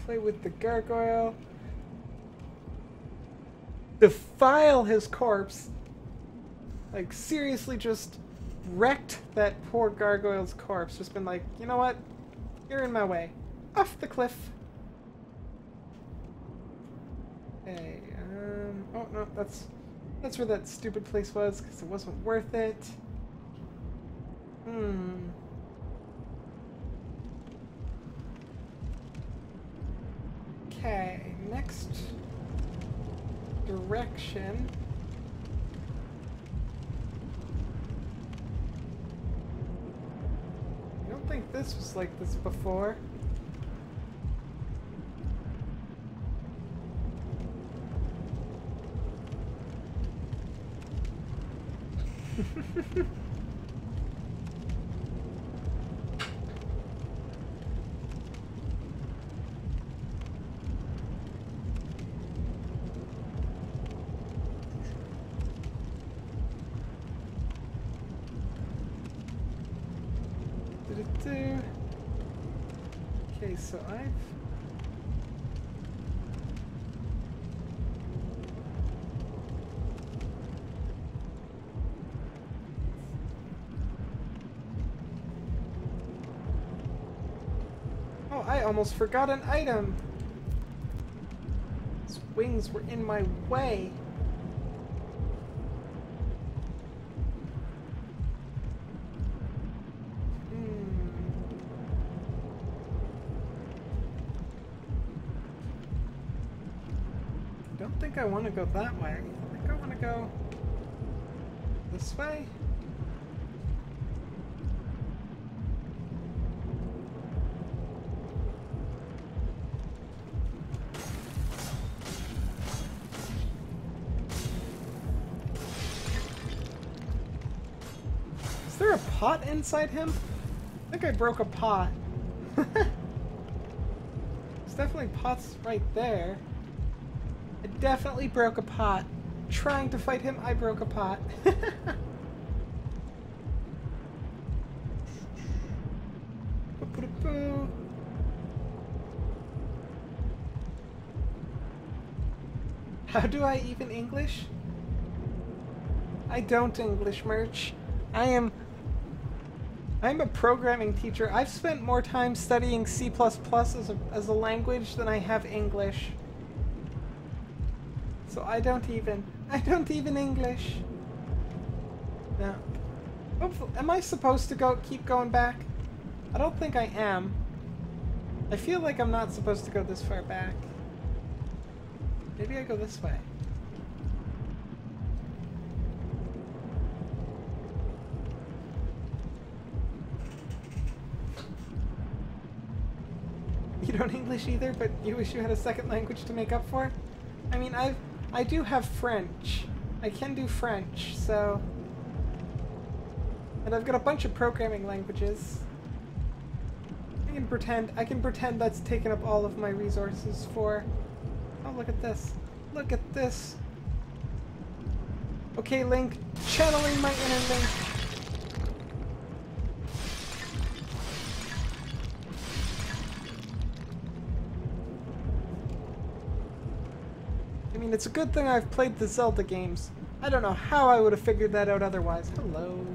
Play with the gargoyle. Defile his corpse. Like, seriously just wrecked that poor gargoyle's corpse. Just been like, you know what? You're in my way. Off the cliff. Okay, oh no, that's where that stupid place was, because it wasn't worth it. Okay, next direction. I don't think this was like this before. Okay, so I've... Oh, I almost forgot an item! His wings were in my way! I don't think I want to go that way. I think I want to go this way. Is there a pot inside him? I think I broke a pot. There's definitely pots right there. I definitely broke a pot. Trying to fight him, I broke a pot. How do I even English? I don't English, Merch. I'm a programming teacher. I've spent more time studying C++ as a language than I have English. So I don't even English. No. Hopefully, am I supposed to keep going back? I don't think I am. I feel like I'm not supposed to go this far back. Maybe I go this way. don't English either, but you wish you had a second language to make up for? I mean, I do have French. I can do French, so... And I've got a bunch of programming languages. I can pretend that's taken up all of my resources for... Oh, look at this. Look at this. Okay, Link. Channeling my inner Link. I mean, it's a good thing I've played the Zelda games. I don't know how I would have figured that out otherwise. Hello.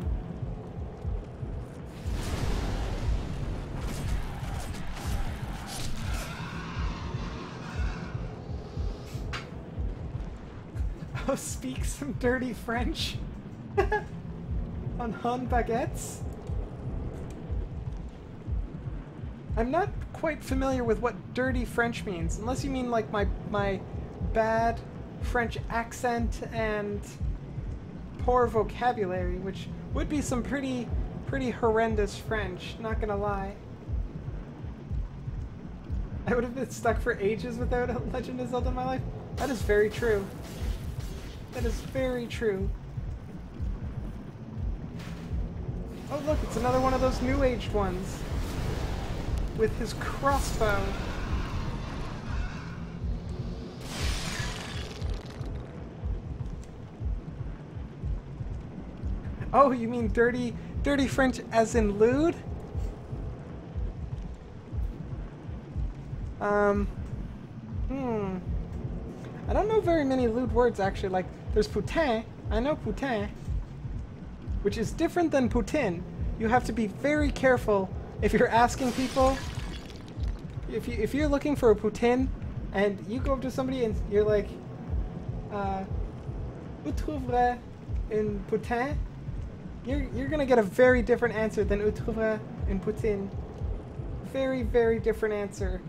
Oh, speak some dirty French? On Han baguettes? I'm not quite familiar with what dirty French means, unless you mean like my bad French accent and poor vocabulary, which would be some pretty horrendous French, not gonna lie. I would have been stuck for ages without a Legend of Zelda in my life. That is very true. That is very true. Oh look, it's another one of those new aged ones. With his crossbow. Oh, you mean dirty French as in lewd? I don't know very many lewd words actually. Like, there's putain. I know putain. Which is different than Putin. You have to be very careful if you're asking people. If you're looking for a Putin and you go up to somebody and you're like, où trouverais une putain? You're gonna get a very different answer than où trouverais une Putin. Very, very different answer.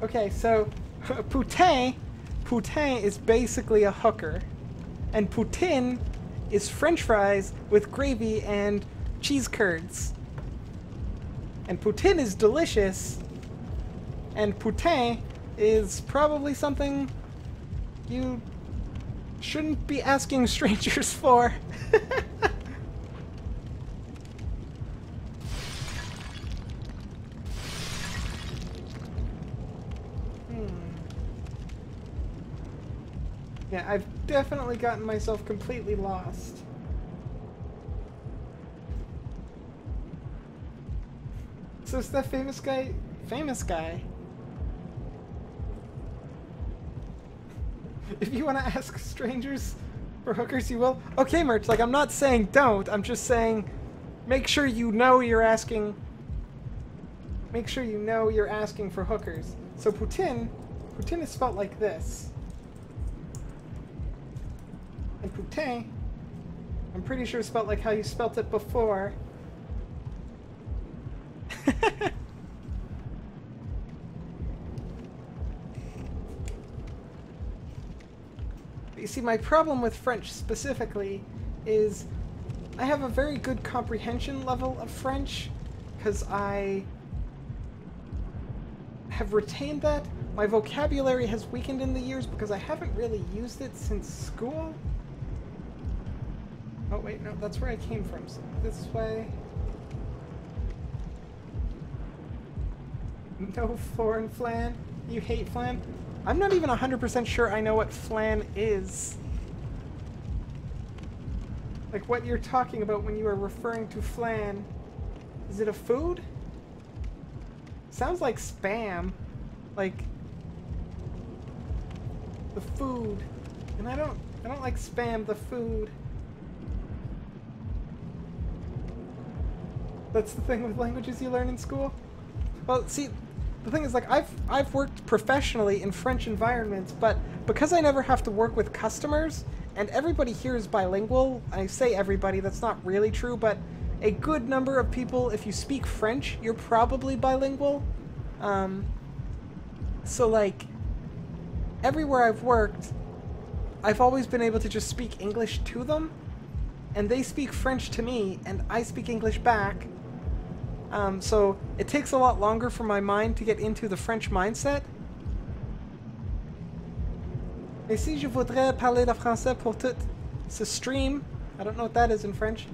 Okay, so putain is basically a hooker, and poutine is French fries with gravy and cheese curds. And poutine is delicious, and putain is probably something you shouldn't be asking strangers for. Yeah, I've definitely gotten myself completely lost. So is that famous guy? Famous guy? If you want to ask strangers for hookers, you will. Okay, Merch, like, I'm not saying don't. I'm just saying make sure you know you're asking. Make sure you know you're asking for hookers. So Putin is spelled like this. And putain, I'm pretty sure spelled like how you spelt it before. You see, my problem with French specifically is I have a very good comprehension level of French because I have retained that. My vocabulary has weakened in the years because I haven't really used it since school. Oh wait, no, that's where I came from, so this way. No foreign flan? You hate flan? I'm not even 100% sure I know what flan is. Like what you're talking about when you are referring to flan. Is it a food? Sounds like spam. Like the food. And I don't like spam, the food. That's the thing with languages you learn in school? Well, see, the thing is, like, I've worked professionally in French environments, but because I never have to work with customers, and everybody here is bilingual, I say everybody, that's not really true, but a good number of people, if you speak French, you're probably bilingual. So, like, everywhere I've worked, I've always been able to just speak English to them, and they speak French to me, and I speak English back. So it takes a lot longer for my mind to get into the French mindset. Et si je voudrais parler le français pour tout ce stream, I don't know what that is in French.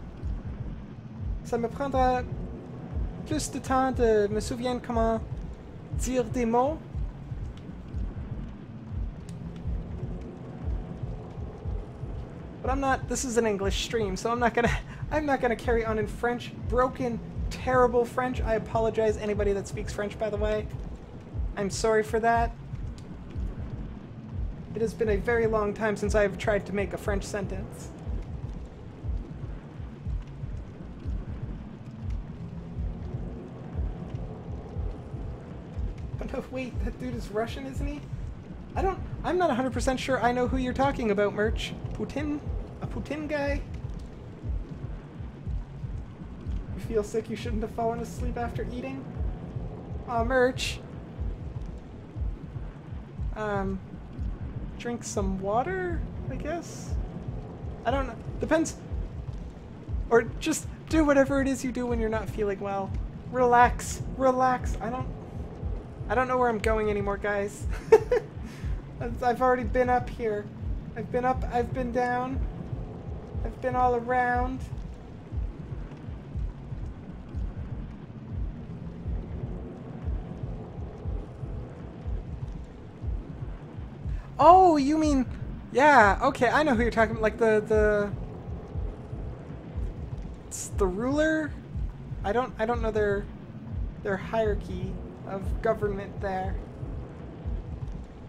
Ça me prendra plus de temps de me souvenir comment dire des mots. But I'm not, this is an English stream, so I'm not gonna carry on in French. Broken, terrible French. I apologize anybody that speaks French, by the way. I'm sorry for that. It has been a very long time since I've tried to make a French sentence. Oh no, wait, that dude is Russian, isn't he? I'm not 100% sure I know who you're talking about, Merch. Putin? A Putin guy? You feel sick, you shouldn't have fallen asleep after eating? Aw, Merch. Drink some water, I guess? I don't know. Depends. Or just do whatever it is you do when you're not feeling well. Relax. Relax. I don't know where I'm going anymore, guys. I've already been up here. I've been up, I've been down. I've been all around. Oh, you mean, yeah, okay, I know who you're talking about, like it's the ruler? I don't know their hierarchy of government there.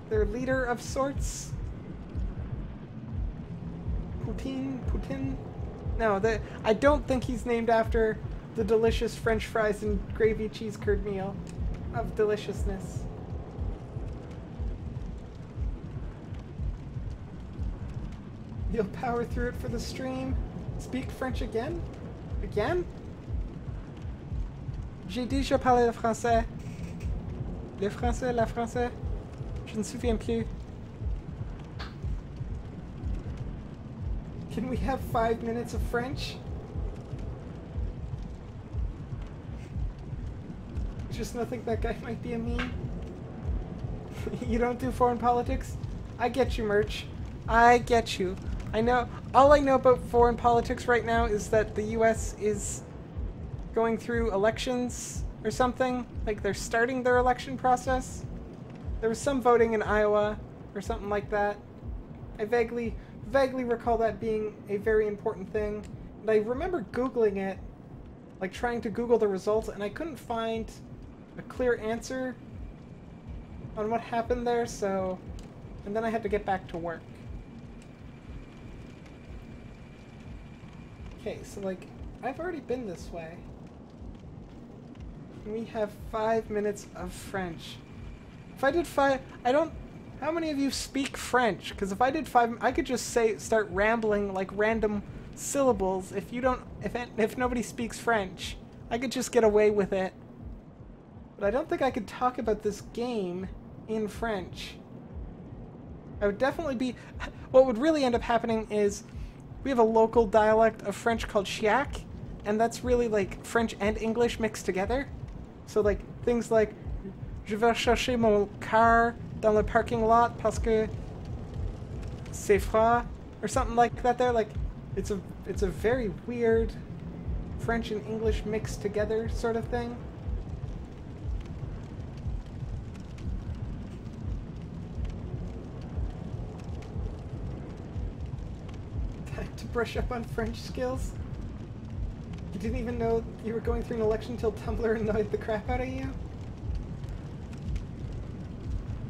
Their leader of sorts? Putin? No, I don't think he's named after the delicious French fries and gravy cheese curd meal of deliciousness. You'll power through it for the stream. Speak French again? Again? J'ai déjà parlé le français. Le français, la français. Je ne me souviens plus. Can we have 5 minutes of French? I just don't think that guy might be a meme. You don't do foreign politics? I get you, Merch. I get you. I know. All I know about foreign politics right now is that the US is going through elections or something. Like they're starting their election process. There was some voting in Iowa or something like that. I vaguely recall that being a very important thing. And I remember Googling it, like trying to Google the results, and I couldn't find a clear answer on what happened there, so... And then I had to get back to work. Okay, so like, I've already been this way. We have 5 minutes of French. If I did 5, I don't... How many of you speak French? Because if I did 5, I could just start rambling like random syllables. If you don't, if nobody speaks French, I could just get away with it. But I don't think I could talk about this game in French. I would definitely be... What would really end up happening is we have a local dialect of French called Chiac, and that's really like French and English mixed together. So like things like Je vais chercher mon car dans le parking lot parce que c'est froid, or something like that there. Like it's a very weird French and English mixed together sort of thing. To brush up on French skills. You didn't even know you were going through an election until Tumblr annoyed the crap out of you?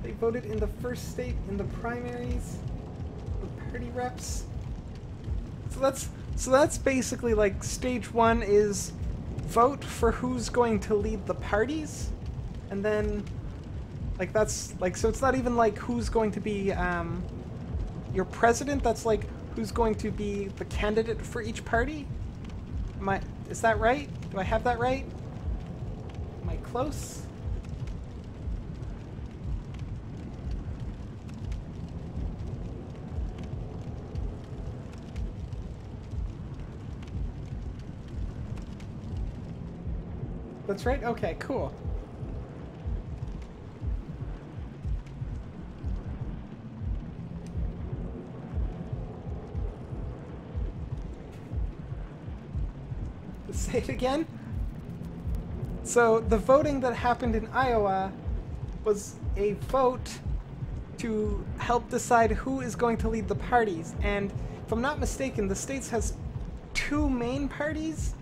They voted in the first state in the primaries, the party reps. So that's basically like stage 1 is vote for who's going to lead the parties, and then like that's like, so it's not even like who's going to be your president. That's like who's going to be the candidate for each party. Is that right? Do I have that right? Am I close? That's right? Okay, cool. Say it again? So, the voting that happened in Iowa was a vote to help decide who is going to lead the parties. And if I'm not mistaken, the States has two main parties,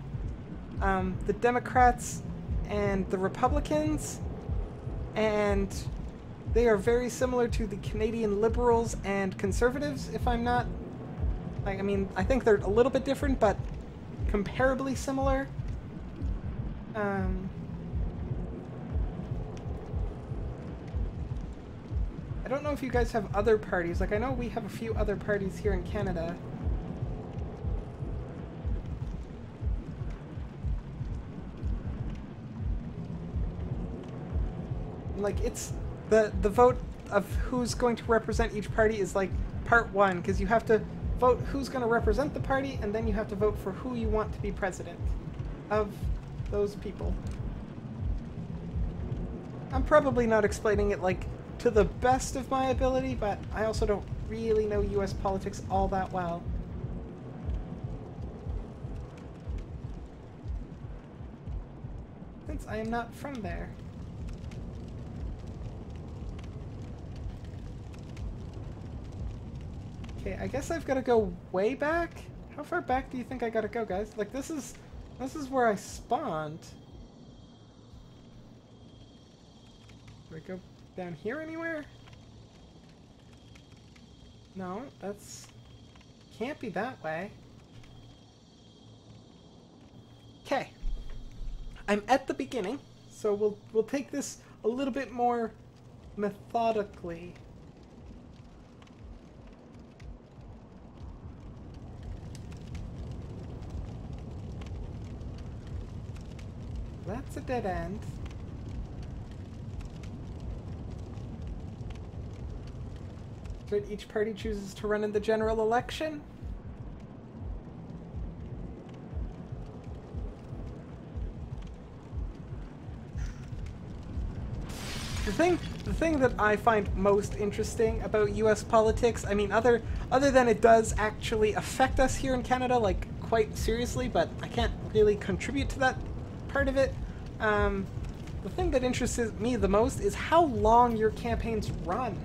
the Democrats and the Republicans, and they are very similar to the Canadian Liberals and Conservatives, if I'm not... I mean, I think they're a little bit different, but comparably similar. I don't know if you guys have other parties. Like, I know we have a few other parties here in Canada. Like, it's the vote of who's going to represent each party is like part one, because you have to vote who's going to represent the party, and then you have to vote for who you want to be president of those people. I'm probably not explaining it like to the best of my ability, but I also don't really know US politics all that well. Since I am not from there. Okay, I guess I've got to go way back? How far back do you think I gotta go, guys? Like, this is where I spawned. Do I go down here anywhere? No, that's... can't be that way. Okay. I'm at the beginning, so we'll take this a little bit more methodically. That's a dead end. But each party chooses to run in the general election. The thing that I find most interesting about US politics, I mean, other than it does actually affect us here in Canada, like, quite seriously, but I can't really contribute to that part of it. The thing that interests me the most is how long your campaigns run.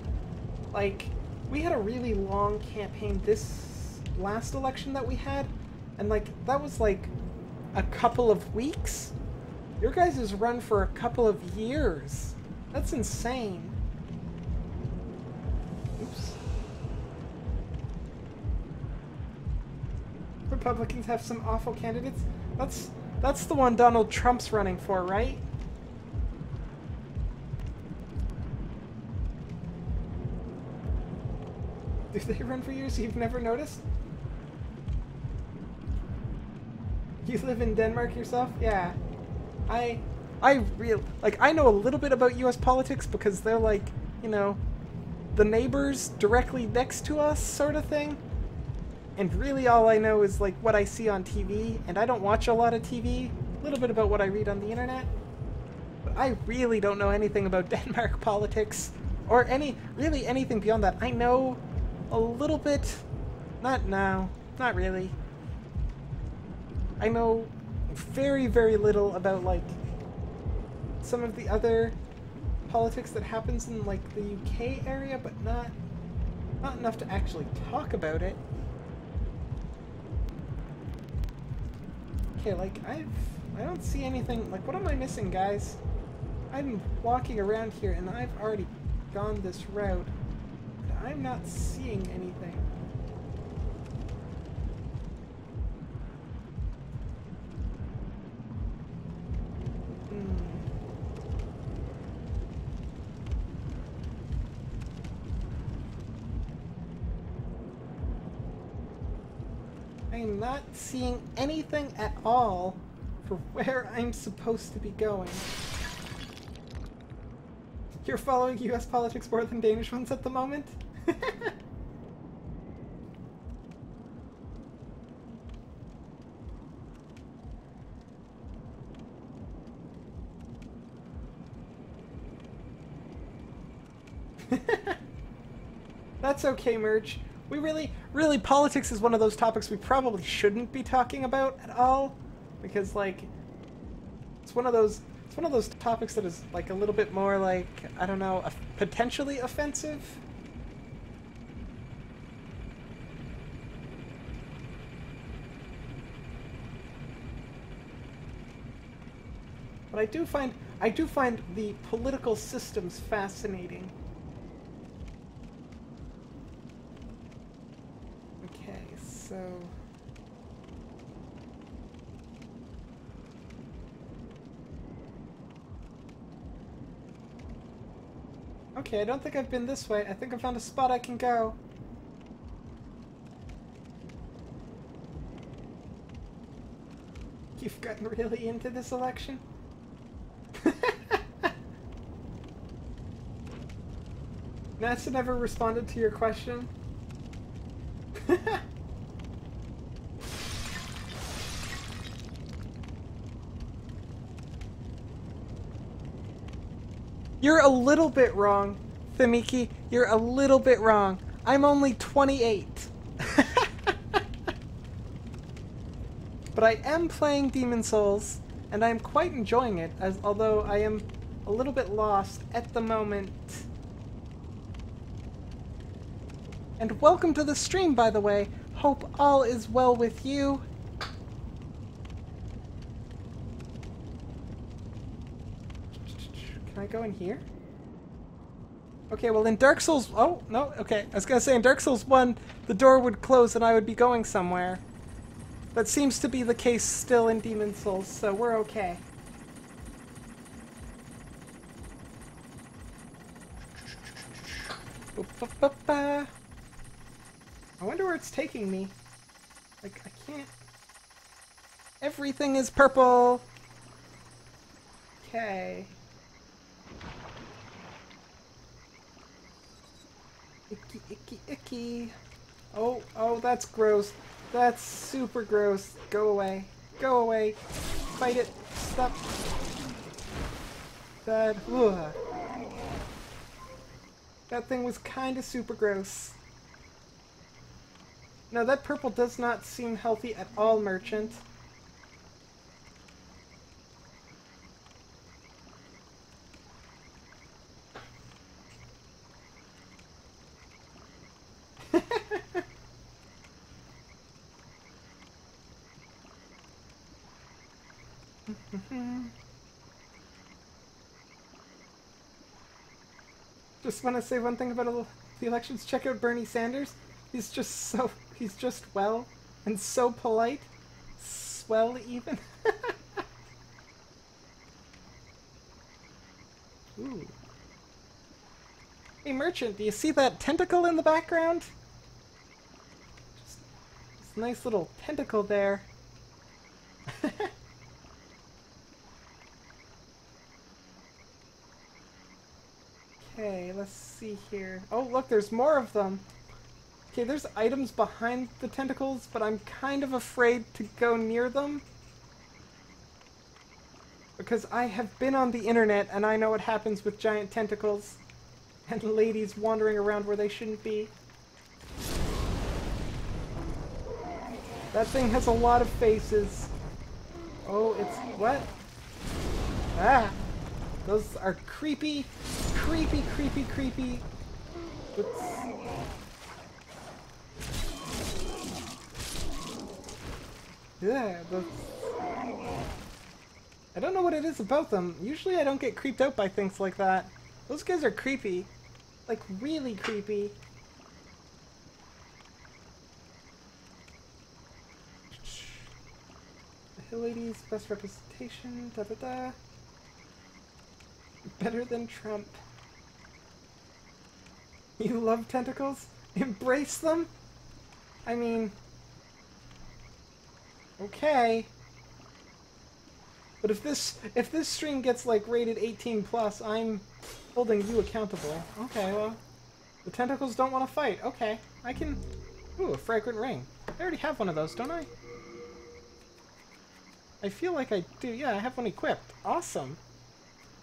Like, we had a really long campaign this last election that we had, and like, that was like a couple of weeks. Your guys' run for a couple of years. That's insane. Oops. Republicans have some awful candidates. That's the one Donald Trump's running for, right? Do they run for years? You've never noticed? You live in Denmark yourself? Yeah. I know a little bit about US politics because they're like, you know, the neighbors directly next to us sort of thing. And really all I know is like what I see on TV, and I don't watch a lot of TV. A little bit about what I read on the internet. But I really don't know anything about Denmark politics or really anything beyond that. I know a little bit, not really. I know very, very little about like some of the other politics that happens in like the UK area, but not enough to actually talk about it. Okay, like I don't see anything. Like, what am I missing, guys? I'm walking around here and I've already gone this route, but I'm not seeing anything. I'm not seeing anything at all for where I'm supposed to be going. You're following US politics more than Danish ones at the moment? That's okay, Merch. We really, politics is one of those topics we probably shouldn't be talking about at all, because like, it's one of those topics that is like a little bit more like, I don't know, potentially offensive. But I do find the political systems fascinating. Okay, so okay, I don't think I've been this way. I think I found a spot I can go. You've gotten really into this election? NASA never responded to your question? You're a little bit wrong, Themiki. You're a little bit wrong. I'm only 28. But I am playing Demon's Souls, and I'm quite enjoying it, although I am a little bit lost at the moment. And welcome to the stream, by the way. Hope all is well with you. Can I go in here? Okay, well in Dark Souls... Oh, no, okay. I was gonna say, in Dark Souls 1, the door would close and I would be going somewhere. That seems to be the case still in Demon's Souls, so we're okay. I wonder where it's taking me. Like, I can't... Everything is purple! Okay. Icky, icky, icky. Oh, that's gross. That's super gross. Go away. Go away. Fight it. Stop. That... Ugh. That thing was kinda super gross. No, that purple does not seem healthy at all, Merchant. Just want to say one thing about the elections. Check out Bernie Sanders. He's just well and so polite. Swell even. Ooh. Hey Merchant, do you see that tentacle in the background? Just this nice little tentacle there. Okay, let's see here. Oh, look, there's more of them. Okay, there's items behind the tentacles, but I'm kind of afraid to go near them. Because I have been on the internet, and I know what happens with giant tentacles and ladies wandering around where they shouldn't be. That thing has a lot of faces. Oh, it's... what? Ah! Those are creepy, creepy, creepy, creepy. Oops. Yeah, I don't know what it is about them. Usually I don't get creeped out by things like that. Those guys are creepy. Like, really creepy. The Hill Lady's best representation, da-da-da. Better than Trump. You love tentacles? Embrace them? I mean... okay. But if this stream gets like rated 18+, I'm holding you accountable. Okay, well, the tentacles don't want to fight. Okay, I can... Ooh, a fragrant ring. I already have one of those, don't I? I feel like I do. Yeah, I have one equipped. Awesome.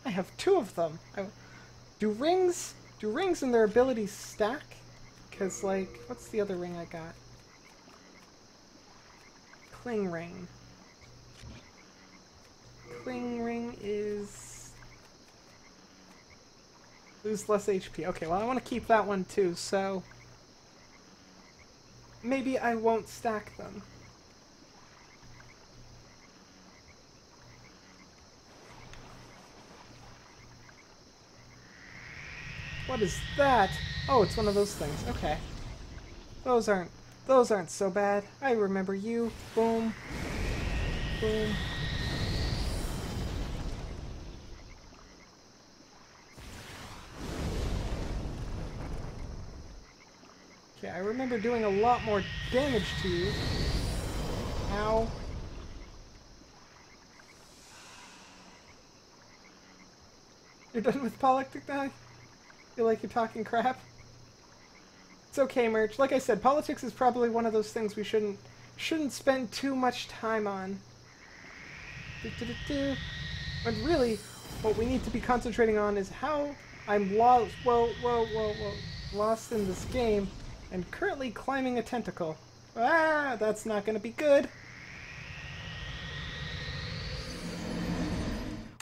I have 2 of them. Do rings Do rings and their abilities stack? Because, like, what's the other ring I got? Cling ring. Cling ring is... lose less HP. Okay, well I want to keep that one too, so... maybe I won't stack them. What is that? Oh, it's one of those things. Okay. Those aren't so bad. I remember you. Boom. Boom. Okay, I remember doing a lot more damage to you. Ow. You're done with politics now? Feel like you're talking crap? It's okay, Merch. Like I said, politics is probably one of those things we shouldn't spend too much time on. But really, what we need to be concentrating on is how I'm lost in this game and currently climbing a tentacle. Ah, that's not gonna be good.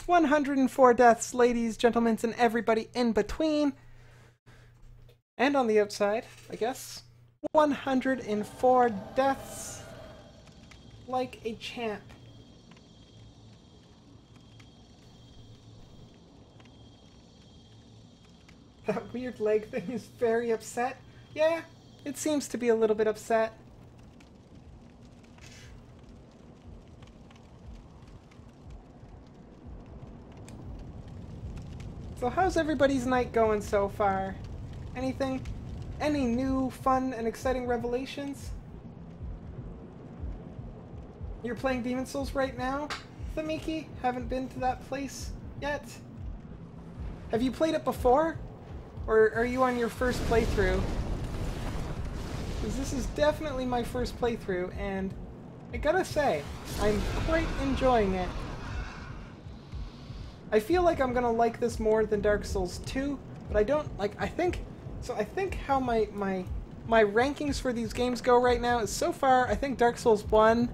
104 deaths, ladies, gentlemen, and everybody in between. And on the outside, I guess. 104 deaths. Like a champ. That weird leg thing is very upset. Yeah, it seems to be a little bit upset. So how's everybody's night going so far? Anything? Any new, fun, and exciting revelations? You're playing Demon's Souls right now, Thamiki? Haven't been to that place yet? Have you played it before? Or are you on your first playthrough? Because this is definitely my first playthrough, and I gotta say, I'm quite enjoying it. I feel like I'm gonna like this more than Dark Souls 2, but I don't, like, I think how my rankings for these games go right now is so far, I think Dark Souls 1,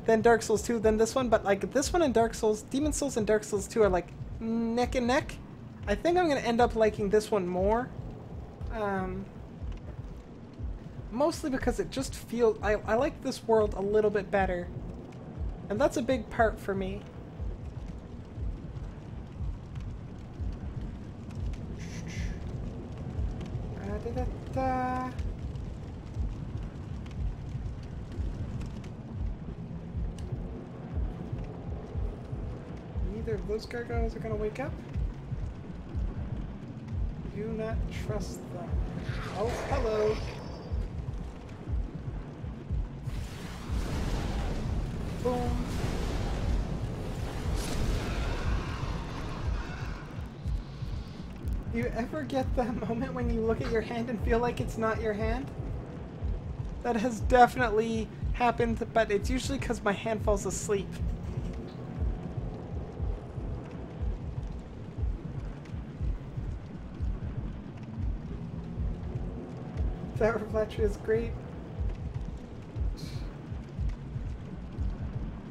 then Dark Souls 2, then this one, but like this one and Dark Souls, Demon's Souls and Dark Souls 2 are like neck and neck. I think I'm gonna end up liking this one more. Mostly because it just feels, I like this world a little bit better. And that's a big part for me. Neither of those gargoyles are gonna wake up. Do not trust them. Oh, hello. Boom. Do you ever get that moment when you look at your hand and feel like it's not your hand? That has definitely happened, but it's usually because my hand falls asleep. That reflection is great.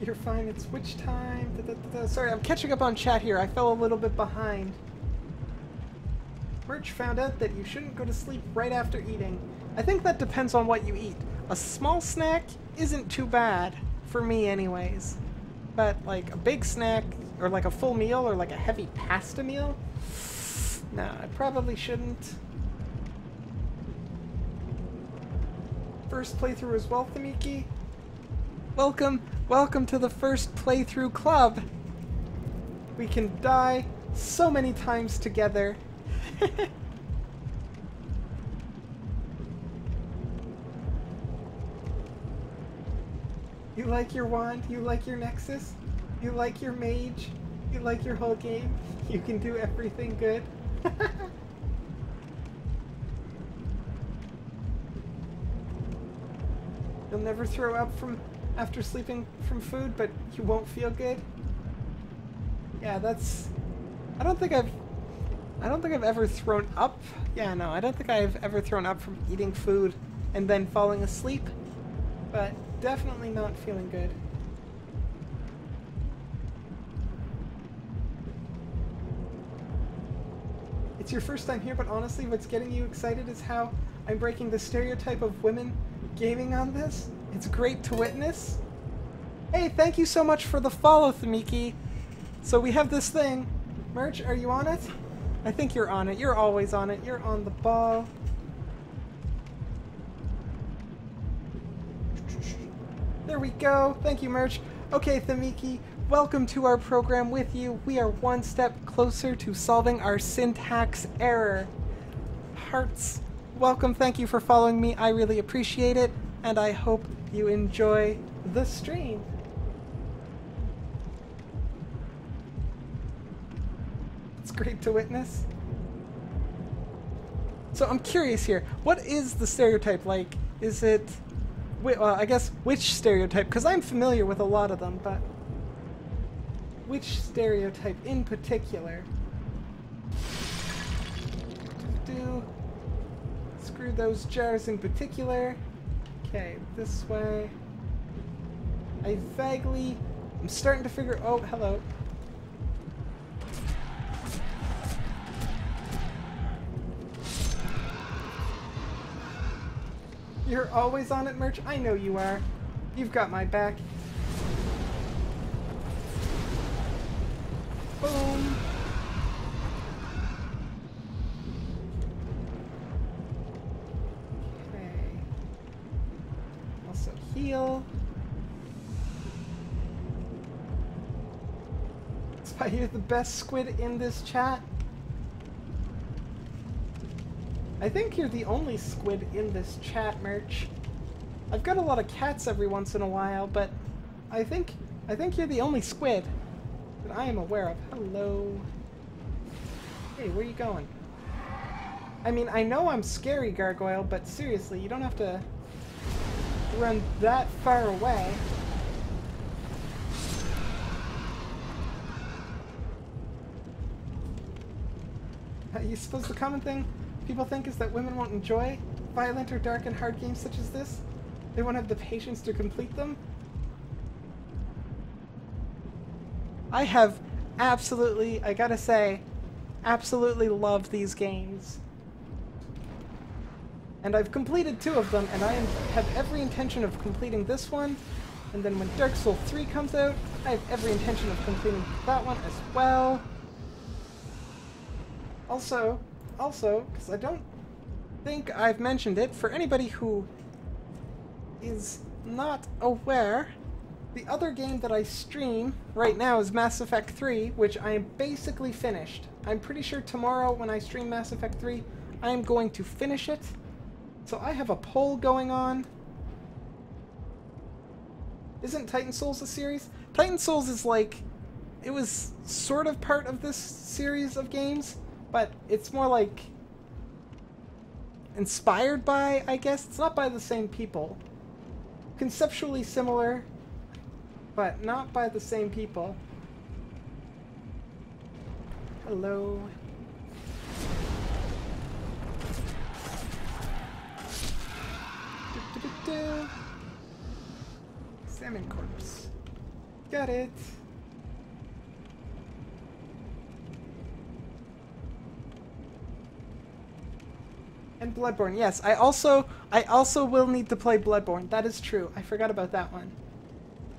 You're fine, it's witch time. Sorry, I'm catching up on chat here. I fell a little bit behind. Merch found out that you shouldn't go to sleep right after eating. I think that depends on what you eat. A small snack isn't too bad, for me anyways. But like a big snack, or like a full meal, or like a heavy pasta meal? Nah, I probably shouldn't. First playthrough as well, Thamiki. Welcome to the first playthrough club. We can die so many times together. You like your wand? You like your Nexus? You like your mage? You like your whole game? You can do everything good? You'll never throw up after sleeping from food, but you won't feel good? Yeah, that's... I don't think I've I don't think I've ever thrown up. Yeah, no, I don't think I've ever thrown up from eating food and then falling asleep. But definitely not feeling good. It's your first time here, but honestly, what's getting you excited is how I'm breaking the stereotype of women gaming on this. It's great to witness. Hey, thank you so much for the follow, Thamiki. So we have this thing. Merch, are you on it? I think you're on it. You're always on it. You're on the ball. There we go. Thank you, Merch. Okay, Thamiki, welcome to our program with you. We are one step closer to solving our syntax error. Hearts, welcome. Thank you for following me. I really appreciate it, and I hope you enjoy the stream. It's great to witness. So I'm curious here. What is the stereotype like? Is it... well, I guess which stereotype? Because I'm familiar with a lot of them, but... which stereotype in particular? Screw those jars in particular. Okay, this way. I'm starting to figure... oh, hello. You're always on it, Merch? I know you are. You've got my back. Boom. Okay. Also heal. Spy, you're the best squid in this chat. I think you're the only squid in this chat, Merch. I've got a lot of cats every once in a while, but I think you're the only squid that I am aware of. Hello. Hey, where you going? I mean, I know I'm scary, Gargoyle, but seriously, you don't have to run that far away. You suppose the common thing people think is that women won't enjoy violent or dark and hard games such as this? They won't have the patience to complete them? I have absolutely, I gotta say, absolutely love these games. And I've completed 2 of them, and I have every intention of completing this one. And then when Dark Souls 3 comes out, I have every intention of completing that one as well. Also, because I don't think I've mentioned it, for anybody who is not aware, the other game that I stream right now is Mass Effect 3, which I am basically finished. I'm pretty sure tomorrow when I stream Mass Effect 3, I am going to finish it. So I have a poll going on. Isn't Titan Souls a series? Titan Souls is like... it was sort of part of this series of games, but it's more like... inspired by, I guess. It's not by the same people. Conceptually similar, but not by the same people. Hello. Salmon corpse. Got it. And Bloodborne, yes. I also will need to play Bloodborne. That is true. I forgot about that one.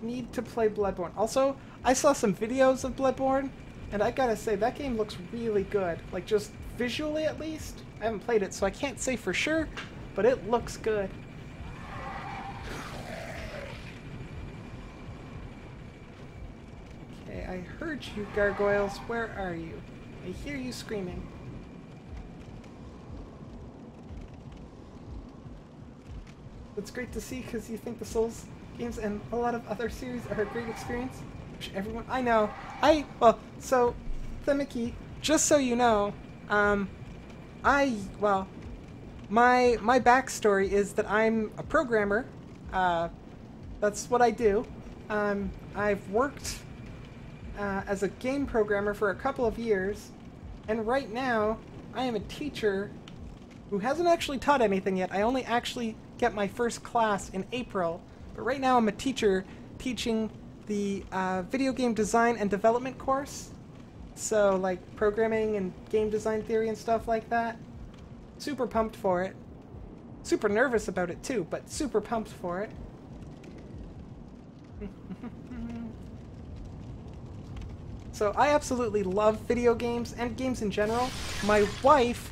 Need to play Bloodborne. Also, I saw some videos of Bloodborne, and I gotta say, that game looks really good. Like, just visually at least. I haven't played it, so I can't say for sure, but it looks good. Okay, I heard you, gargoyles. Where are you? I hear you screaming. It's great to see because you think the Souls games and a lot of other series are a great experience. Which everyone... I know. Well, so, Thamiki, just so you know, my backstory is that I'm a programmer. That's what I do. I've worked as a game programmer for a couple of years, And right now, I am a teacher who hasn't actually taught anything yet. I only actually get my first class in April. But right now I'm a teacher teaching the video game design and development course. So like programming and game design theory and stuff like that. Super pumped for it. Super nervous about it too, but super pumped for it. So I absolutely love video games and games in general. My wife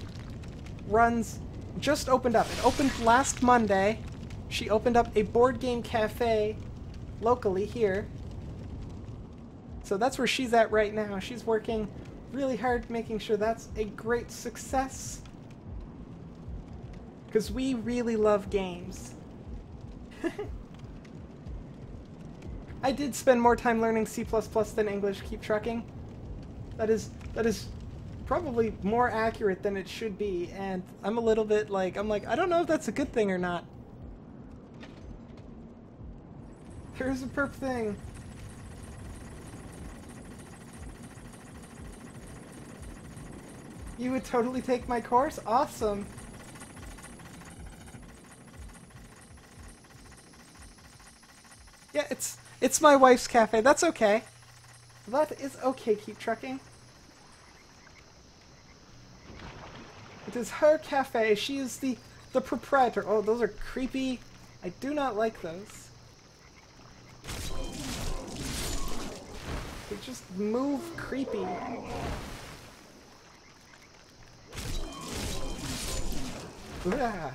just opened up. It opened last Monday. She opened up a board game cafe locally here. So that's where she's at right now. She's working really hard making sure that's a great success. Because we really love games. I did spend more time learning C++ than English. Keep trucking. That is probably more accurate than it should be, and I'm a little bit like, I don't know if that's a good thing or not. Here's a perp thing. You would totally take my course? Awesome. Yeah, it's my wife's cafe. That's okay. That is okay, keep trucking. It is her cafe. She is the proprietor. Oh, those are creepy. I do not like those. They just move creepy. Ugh.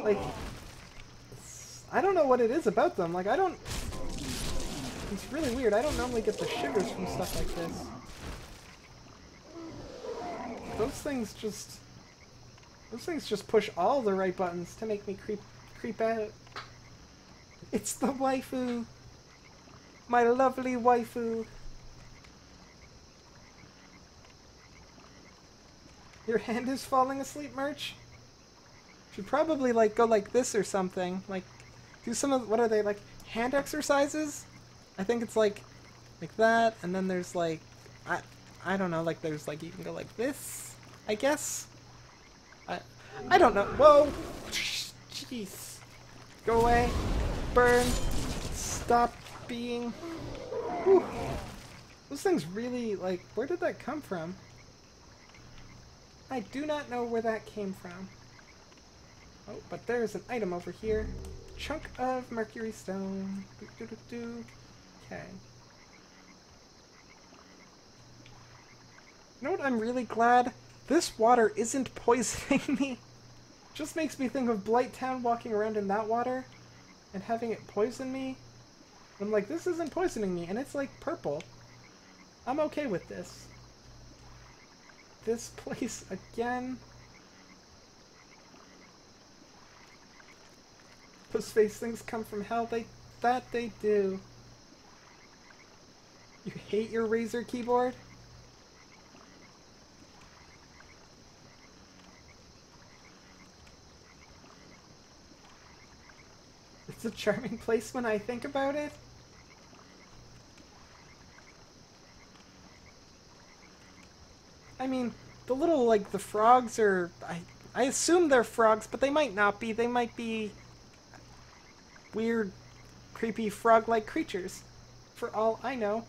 Like, I don't know what it is about them. Like, it's really weird. I don't normally get the shivers from stuff like this. Those things just push all the right buttons to make me creep out. It's the waifu. My lovely waifu. Your hand is falling asleep, Merch? Should probably like go like this or something. Like do some of, what are they, like hand exercises? I think it's like that, and then there's like I don't know, like there's like you can go like this. I guess? I don't know. Whoa! Jeez. Go away. Burn. Stop being... Whew. Those things really, like, where did that come from? I do not know where that came from. Oh, but there's an item over here. Chunk of mercury stone. Okay. You know what I'm really glad? This water isn't poisoning me. Just makes me think of Blighttown walking around in that water and having it poison me. I'm like, this isn't poisoning me, and it's like purple. I'm okay with this. This place again. Those face things come from hell. That they do. You hate your Razer keyboard? It's a charming place when I think about it. I mean, the little, like, the frogs are... I assume they're frogs, but they might not be. They might be weird, creepy frog-like creatures, for all I know.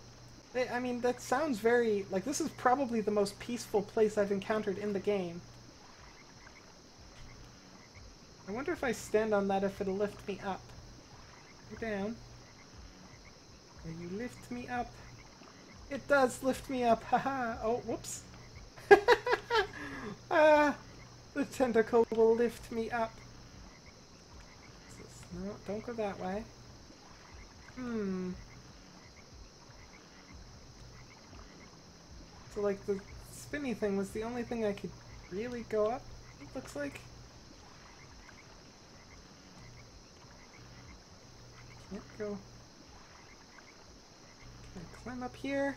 I mean, that sounds very... Like, this is probably the most peaceful place I've encountered in the game. I wonder if I stand on that if it'll lift me up. Go down. Will you lift me up? It does lift me up, haha! Oh, whoops. The tentacle will lift me up. No, don't go that way. So like the spinny thing was the only thing I could really go up, it looks like. Can't go. Can I climb up here?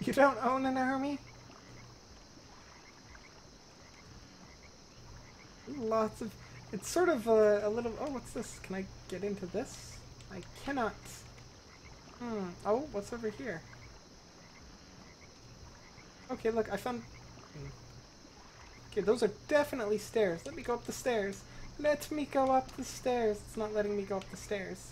You don't own an army? Lots of... It's sort of a little... Oh, what's this? Can I get into this? I cannot. Oh, what's over here? Okay, look, I found... Okay, those are definitely stairs. Let me go up the stairs. Let me go up the stairs. It's not letting me go up the stairs.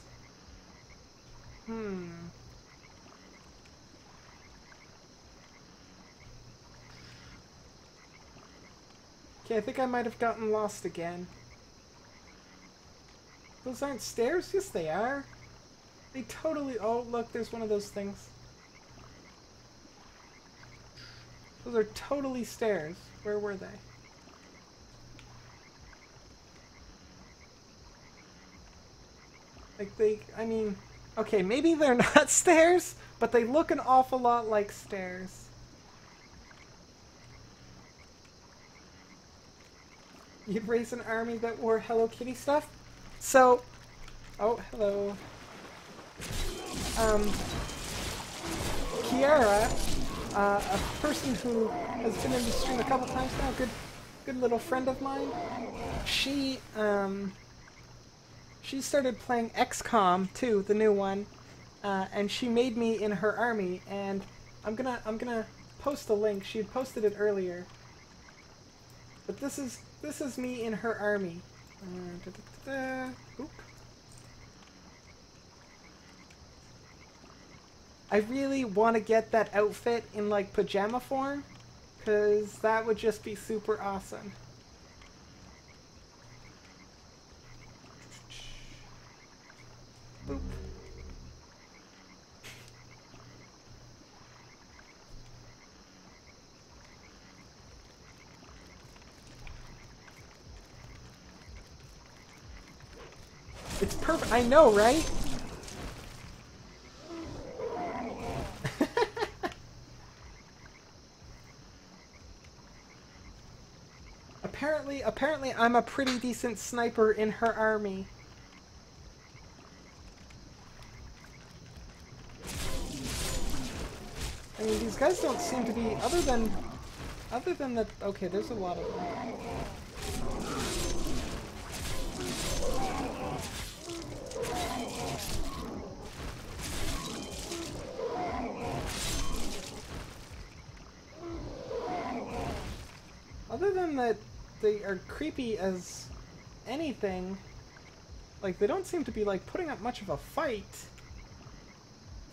Okay, I think I might have gotten lost again. Those aren't stairs? Yes, they are. They totally... Oh, look, there's one of those things. Those are totally stairs. Where were they? Like, I mean... Okay, maybe they're not stairs, but they look an awful lot like stairs. You'd raise an army that wore Hello Kitty stuff? So... Oh, hello. Kiara, a person who has been in the stream a couple times now, good little friend of mine, she started playing XCOM too, the new one, and she made me in her army, and I'm gonna post a link. She had posted it earlier, but this is me in her army. Oop. I really want to get that outfit in like pajama form, because that would just be super awesome. Boop. It's perfect. I know, right? Apparently I'm a pretty decent sniper in her army. I mean, these guys don't seem to be, other than that, okay, there's a lot of them. Other than that, they are creepy as anything. Like, they don't seem to be, like, putting up much of a fight.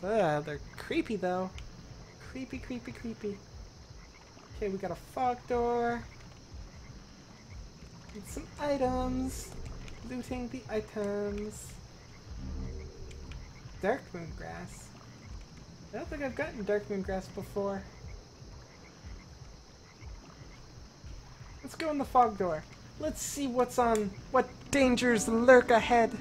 Ugh, they're creepy, though. Creepy, creepy, creepy. Okay, we got a fog door. And some items. Looting the items. Darkmoon grass. I don't think I've gotten Darkmoon grass before. Let's go in the fog door. Let's see what's on, what dangers lurk ahead.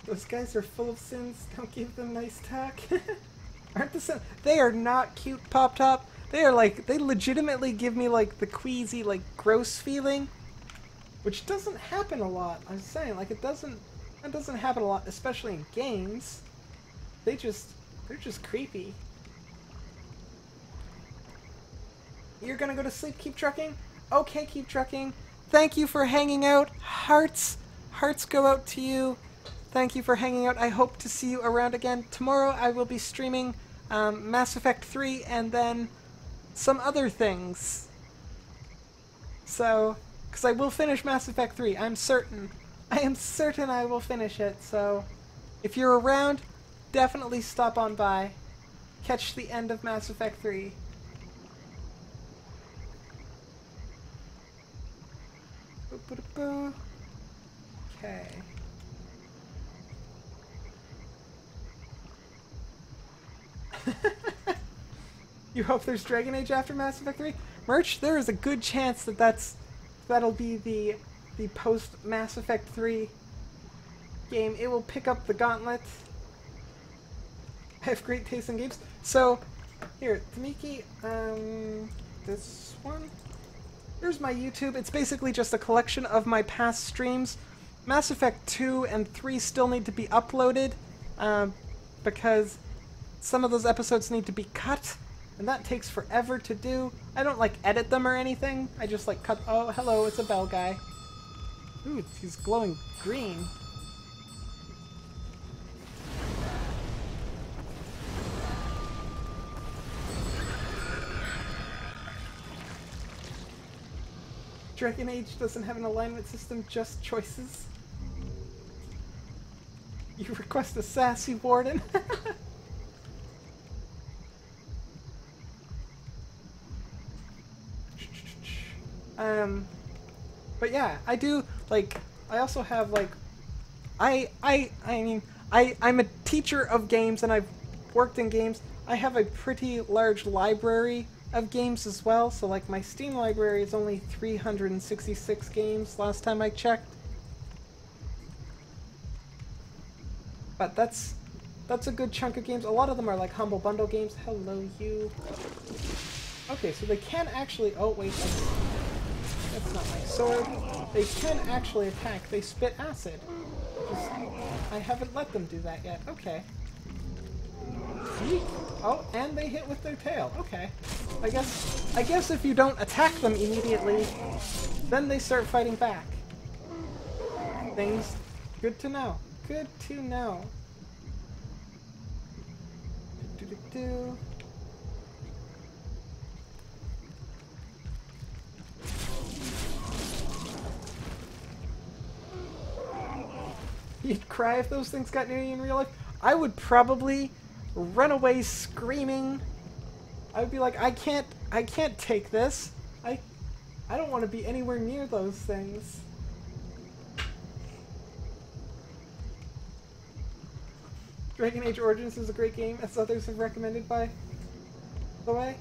Those guys are full of sins. Don't give them nice talk. Aren't the sins? They are not cute, Pop Top. They are like, they legitimately give me like the queasy, like gross feeling, which doesn't happen a lot. I was saying, like, that doesn't happen a lot, especially in games. They're just creepy. You're gonna go to sleep, Keep Trucking? Okay, Keep Trucking. Thank you for hanging out. Hearts go out to you. Thank you for hanging out. I hope to see you around again. Tomorrow I will be streaming Mass Effect 3 and then some other things. So, because I will finish Mass Effect 3, I'm certain. I am certain I will finish it, so if you're around, definitely stop on by. Catch the end of Mass Effect 3. Okay. You hope there's Dragon Age after Mass Effect 3? Merch, there is a good chance that that'll be the post Mass Effect 3 game. It will pick up the gauntlet. I have great taste in games. So, here, Tamiki, this one. Here's my YouTube. It's basically just a collection of my past streams. Mass Effect 2 and 3 still need to be uploaded, because some of those episodes need to be cut, and that takes forever to do. I don't, like, edit them or anything. I just, like, cut... Oh, hello, it's a bell guy. Ooh, he's glowing green. Dragon Age doesn't have an alignment system, just choices. You request a sassy warden? But yeah, I do, like, I also have, like, I'm a teacher of games and I've worked in games. I have a pretty large library of games as well, so, like, my Steam library is only 366 games last time I checked. But that's a good chunk of games. A lot of them are, like, Humble Bundle games. Hello, you. Okay, so they can actually... Oh, wait, that's not my sword. They can actually attack. They spit acid. I haven't let them do that yet. Okay. Yeet. Oh, and they hit with their tail. Okay. I guess if you don't attack them immediately, then they start fighting back. Things. Good to know. Good to know. Do-do-do. You'd cry if those things got near you in real life? I would probably run away screaming. I would be like, I can't take this. I don't want to be anywhere near those things. Dragon Age Origins is a great game, as others have recommended, by the way.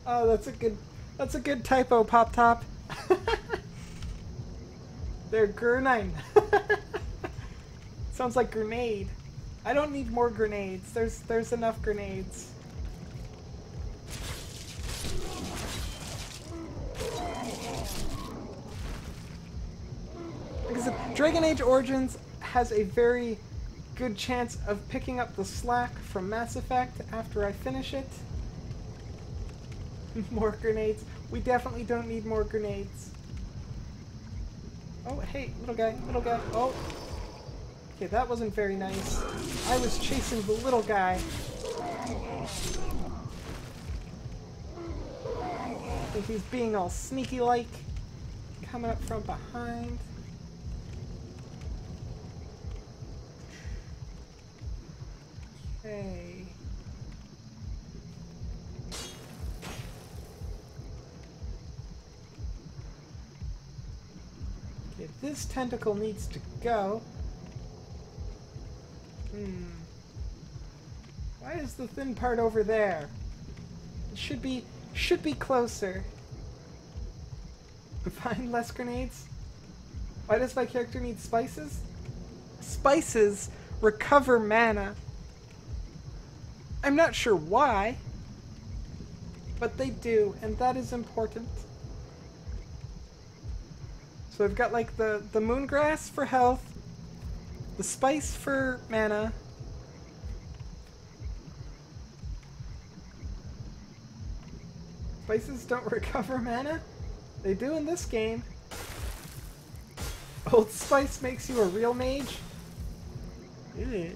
Oh, that's a good typo, Pop Top. They're grenine. Sounds like grenade. I don't need more grenades. There's enough grenades. Because Dragon Age Origins has a very good chance of picking up the slack from Mass Effect after I finish it. More grenades. We definitely don't need more grenades. Oh, hey, little guy, little guy. Oh. Okay, that wasn't very nice. I was chasing the little guy. I think he's being all sneaky-like. Coming up from behind. Okay. Okay, this tentacle needs to go. Why is the thin part over there? It should be closer. Find less grenades? Why does my character need spices? Spices recover mana. I'm not sure why, but they do, and that is important. So I've got, like, the moongrass for health, the spice for mana, spices don't recover mana? They do in this game. Old Spice makes you a real mage? Ew.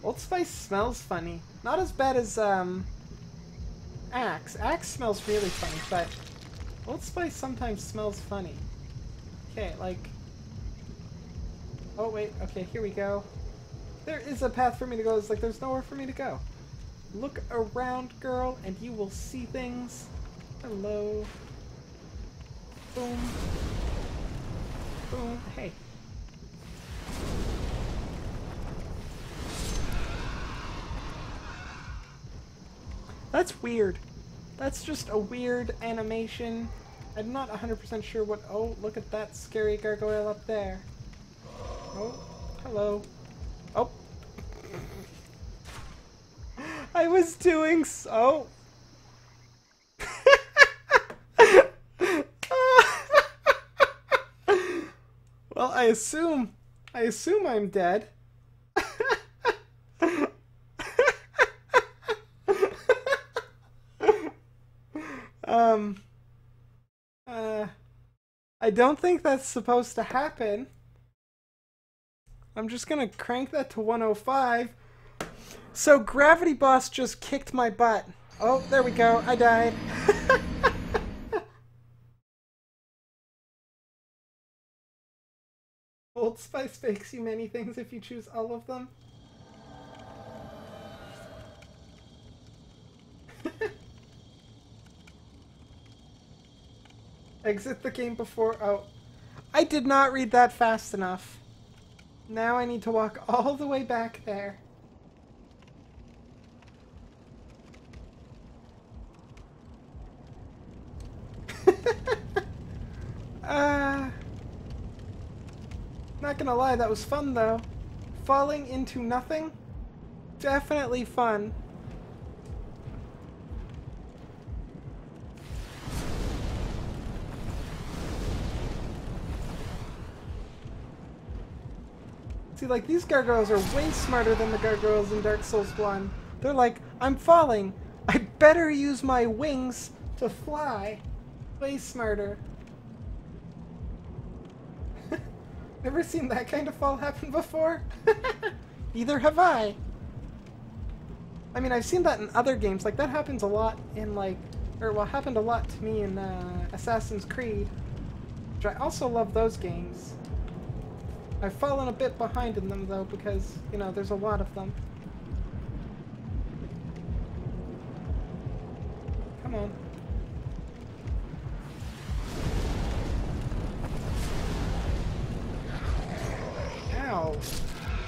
Old Spice smells funny. Not as bad as, Axe. Axe smells really funny, but Old Spice sometimes smells funny. Okay, like... Oh, wait. Okay, here we go. There is a path for me to go. It's like there's nowhere for me to go. Look around, girl, and you will see things. Hello. Boom. Boom. Hey. That's weird. That's just a weird animation. I'm not 100% sure what... Oh, look at that scary gargoyle up there. Oh, hello. Oh. I was doing so. Well, I assume I'm dead. I don't think that's supposed to happen. I'm just gonna crank that to 105. So Gravity Boss just kicked my butt. Oh, there we go. I died. Old Spice makes you many things if you choose all of them. Exit the game before... Oh. I did not read that fast enough. Now I need to walk all the way back there. Not gonna lie, that was fun though. Falling into nothing? Definitely fun. See, like, these gargoyles are way smarter than the gargoyles in Dark Souls 1. They're like, I'm falling. I better use my wings to fly. Way smarter. Never seen that kind of fall happen before? Neither have I. I mean, I've seen that in other games. Like, that happens a lot in, like... Or, well, happened a lot to me in Assassin's Creed. Which I also love those games. I've fallen a bit behind in them, though, because, you know, there's a lot of them. Come on. Ow.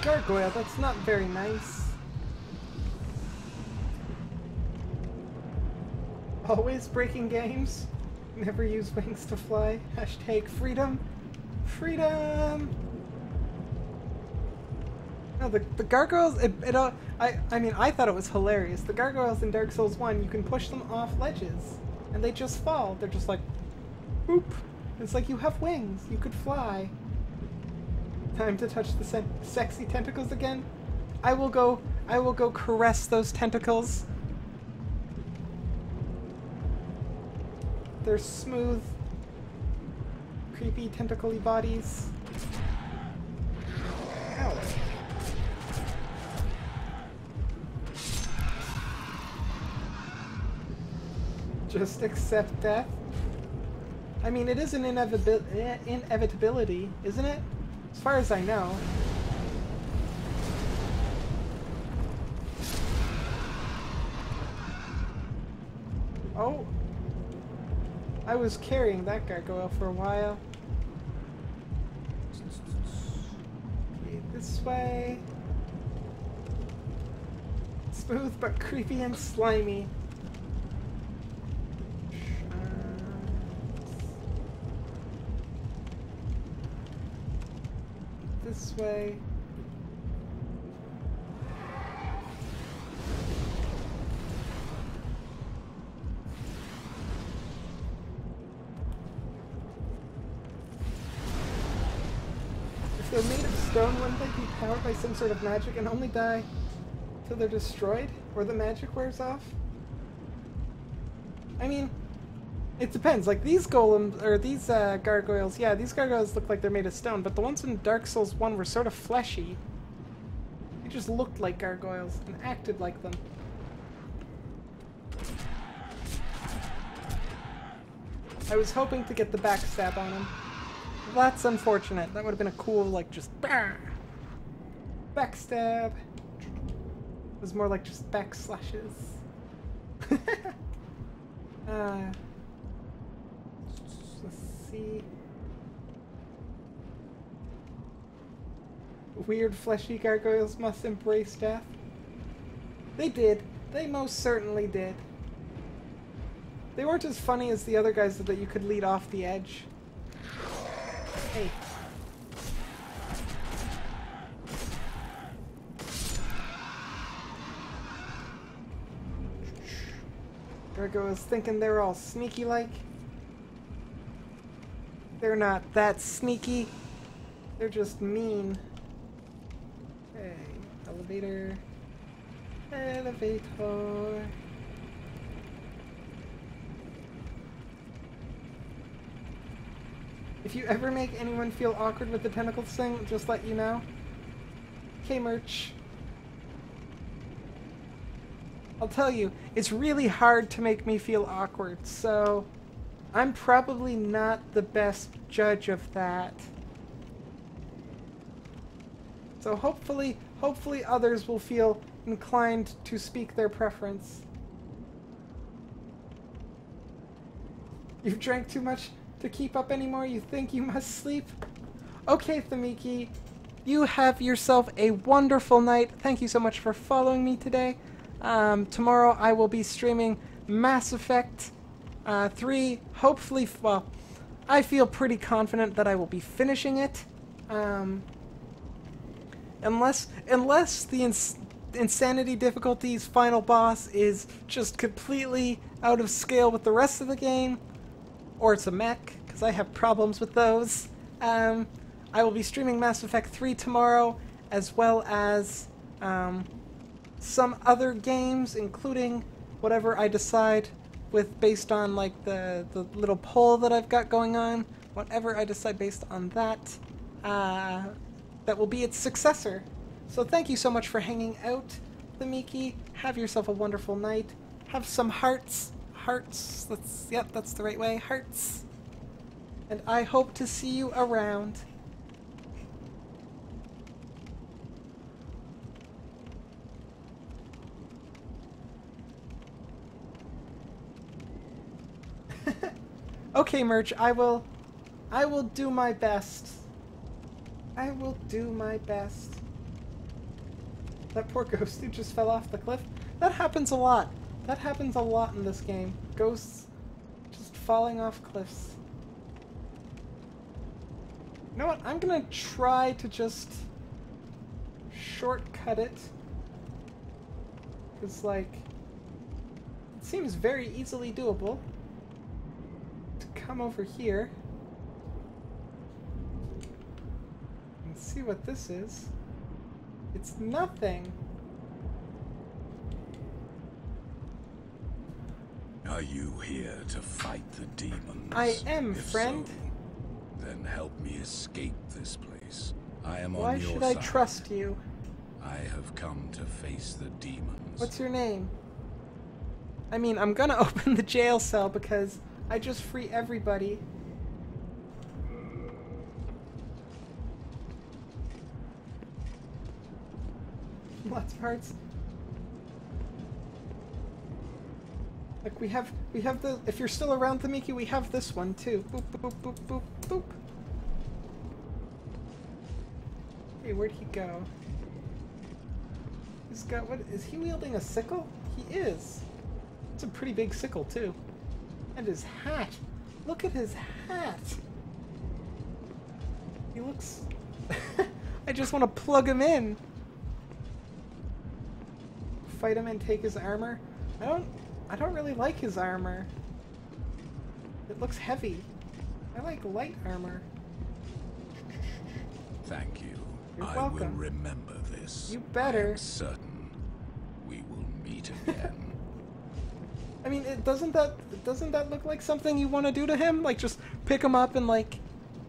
Gargoyle, that's not very nice. Always breaking games. Never use wings to fly. Hashtag freedom. Freedom! No, the gargoyles, I mean, I thought it was hilarious. The gargoyles in Dark Souls 1, you can push them off ledges, and they just fall. They're just like, boop. It's like you have wings. You could fly. Time to touch the sexy tentacles again. I will go caress those tentacles. They're smooth, creepy, tentacle-y bodies. Ow. Just accept death? I mean, it is an inevitability, isn't it? As far as I know. Oh! I was carrying that gargoyle for a while. Okay, this way. Smooth but creepy and slimy. This way. If they're made of stone, wouldn't they be powered by some sort of magic and only die till they're destroyed? Or the magic wears off? I mean, it depends. Like, these golems, or these gargoyles, yeah, these gargoyles look like they're made of stone, but the ones in Dark Souls 1 were sort of fleshy. They just looked like gargoyles and acted like them. I was hoping to get the backstab on him. That's unfortunate. That would have been a cool, like, just backstab. It was more like just backslashes. Let's see. Weird fleshy gargoyles must embrace death. They did. They most certainly did. They weren't as funny as the other guys that you could lead off the edge. Hey. There I was thinking they were all sneaky-like. They're not that sneaky. They're just mean. Okay, elevator. Elevator. If you ever make anyone feel awkward with the tentacles thing, just let you know. K-Merch. I'll tell you, it's really hard to make me feel awkward, so I'm probably not the best judge of that. So hopefully others will feel inclined to speak their preference. You've drank too much to keep up anymore? You think you must sleep? Okay, Thamiki. You have yourself a wonderful night. Thank you so much for following me today. Tomorrow I will be streaming Mass Effect 3. Hopefully, well, I feel pretty confident that I will be finishing it. Unless the Insanity Difficulty's final boss is just completely out of scale with the rest of the game, or it's a mech, because I have problems with those. I will be streaming Mass Effect 3 tomorrow, as well as some other games, including whatever I decide based on like the little poll that I've got going on. Whatever I decide based on that, that will be its successor. So thank you so much for hanging out, Thamiki. Have yourself a wonderful night. Have some hearts. Hearts. That's the right way. Hearts. And I hope to see you around. Okay, Merch, I will do my best. I will do my best. That poor ghost who just fell off the cliff. That happens a lot. That happens a lot in this game. Ghosts just falling off cliffs. You know what? I'm gonna try to just shortcut it. Because, like, it seems very easily doable. Come over here and see what this is. It's nothing. Are you here to fight the demons? I am, If friend. So, then help me escape this place. I am Why on your should side. I trust you? I have come to face the demons. What's your name? I mean, I'm gonna open the jail cell because I just free everybody. Lots of hearts. Like we have the, if you're still around, Thamiki, we have this one too. Boop boop boop boop boop. Hey, where'd he go? He's got, what is he wielding, a sickle? He is. It's a pretty big sickle too. And his hat. Look at his hat. He looks... I just want to plug him in. Fight him and take his armor. I don't really like his armor. It looks heavy. I like light armor. Thank you. You're I welcome. will remember this. You better. I am certain we will meet again. I mean, doesn't that look like something you want to do to him? Like, just pick him up and, like,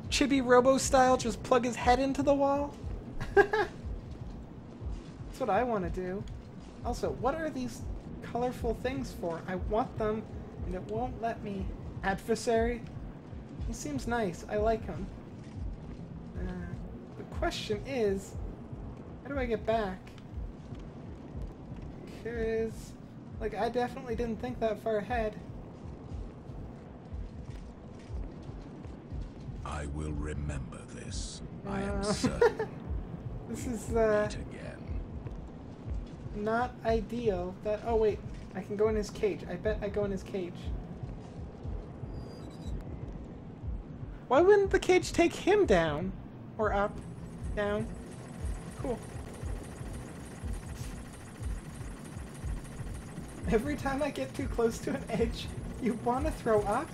Chibi Robo style, just plug his head into the wall? That's what I want to do. Also, what are these colorful things for? I want them, and it won't let me. Adversary? He seems nice. I like him. The question is, how do I get back? Because... like, I definitely didn't think that far ahead. I will remember this. I am certain. This is, meet again. not ideal. That, oh wait, I can go in his cage. I bet I go in his cage. Why wouldn't the cage take him down? Or up? Down? Cool. Every time I get too close to an edge, you want to throw up?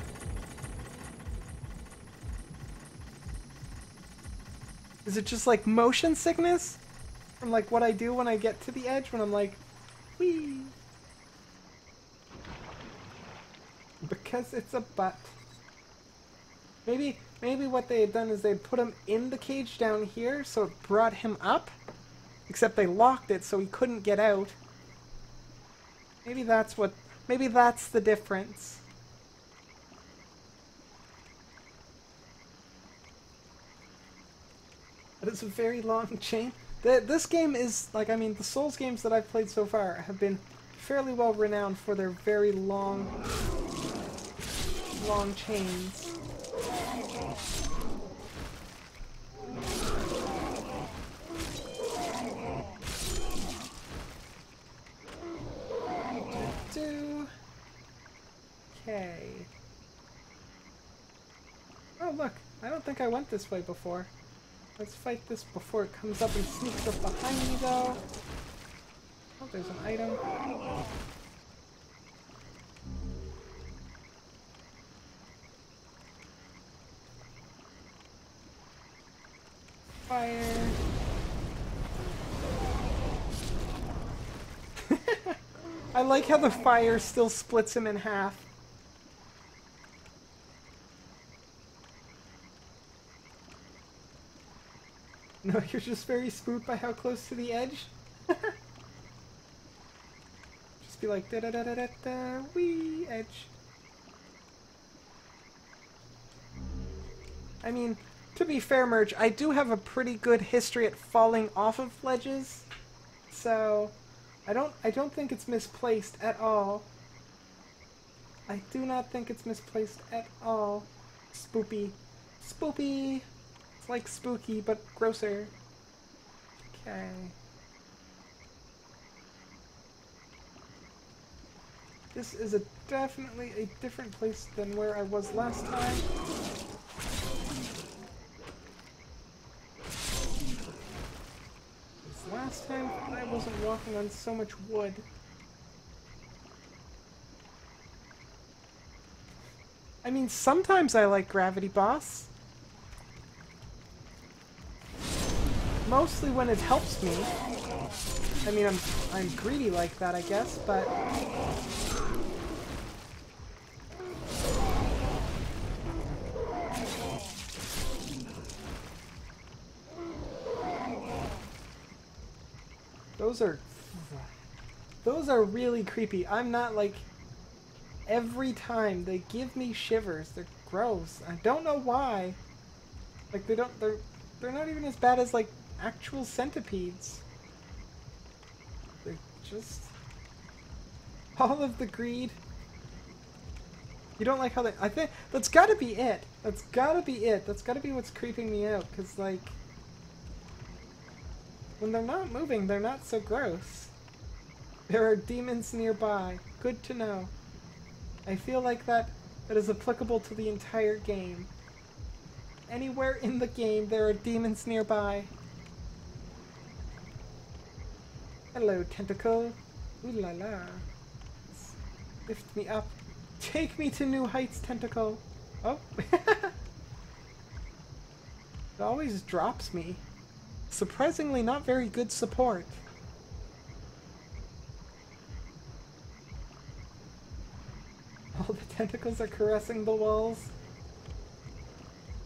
Is it just like motion sickness? From like what I do when I get to the edge, when I'm like, whee! Because it's a butt. Maybe what they had done is they'd put him in the cage down here, so it brought him up. Except they locked it so he couldn't get out. Maybe that's the difference. That is a very long chain. This game is, like, I mean, the Souls games that I've played so far have been fairly well renowned for their very long chains. Okay. Oh look, I don't think I went this way before. Let's fight this before it comes up and sneaks up behind me though. Oh, there's an item. Fire. I like how the fire still splits him in half. No, you're just very spooked by how close to the edge. Just be like, da da da da da da, wee, edge. I mean, to be fair, Merge, I do have a pretty good history at falling off of ledges, so I don't think it's misplaced at all. I do not think it's misplaced at all. Spoopy. Spoopy! It's like spooky, but grosser. Okay. This is definitely a different place than where I was last time. Last time I wasn't walking on so much wood. I mean, sometimes I like Gravity Boss. Mostly when it helps me. I mean, I'm greedy like that, I guess, but those are really creepy. I'm not like, every time they give me shivers. They're gross. I don't know why. Like they're not even as bad as like actual centipedes. They're just all of the greed. You don't like how they, I think that's gotta be it. That's gotta be it. That's gotta be what's creeping me out, because like when they're not moving, they're not so gross. There are demons nearby. Good to know. I feel like that is applicable to the entire game. Anywhere in the game, there are demons nearby. Hello, tentacle. Ooh la la. Lift me up. Take me to new heights, tentacle. Oh. It always drops me. Surprisingly not very good support. All the tentacles are caressing the walls.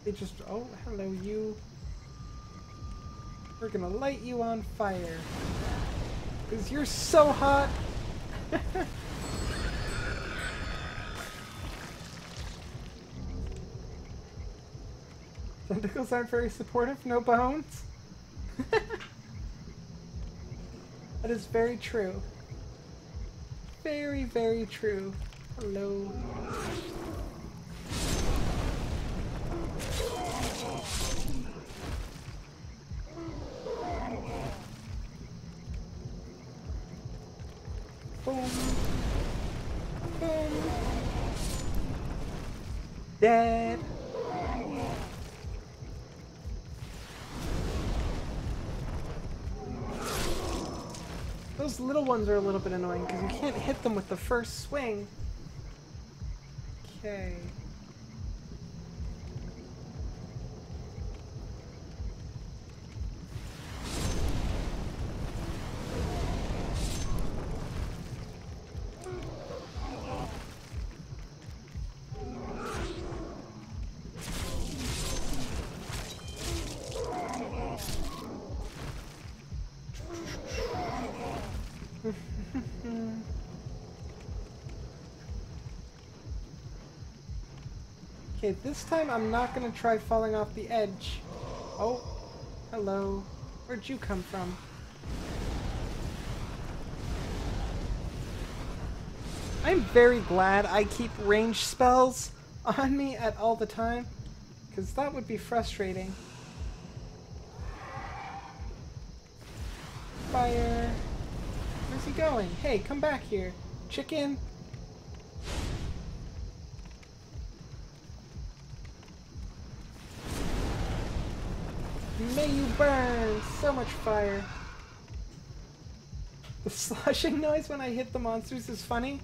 They just, oh, hello you. We're gonna light you on fire. Because you're so hot! Tentacles aren't very supportive, no bones? That is very true. Very, very true. Hello. Boom. Boom. Dead. Those little ones are a little bit annoying because you can't hit them with the first swing. Okay. Okay, this time I'm not gonna try falling off the edge. Oh, hello. Where'd you come from? I'm very glad I keep range spells on me at all the time, because that would be frustrating. Fire. Where's he going? Hey, come back here. Chicken. May you burn! So much fire. The sloshing noise when I hit the monsters is funny.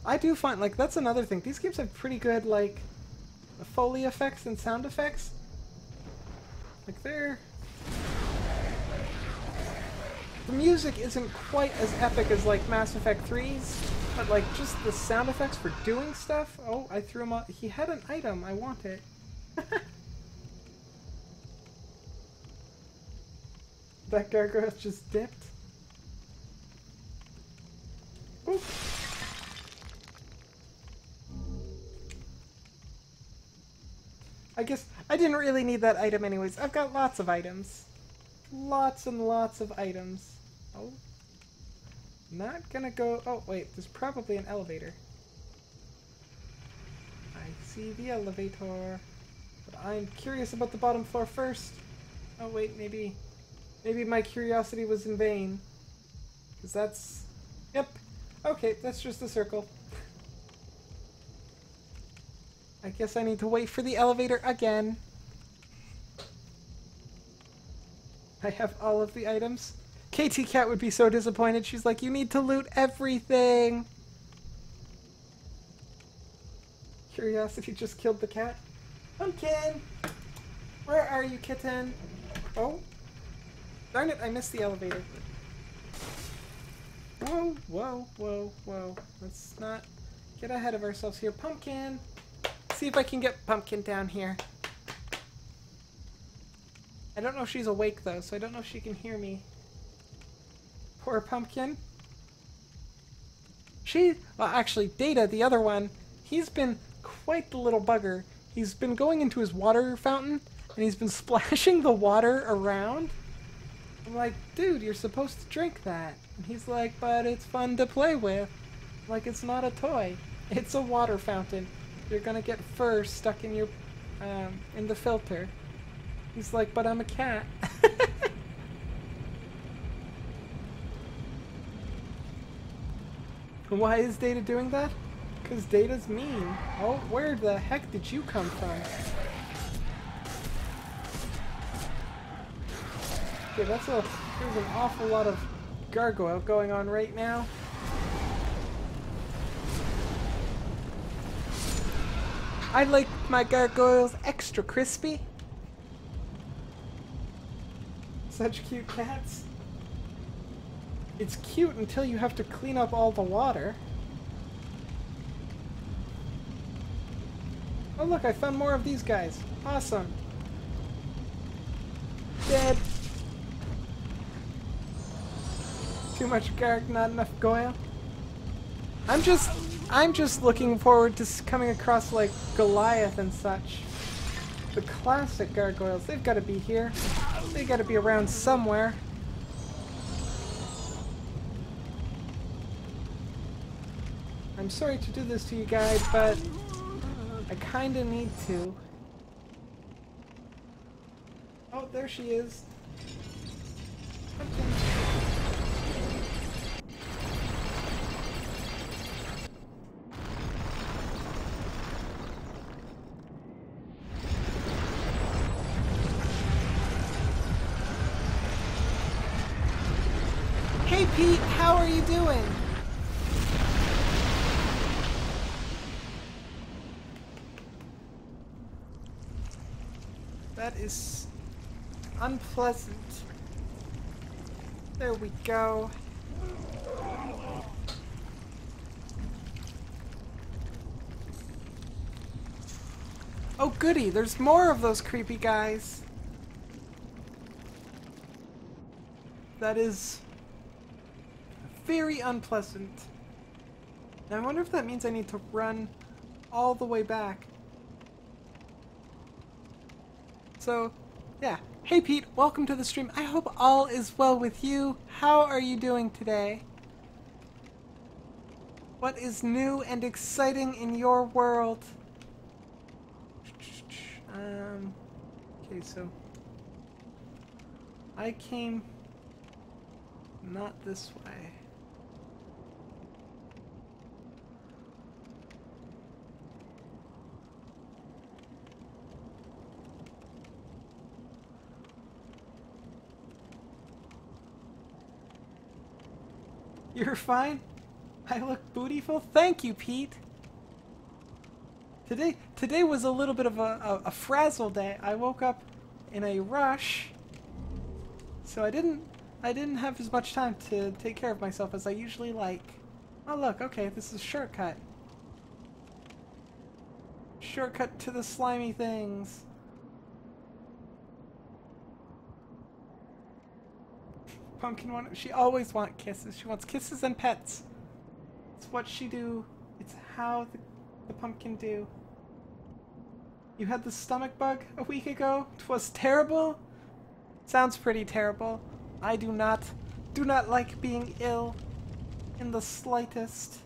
I do find, like, that's another thing. These games have pretty good, like, Foley effects and sound effects. Like, the music isn't quite as epic as, like, Mass Effect 3's, but, like, just the sound effects for doing stuff. Oh, I threw him off. He had an item. I want it. That gargoyle just dipped. Oop. I guess I didn't really need that item anyways. I've got lots of items. Lots and lots of items. Oh. Not gonna go... Oh, wait. There's probably an elevator. I see the elevator. But I'm curious about the bottom floor first. Oh, wait. Maybe my curiosity was in vain. Because that's... Yep. Okay, that's just a circle. I guess I need to wait for the elevator again. I have all of the items. KT Cat would be so disappointed. She's like, you need to loot everything. Curiosity just killed the cat. Pumpkin! Where are you, kitten? Oh. Darn it, I missed the elevator. Whoa, whoa, whoa, whoa. Let's not get ahead of ourselves here. Pumpkin! See if I can get Pumpkin down here. I don't know if she's awake though, so I don't know if she can hear me. Poor Pumpkin. Well, actually, Data, the other one, he's been quite the little bugger. He's been going into his water fountain, and he's been splashing the water around. I'm like, dude, you're supposed to drink that. And he's like, but it's fun to play with. Like, it's not a toy. It's a water fountain. You're gonna get fur stuck in your, in the filter. He's like, but I'm a cat. Why is Data doing that? Because Data's mean. Oh, where the heck did you come from? Okay, there's an awful lot of gargoyle going on right now. I like my gargoyles extra crispy. Such cute cats. It's cute until you have to clean up all the water. Oh look, I found more of these guys. Awesome. Dead. Too much garg, not enough goyle. I'm just looking forward to coming across like Goliath and such. The classic gargoyles, they've got to be here. They got to be around somewhere. I'm sorry to do this to you guys, but I kind of need to. Oh, there she is. Okay. Hey Pete, how are you doing? That is unpleasant. There we go. Oh goody, there's more of those creepy guys. That is very unpleasant. Now I wonder if that means I need to run all the way back. So, yeah. Hey Pete, welcome to the stream. I hope all is well with you. How are you doing today? What is new and exciting in your world? Okay, so I came not this way. You're fine? I look bootyful? Thank you, Pete. Today was a little bit of a frazzle day. I woke up in a rush, so I didn't have as much time to take care of myself as I usually like. Oh look, okay, this is a shortcut. Shortcut to the slimy things. Pumpkin she always wants kisses. She wants kisses and pets. It's what she do. It's how the pumpkin do. You had the stomach bug a week ago? 'Twas terrible? Sounds pretty terrible. I do not like being ill in the slightest.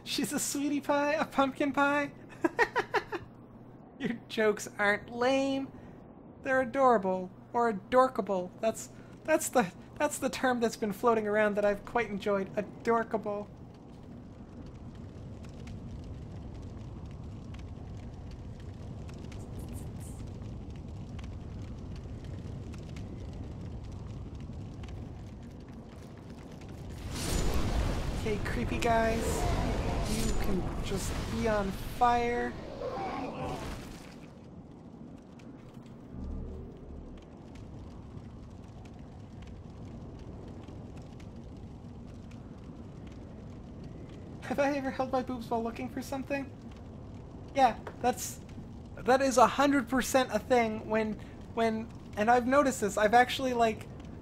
She's a sweetie pie? A pumpkin pie? Your jokes aren't lame. They're adorable. Or adorkable. That's the term that's been floating around that I've quite enjoyed. Adorkable. Okay, creepy guys. You can just be on fire. Have I ever held my boobs while looking for something? Yeah, that is 100% a thing when and I've noticed this. I've actually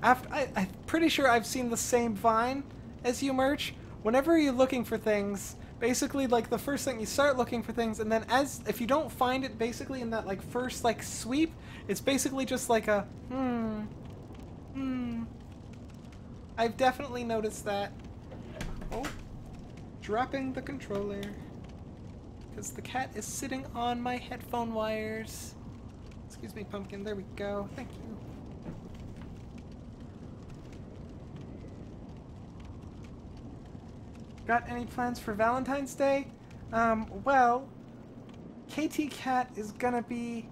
I'm pretty sure I've seen the same Vine as you, Merch. Whenever you're looking for things, basically like the first thing you start looking for things, and then if you don't find it basically in that first sweep, it's basically just like a I've definitely noticed that. Oh. Dropping the controller because the cat is sitting on my headphone wires. Excuse me, Pumpkin. There we go. Thank you. Got any plans for Valentine's Day? Well, KT Cat is gonna be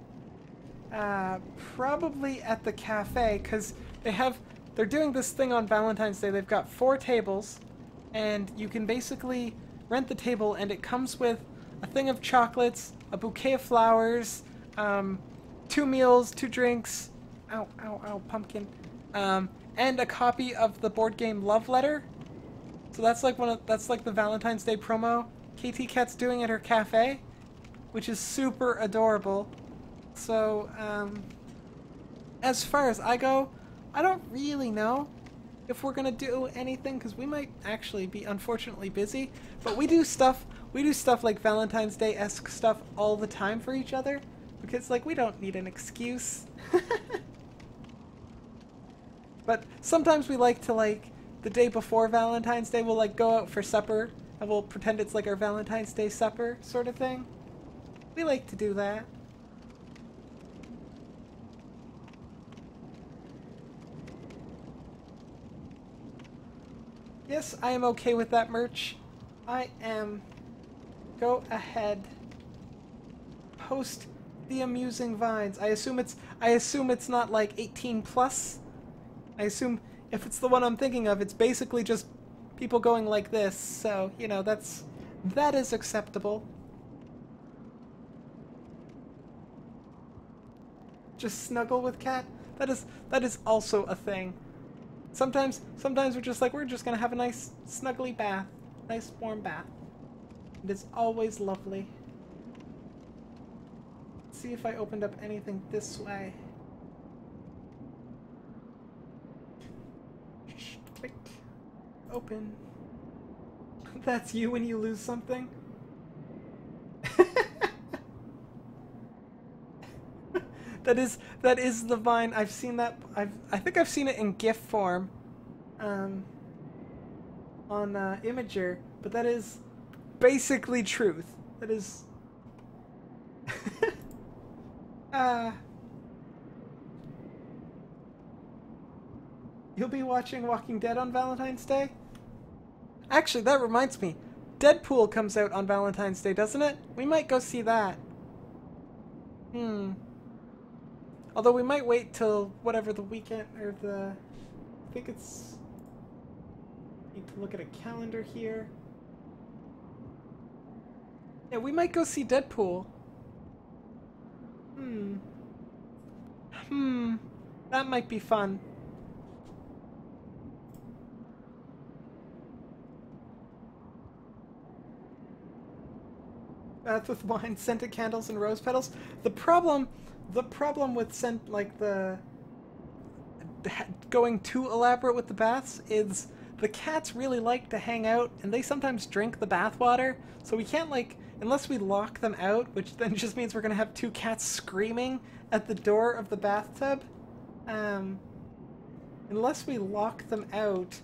probably at the cafe because they're doing this thing on Valentine's Day. They've got 4 tables. And you can basically rent the table, and it comes with a thing of chocolates, a bouquet of flowers, 2 meals, 2 drinks, ow, ow, ow, Pumpkin, and a copy of the board game Love Letter. So that's like the Valentine's Day promo KT Cat's doing at her cafe, which is super adorable. So, as far as I go, I don't really know if we're gonna do anything, because we might actually be unfortunately busy, but we do stuff like Valentine's Day-esque stuff all the time for each other, because we don't need an excuse. But sometimes we like to the day before Valentine's Day we'll go out for supper and we'll pretend it's our Valentine's Day supper sort of thing. We like to do that. Yes, I am okay with that, Merch. I am. Go ahead. Post the amusing vines. I assume it's not 18 plus, I assume if it's the one I'm thinking of, it's basically just people going like this, so, you know, that is acceptable. Just snuggle with cat? That is also a thing. Sometimes we're just like, we're just gonna have a nice snuggly bath. Nice warm bath. It is always lovely. Let's see if I opened up anything this way. Click. Open. That's you when you lose something? That is the Vine. I've seen that. I think I've seen it in GIF form, on Imager. But that is basically truth. That is. You'll be watching Walking Dead on Valentine's Day? Actually, that reminds me. Deadpool comes out on Valentine's Day, doesn't it? We might go see that. Although we might wait till whatever the weekend, or the... I think it's... Need to look at a calendar here. Yeah, we might go see Deadpool. That might be fun. Bath with wine, scented candles, and rose petals. The problem with scent, like the going too elaborate with the baths, is the cats really like to hang out, and they sometimes drink the bath water. So we can't, like, unless we lock them out, which then just means we're gonna have two cats screaming at the door of the bathtub. Unless we lock them out,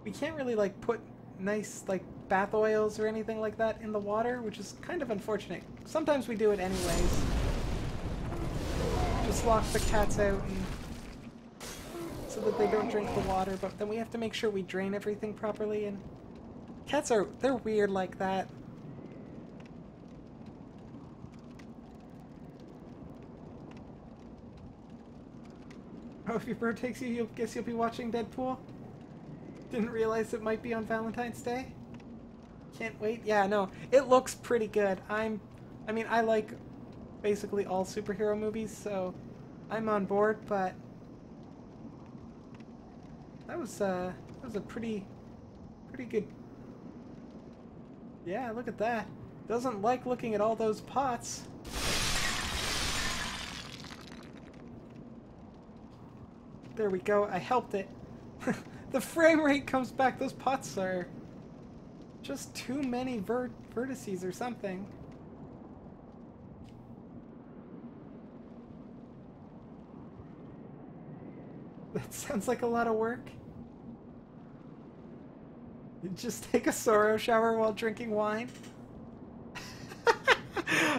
we can't really, like, put nice, like, bath oils or anything like that in the water, which is kind of unfortunate. Sometimes we do it anyways. Just lock the cats out and so that they don't drink the water, but then we have to make sure we drain everything properly, and cats they're weird like that. Oh, if your bird takes you, guess you'll be watching Deadpool? Didn't realize it might be on Valentine's Day? Can't wait. Yeah, no, it looks pretty good. I mean, I like basically all superhero movies, so I'm on board, but that was a pretty good. Yeah, look at that. Doesn't like looking at all those pots. There we go. I helped it. The frame rate comes back. Those pots are just too many vertices or something. That sounds like a lot of work. You just take a Sorrow shower while drinking wine?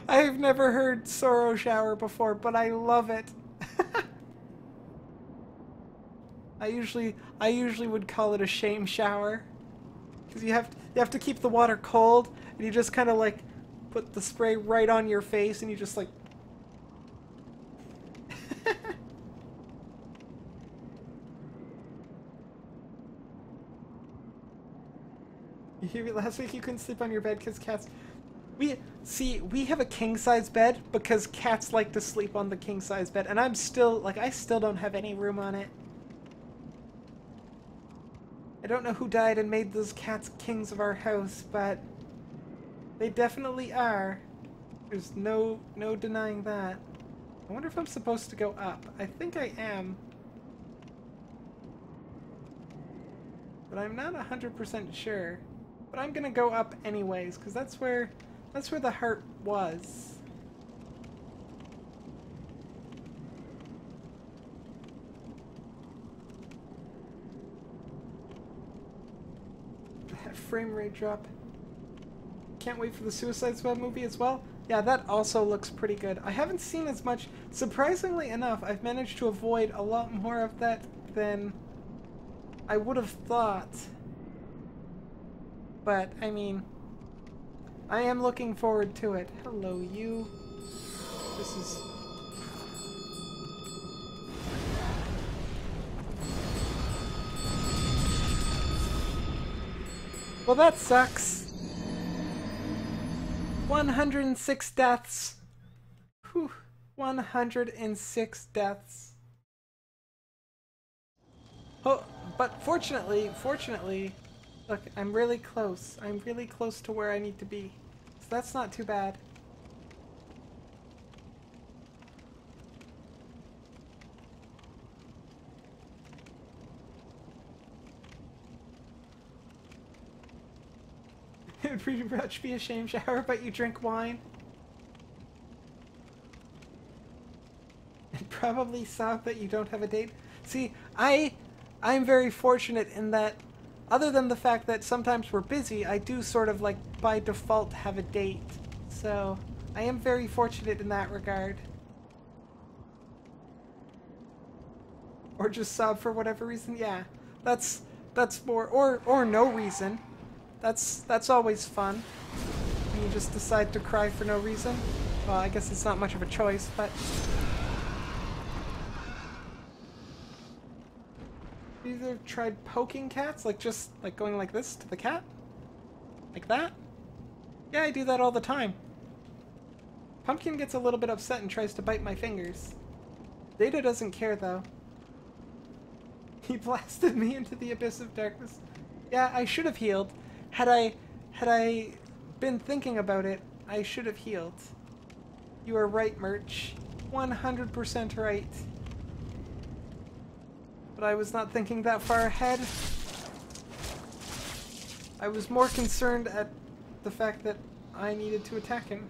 I've never heard Sorrow shower before, but I love it. I usually would call it a shame shower, because you have to keep the water cold, and you just kind of like put the spray right on your face, and you just like. You hear me? Last week you couldn't sleep on your bed because cats. We have a king-size bed because cats like to sleep on the king-size bed, and I still don't have any room on it. I don't know who died and made those cats kings of our house, but they definitely are. There's no denying that. I wonder if I'm supposed to go up. I think I am. But I'm not 100% sure. But I'm gonna go up anyways, because that's where the heart was. That frame rate drop. Can't wait for the Suicide Squad movie as well. Yeah, that also looks pretty good. I haven't seen as much. Surprisingly enough, I've managed to avoid a lot more of that than I would have thought. But, I mean, I am looking forward to it. Hello, you. This is... Well, that sucks. 106 deaths. Whew. 106 deaths. Oh, but fortunately, look, I'm really close. I'm really close to where I need to be. So that's not too bad. It would pretty much be a shame shower, but you drink wine. And probably saw that you don't have a date. See, I'm very fortunate in that, other than the fact that sometimes we're busy, I do sort of like by default have a date. So I am very fortunate in that regard. Or just sob for whatever reason. Yeah, that's more, or no reason. That's always fun. When you just decide to cry for no reason. Well, I guess it's not much of a choice, but you either tried poking cats, like just like going like this to the cat? Like that? Yeah, I do that all the time. Pumpkin gets a little bit upset and tries to bite my fingers. Data doesn't care though. He blasted me into the abyss of darkness. Yeah, I should have healed. Had I been thinking about it, I should have healed. You are right, Merch. 100% right. But I was not thinking that far ahead. I was more concerned at the fact that I needed to attack him.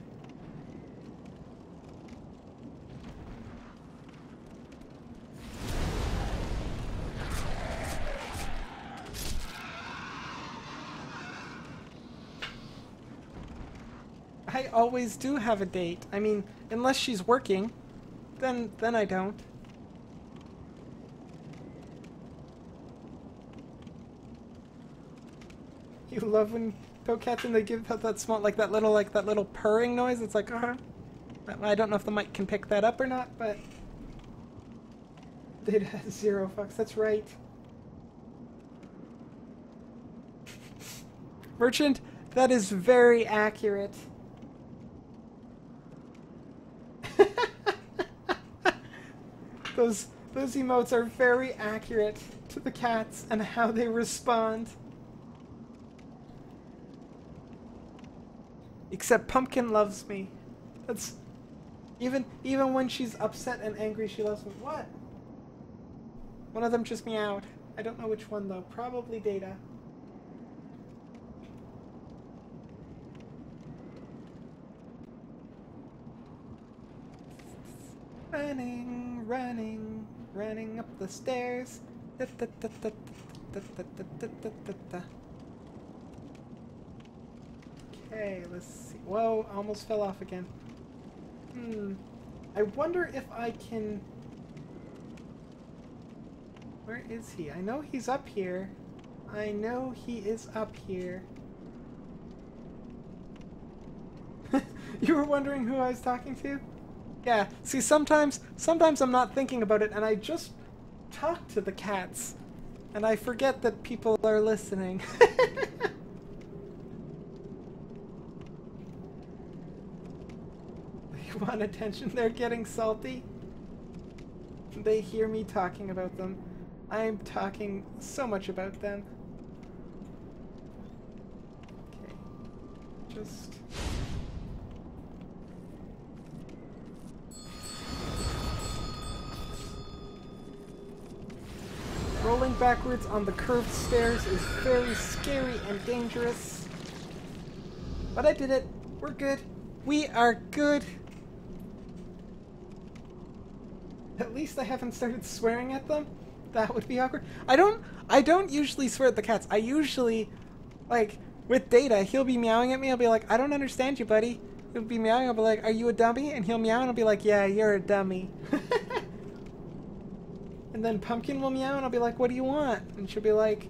I always do have a date. I mean, unless she's working, then I don't. You love when poke cats and they give out that small, like that little purring noise. It's like, I don't know if the mic can pick that up or not, but Data has 0 fucks. That's right. Merchant, that is very accurate. Those emotes are very accurate to the cats and how they respond. Except Pumpkin loves me. That's even when she's upset and angry, she loves me. What? One of them just meowed. I don't know which one though. Probably Data. Running up the stairs. Okay, let's see. Whoa, almost fell off again. I wonder if I can... Where is he? I know he's up here. I know he is up here. You were wondering who I was talking to? Yeah, see, sometimes I'm not thinking about it and I just talk to the cats. And I forget that people are listening. They want attention, they're getting salty. They hear me talking about them. I'm talking so much about them. Okay, just... Rolling backwards on the curved stairs is very scary and dangerous. But I did it. We're good. We are good. At least I haven't started swearing at them. That would be awkward. I don't usually swear at the cats. I usually, like, with Data, he'll be meowing at me. I'll be like, I don't understand you, buddy. He'll be meowing. I'll be like, are you a dummy? And he'll meow and I'll be like, yeah, you're a dummy. And then Pumpkin will meow and I'll be like, what do you want? And she'll be like,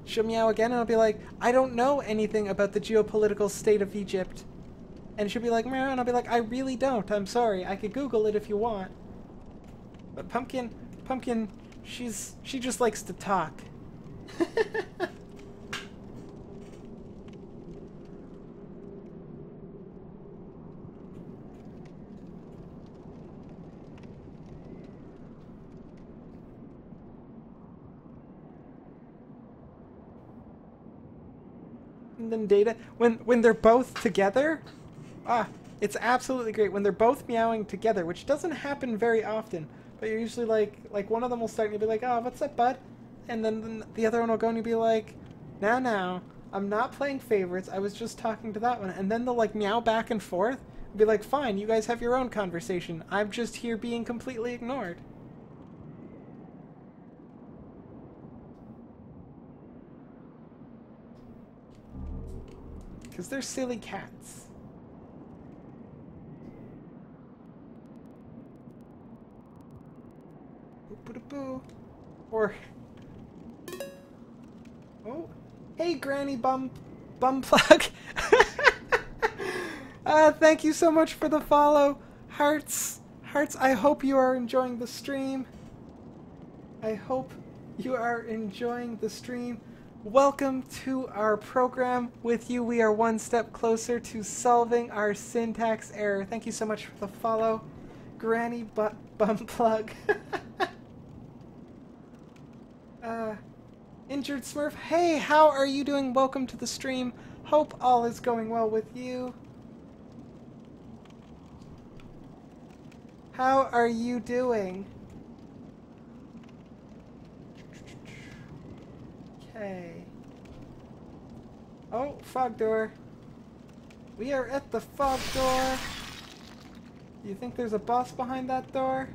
she'll meow again and I'll be like, I don't know anything about the geopolitical state of Egypt. And she'll be like, meow, and I'll be like, I really don't. I'm sorry. I could Google it if you want. But Pumpkin, she just likes to talk. and Data, when they're both together, it's absolutely great when they're both meowing together, which doesn't happen very often. But you're usually like one of them will start and you'll be like, oh, what's up, bud? And then the other one will go and you'll be like, now, I'm not playing favorites. I was just talking to that one. And then they'll like meow back and forth and be like, fine, you guys have your own conversation. I'm just here being completely ignored. Because they're silly cats. Boo-boo-boo. Or... Oh. Hey, Granny Bumplug. Thank you so much for the follow. Hearts, I hope you are enjoying the stream. I hope you are enjoying the stream. Welcome to our program. With you, we are one step closer to solving our syntax error. Thank you so much for the follow, Granny Bumplug. Injured Smurf, hey, how are you doing? Welcome to the stream. Hope all is going well with you. How are you doing? Okay. Oh, fog door. We are at the fog door. Do you think there's a boss behind that door?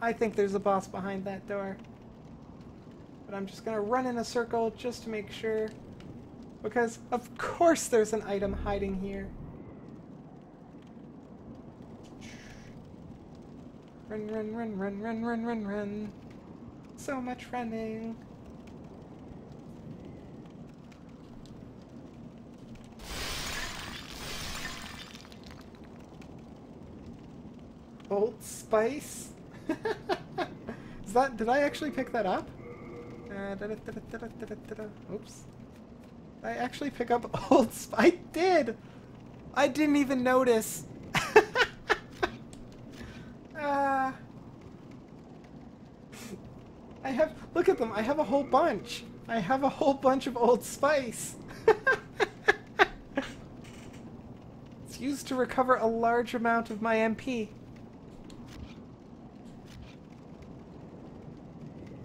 I think there's a boss behind that door. But I'm just gonna run in a circle just to make sure. Because, of course, there's an item hiding here. Run, run, run, run, run, run, run, run. So much running. Old Spice? Is that... Did I actually pick that up? Oops. Did I actually pick up Old Spice? I did! I didn't even notice. I have... Look at them. I have a whole bunch. I have a whole bunch of Old Spice. It's used to recover a large amount of my MP.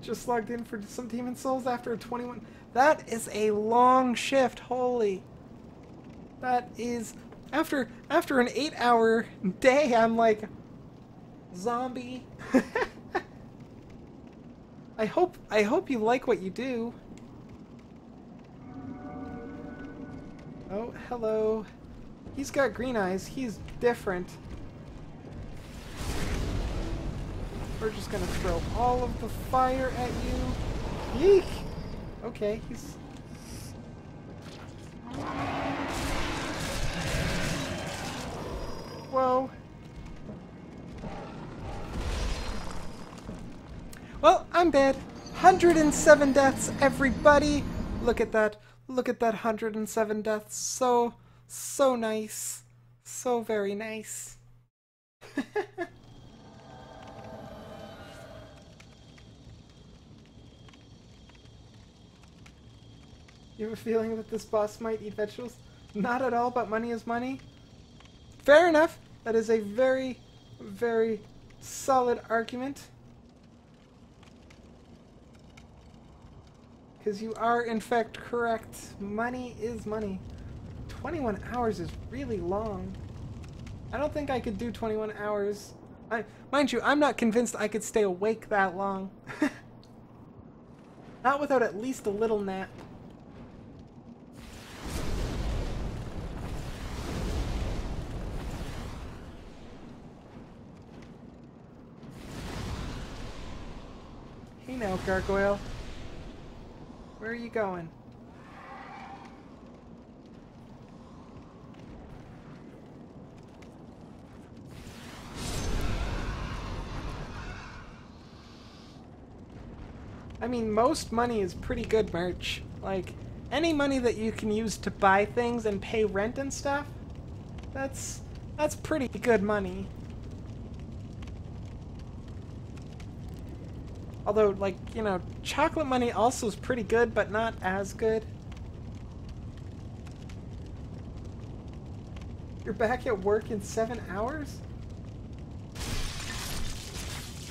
Just logged in for some Demon Souls after a 21... That is a long shift, holy. That is... After an 8-hour day, I'm like... Zombie. I hope you like what you do. Oh, hello. He's got green eyes. He's different. We're just gonna throw all of the fire at you. Yeek! Okay, he's... Whoa. Well, I'm dead. 107 deaths, everybody! Look at that. Look at that 107 deaths. So nice. So very nice. You have a feeling that this boss might eat vegetables? Not at all, but money is money. Fair enough. That is a very, very solid argument. Because you are, in fact, correct. Money is money. 21 hours is really long. I don't think I could do 21 hours. Mind you, I'm not convinced I could stay awake that long. Not without at least a little nap. Hey now, Gargoyle. Where are you going? I mean, most money is pretty good merch. Like, any money that you can use to buy things and pay rent and stuff, that's pretty good money. Although, like, you know, chocolate money also is pretty good, but not as good. You're back at work in 7 hours?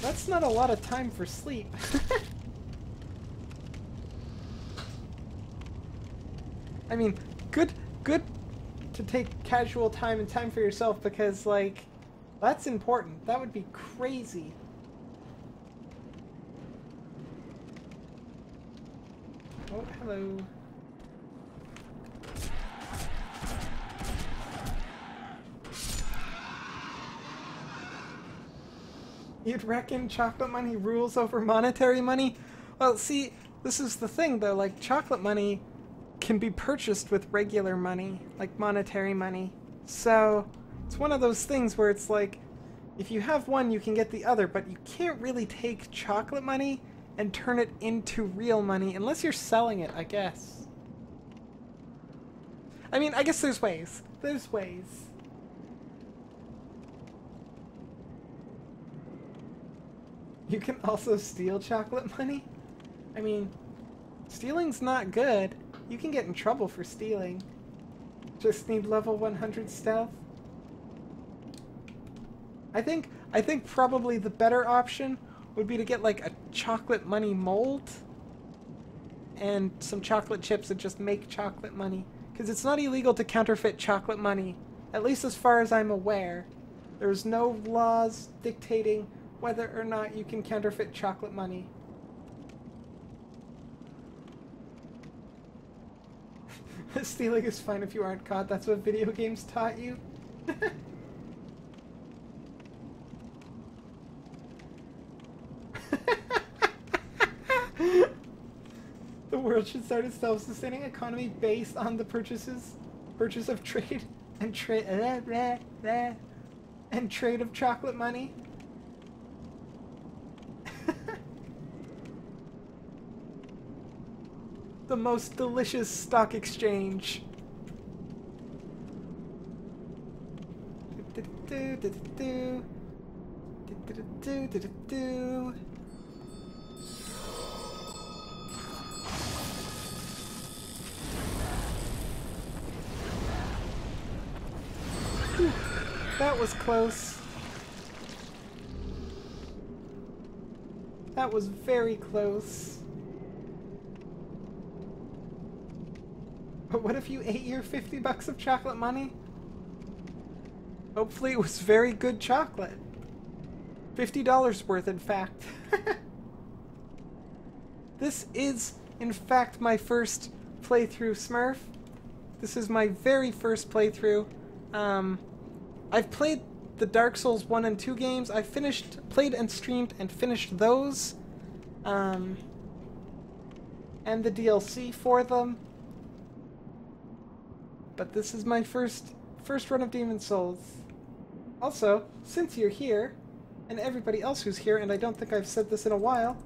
That's not a lot of time for sleep. I mean, good to take casual time and time for yourself because, like, that's important. That would be crazy. Oh, hello. You'd reckon chocolate money rules over monetary money? Well, see, this is the thing, though. Like, chocolate money can be purchased with regular money, like monetary money. So, it's one of those things where it's like, if you have one, you can get the other, but you can't really take chocolate money and turn it into real money unless you're selling it, I guess. I mean, I guess there's ways. There's ways. You can also steal chocolate money? I mean, stealing's not good. You can get in trouble for stealing. Just need level 100 stealth. I think probably the better option would be to get like a chocolate money mold and some chocolate chips that just make chocolate money. Because it's not illegal to counterfeit chocolate money, at least as far as I'm aware. There's no laws dictating whether or not you can counterfeit chocolate money. Stealing is fine if you aren't caught. That's what video games taught you. The world should start a self-sustaining economy based on the purchase of trade and trade of chocolate money. The most delicious stock exchange. Whew, that was close. That was very close. But what if you ate your 50 bucks of chocolate money? Hopefully it was very good chocolate. $50 worth, in fact. This is, in fact, my first playthrough, Smurf. This is my very first playthrough. I've played the Dark Souls 1 and 2 games. I've played and streamed and finished those. And the DLC for them. But this is my first run of Demon's Souls. Also, since you're here, and everybody else who's here, and I don't think I've said this in a while,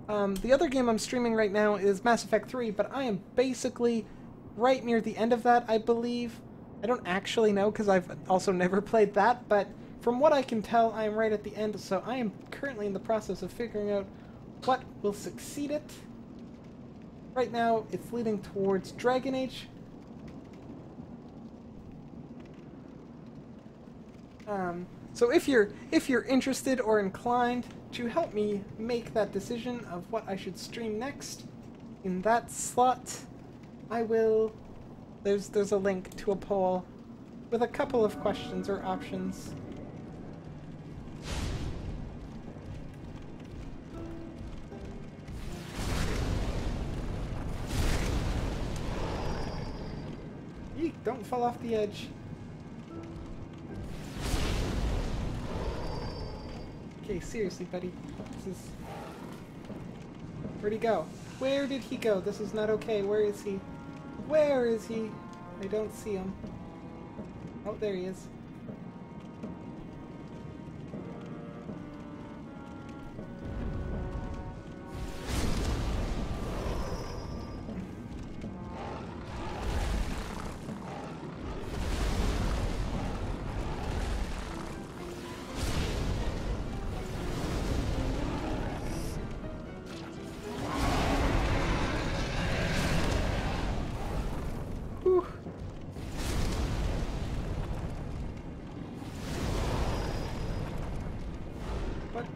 the other game I'm streaming right now is Mass Effect 3, but I am basically right near the end of that, I believe. I don't actually know, because I've also never played that, but from what I can tell, I am right at the end, so I am currently in the process of figuring out what will succeed it. Right now, it's leading towards Dragon Age. So if you're interested or inclined to help me make that decision of what I should stream next in that slot, I will. There's a link to a poll with a couple of questions or options. Eek, don't fall off the edge. Okay, seriously, buddy. This is... Where'd he go? Where did he go? This is not okay. Where is he? Where is he? I don't see him. Oh, there he is.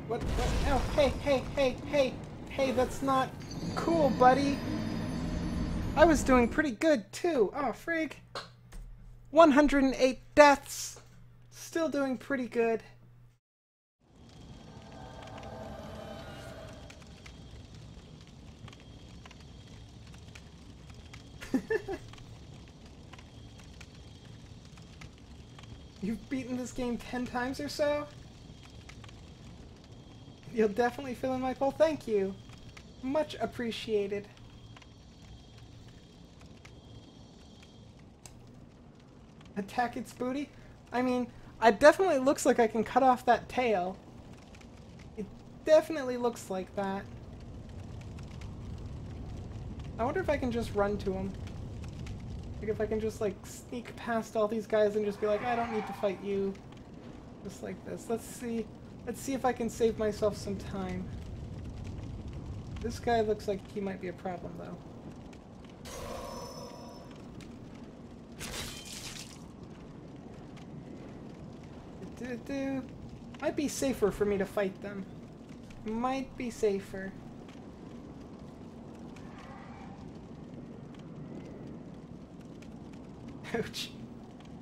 What? Oh, hey, that's not cool, buddy. I was doing pretty good, too. Oh, frig. 108 deaths. Still doing pretty good. You've beaten this game 10 times or so? You'll definitely fill in my poll. Thank you. Much appreciated. Attack its booty? I mean, it definitely looks like I can cut off that tail. It definitely looks like that. I wonder if I can just run to him. Like if I can just like sneak past all these guys and just be like, I don't need to fight you. Just like this. Let's see if I can save myself some time. This guy looks like he might be a problem though. Might be safer for me to fight them. Might be safer. Ouch.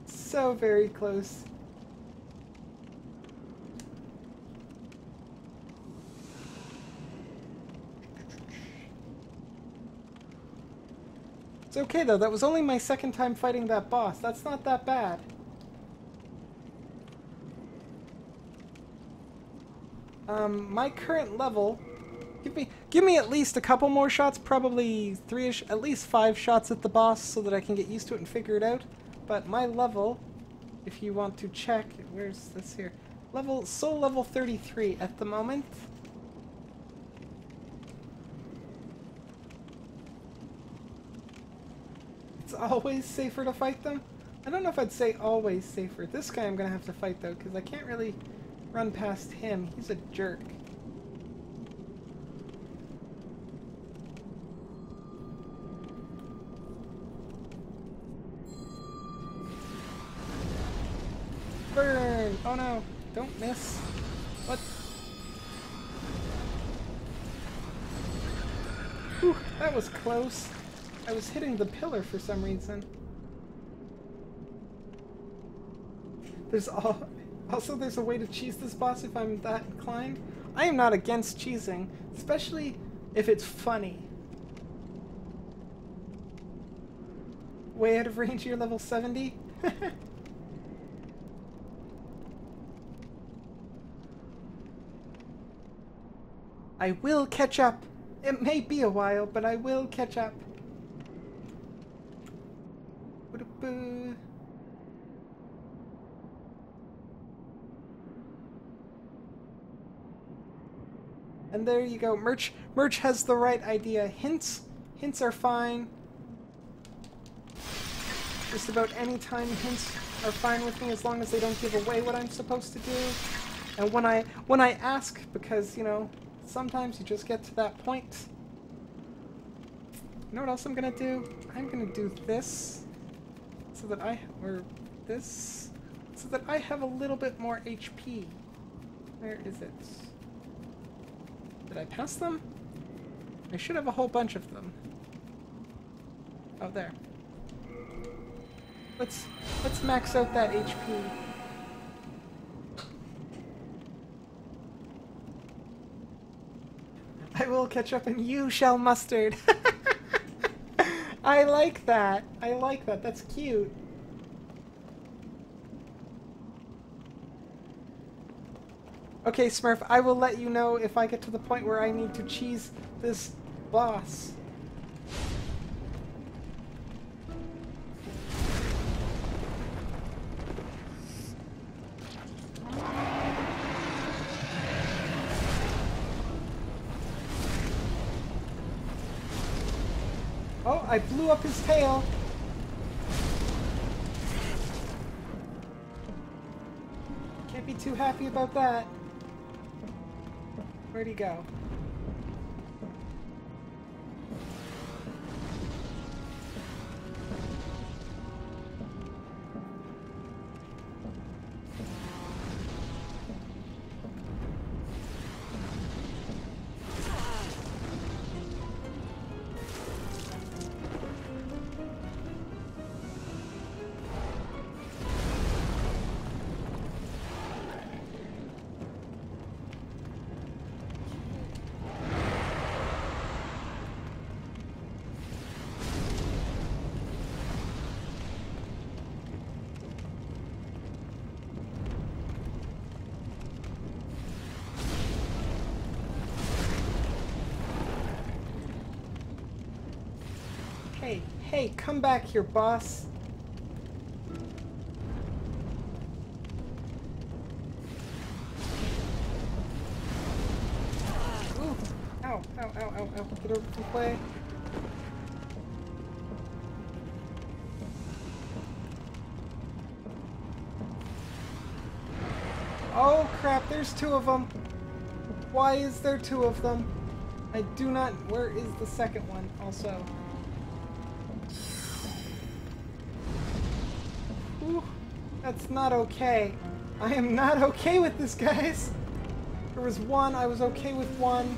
So very close. It's okay though, that was only my second time fighting that boss. That's not that bad. My current level, give me at least a couple more shots, probably 3-ish, at least 5 shots at the boss so that I can get used to it and figure it out. But my level, if you want to check, where's this here? Soul level 33 at the moment. It's always safer to fight them. I don't know if I'd say always safer. This guy I'm gonna have to fight though, because I can't really run past him. He's a jerk. Burn! Oh no! Don't miss. What? Whew, that was close. I was hitting the pillar for some reason. Also, there's a way to cheese this boss if I'm that inclined. I am not against cheesing, especially if it's funny. Way out of range, you're level 70? I will catch up. It may be a while, but I will catch up. And there you go. Merch has the right idea. Hints are fine. Just about any time hints are fine with me as long as they don't give away what I'm supposed to do. And when I ask, because, you know, sometimes you just get to that point. You know what else I'm gonna do? I'm gonna do this so that this so that I have a little bit more HP. Where is it? Did I pass them? I should have a whole bunch of them. Oh, there. Let's max out that HP. I will catch up and you shall mustard. I like that. I like that. That's cute. Okay, Smurf, I will let you know if I get to the point where I need to cheese this boss. Oh, I blew up his tail. Can't be too happy about that. Where'd he go? Hey, come back here, boss. Ooh. Ow. Get over to play. Oh crap, there's two of them. Why is there two of them? I do not... Where is the second one also? Ooh, that's not okay. I am not okay with this, guys. There was one, I was okay with one.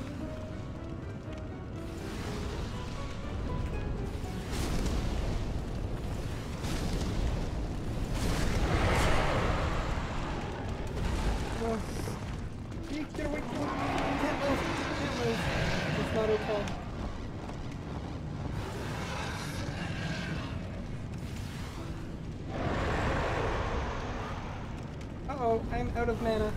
Get away, can't move. It's not okay. Uh-oh, I'm out of mana.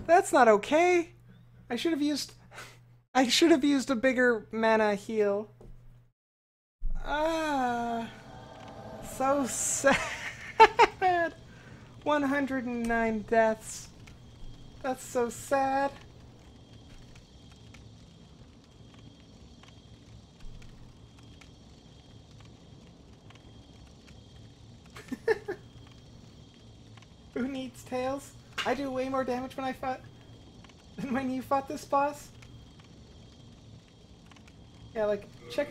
That's not okay. I should have used a bigger mana heal. So sad. 109 deaths. That's so sad. Who needs tails? I do way more damage when you fought this boss. Yeah, like check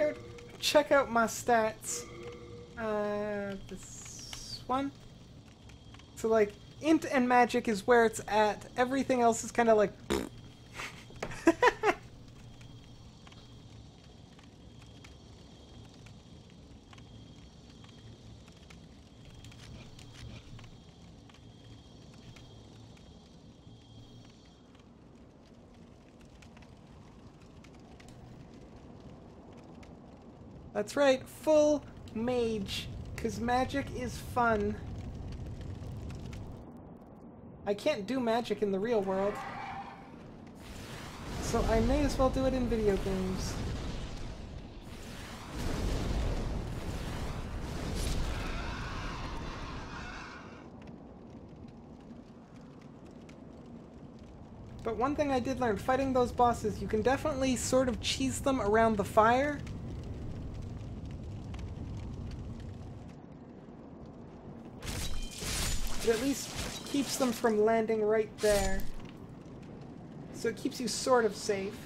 out my stats. This one. So like int and magic is where it's at. Everything else is kind of like. That's right, full mage, because magic is fun. I can't do magic in the real world, so I may as well do it in video games. But one thing I did learn, fighting those bosses, you can definitely sort of cheese them around the fire. It at least keeps them from landing right there. So it keeps you sort of safe.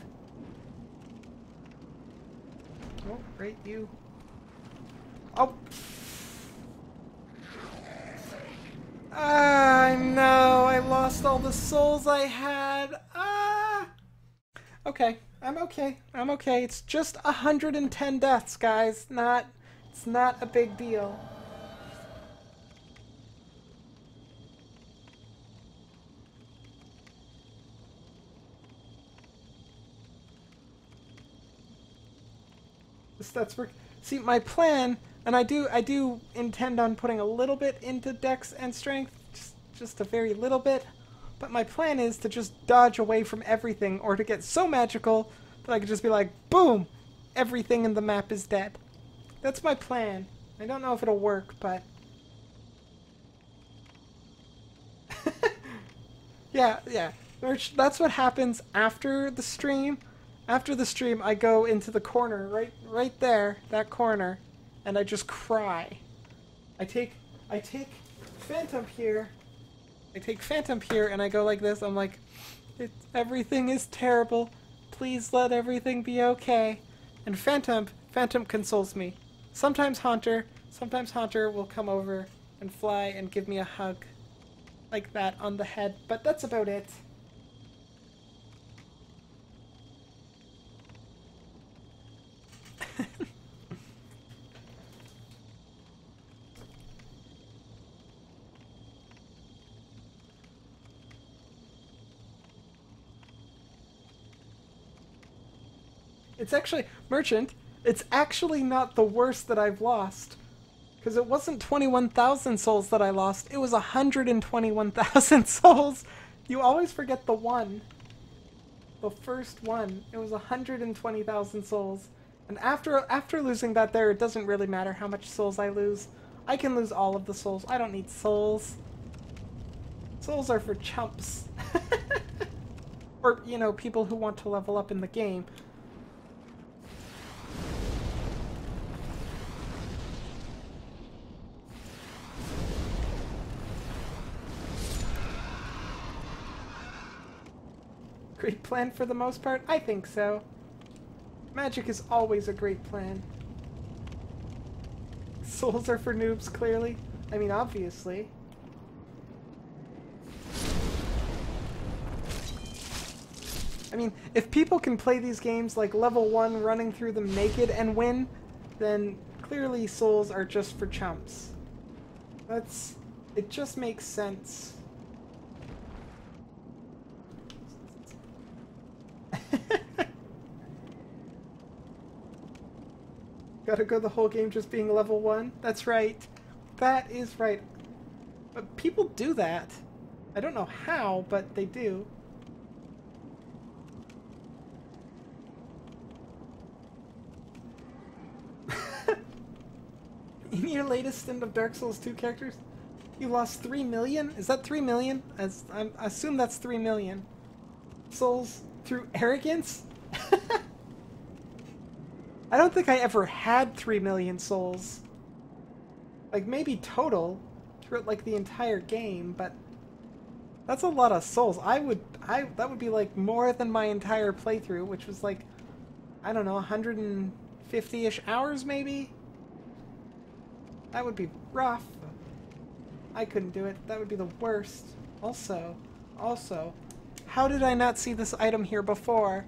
Oh, right, you. Oh! Ah, no, I lost all the souls I had. Ah! Okay, I'm okay. I'm okay. It's just 110 deaths, guys. It's not a big deal. That's work. See, my plan, and I do intend on putting a little bit into dex and strength, just a very little bit, but my plan is to just dodge away from everything, or to get so magical that I could just be like, boom, everything in the map is dead. That's my plan. I don't know if it'll work, but yeah. That's what happens after the stream. After the stream, I go into the corner, right there, that corner, and I just cry. I take Phantom here. And I go like this. I'm like, everything is terrible. Please let everything be okay. And Phantom consoles me. Sometimes Haunter will come over and fly and give me a hug, like that on the head. But that's about it. It's actually, Merchant, It's actually not the worst that I've lost. Because it wasn't 21,000 souls that I lost. It was 121,000 souls. You always forget the one. The first one. It was 120,000 souls. And after losing that there, it doesn't really matter how much souls I lose. I can lose all of the souls. I don't need souls. Souls are for chumps. Or, you know, people who want to level up in the game. Great plan for the most part? I think so. Magic is always a great plan. Souls are for noobs, clearly. I mean, obviously. I mean, if people can play these games like level 1 running through them naked and win, then clearly souls are just for chumps. It just makes sense. Gotta go the whole game just being level 1? That's right. That is right. But people do that. I don't know how, but they do. In your latest stint of Dark Souls 2 characters, you lost 3 million? Is that 3 million? I assume that's 3 million. Souls through arrogance? I don't think I ever had 3 million souls. Like, maybe total throughout, like, the entire game, but that's a lot of souls. That would be, like, more than my entire playthrough, which was, like, I don't know, 150-ish hours, maybe? That would be rough. I couldn't do it. That would be the worst. Also, how did I not see this item here before?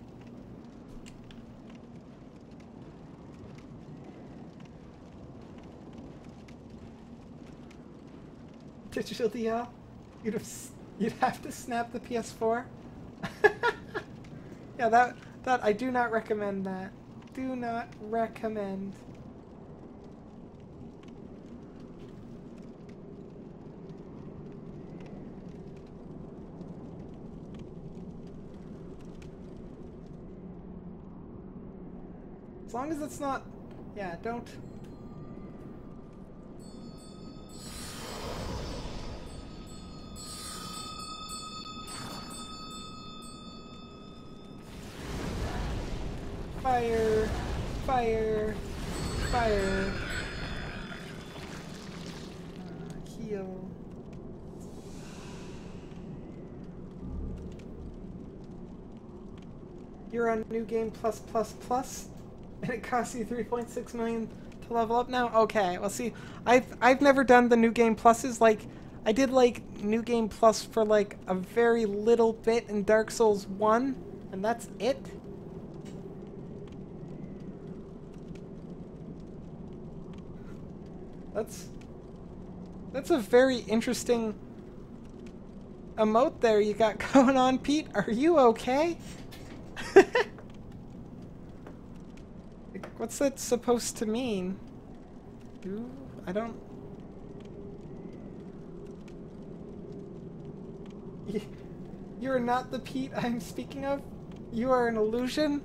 Digital DL? You'd have to snap the PS4? Yeah, that I do not recommend that. Do not recommend. As long as it's not... Yeah, don't... Fire! Fire! Fire! Heal. You're on New Game Plus Plus Plus, and it costs you 3.6 million to level up now? Okay, well see, I've never done the New Game Pluses. Like, I did like New Game Plus for like a very little bit in Dark Souls 1, and that's it. That's a very interesting emote there you got going on, Pete. Are you okay? What's that supposed to mean? I don't... You're not the Pete I'm speaking of? You are an illusion?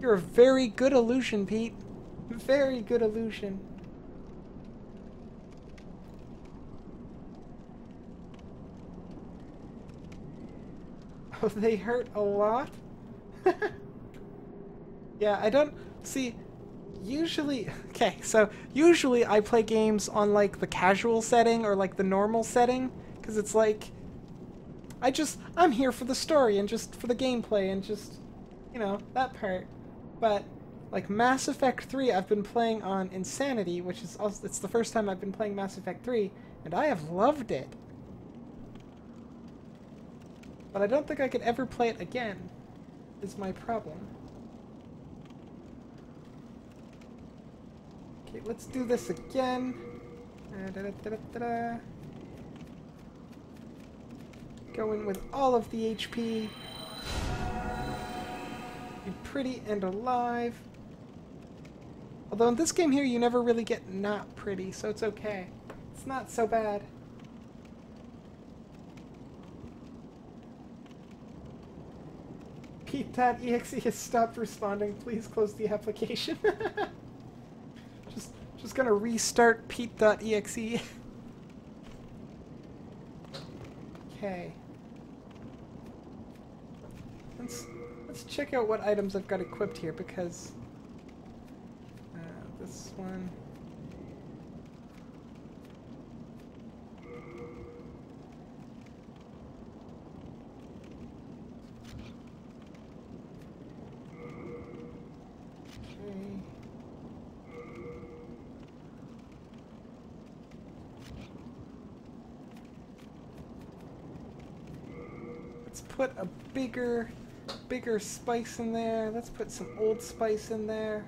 You're a very good illusion, Pete. Very good illusion. Oh, they hurt a lot? Yeah, I don't... See, usually... Okay, so usually I play games on, like, the casual setting or, like, the normal setting. Because it's like... I'm here for the story and just for the gameplay and just, you know, that part. But... like Mass Effect 3, I've been playing on Insanity, which is also, it's the first time I've been playing Mass Effect 3, and I have loved it. But I don't think I could ever play it again, is my problem. Okay, let's do this again. Go in with all of the HP. Be pretty and alive. Although in this game here, you never really get not pretty, so it's okay. It's not so bad. Pete.exe has stopped responding. Please close the application. just gonna restart Pete.exe. Okay. Let's check out what items I've got equipped here, because this one. Okay. Let's put a bigger spice in there. Let's put some Old Spice in there.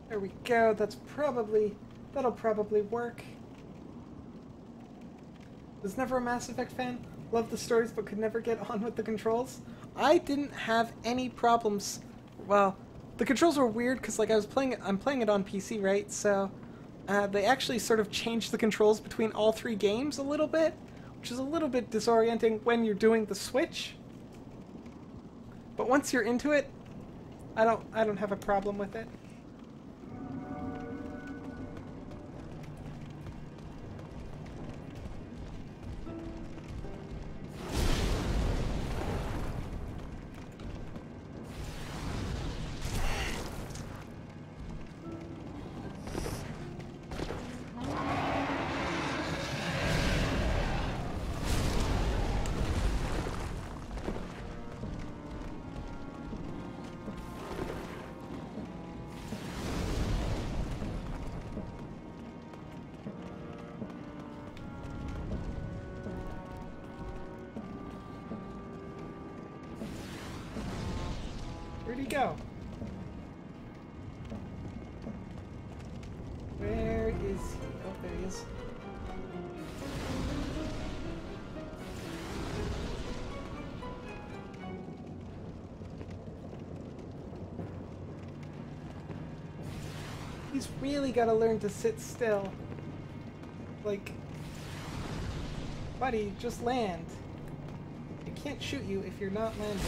There we go. That'll probably work. Was never a Mass Effect fan. Loved the stories, but could never get on with the controls. I didn't have any problems. Well, the controls were weird because like I'm playing it on PC, right? So they actually sort of changed the controls between all three games a little bit, which is a little bit disorienting when you're doing the switch. But once you're into it, I don't have a problem with it. Where'd he go? Where is he? Oh, there he is. He's really got to learn to sit still. Like, buddy, just land. I can't shoot you if you're not landing.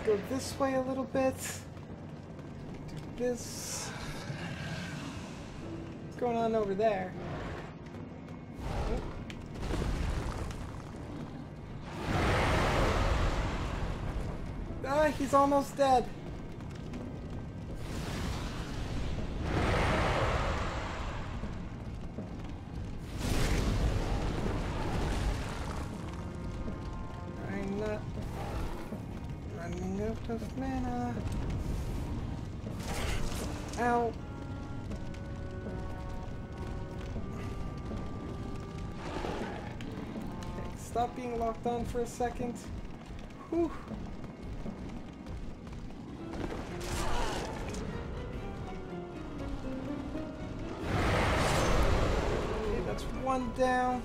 Go this way a little bit. Do this. What's going on over there? Ah, he's almost dead. I'm not running out of mana. Ow. Okay, stop being locked on for a second. Whew. Okay, that's one down.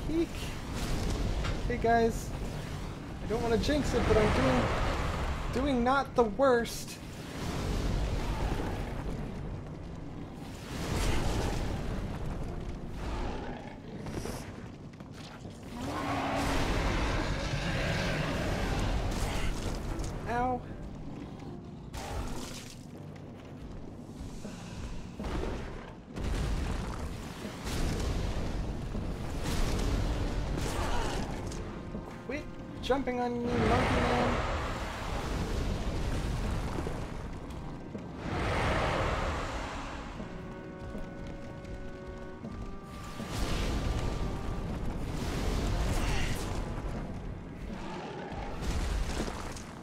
Eek. Hey guys, I don't want to jinx it, but I'm doing not the worst. jumping on you, monkey man.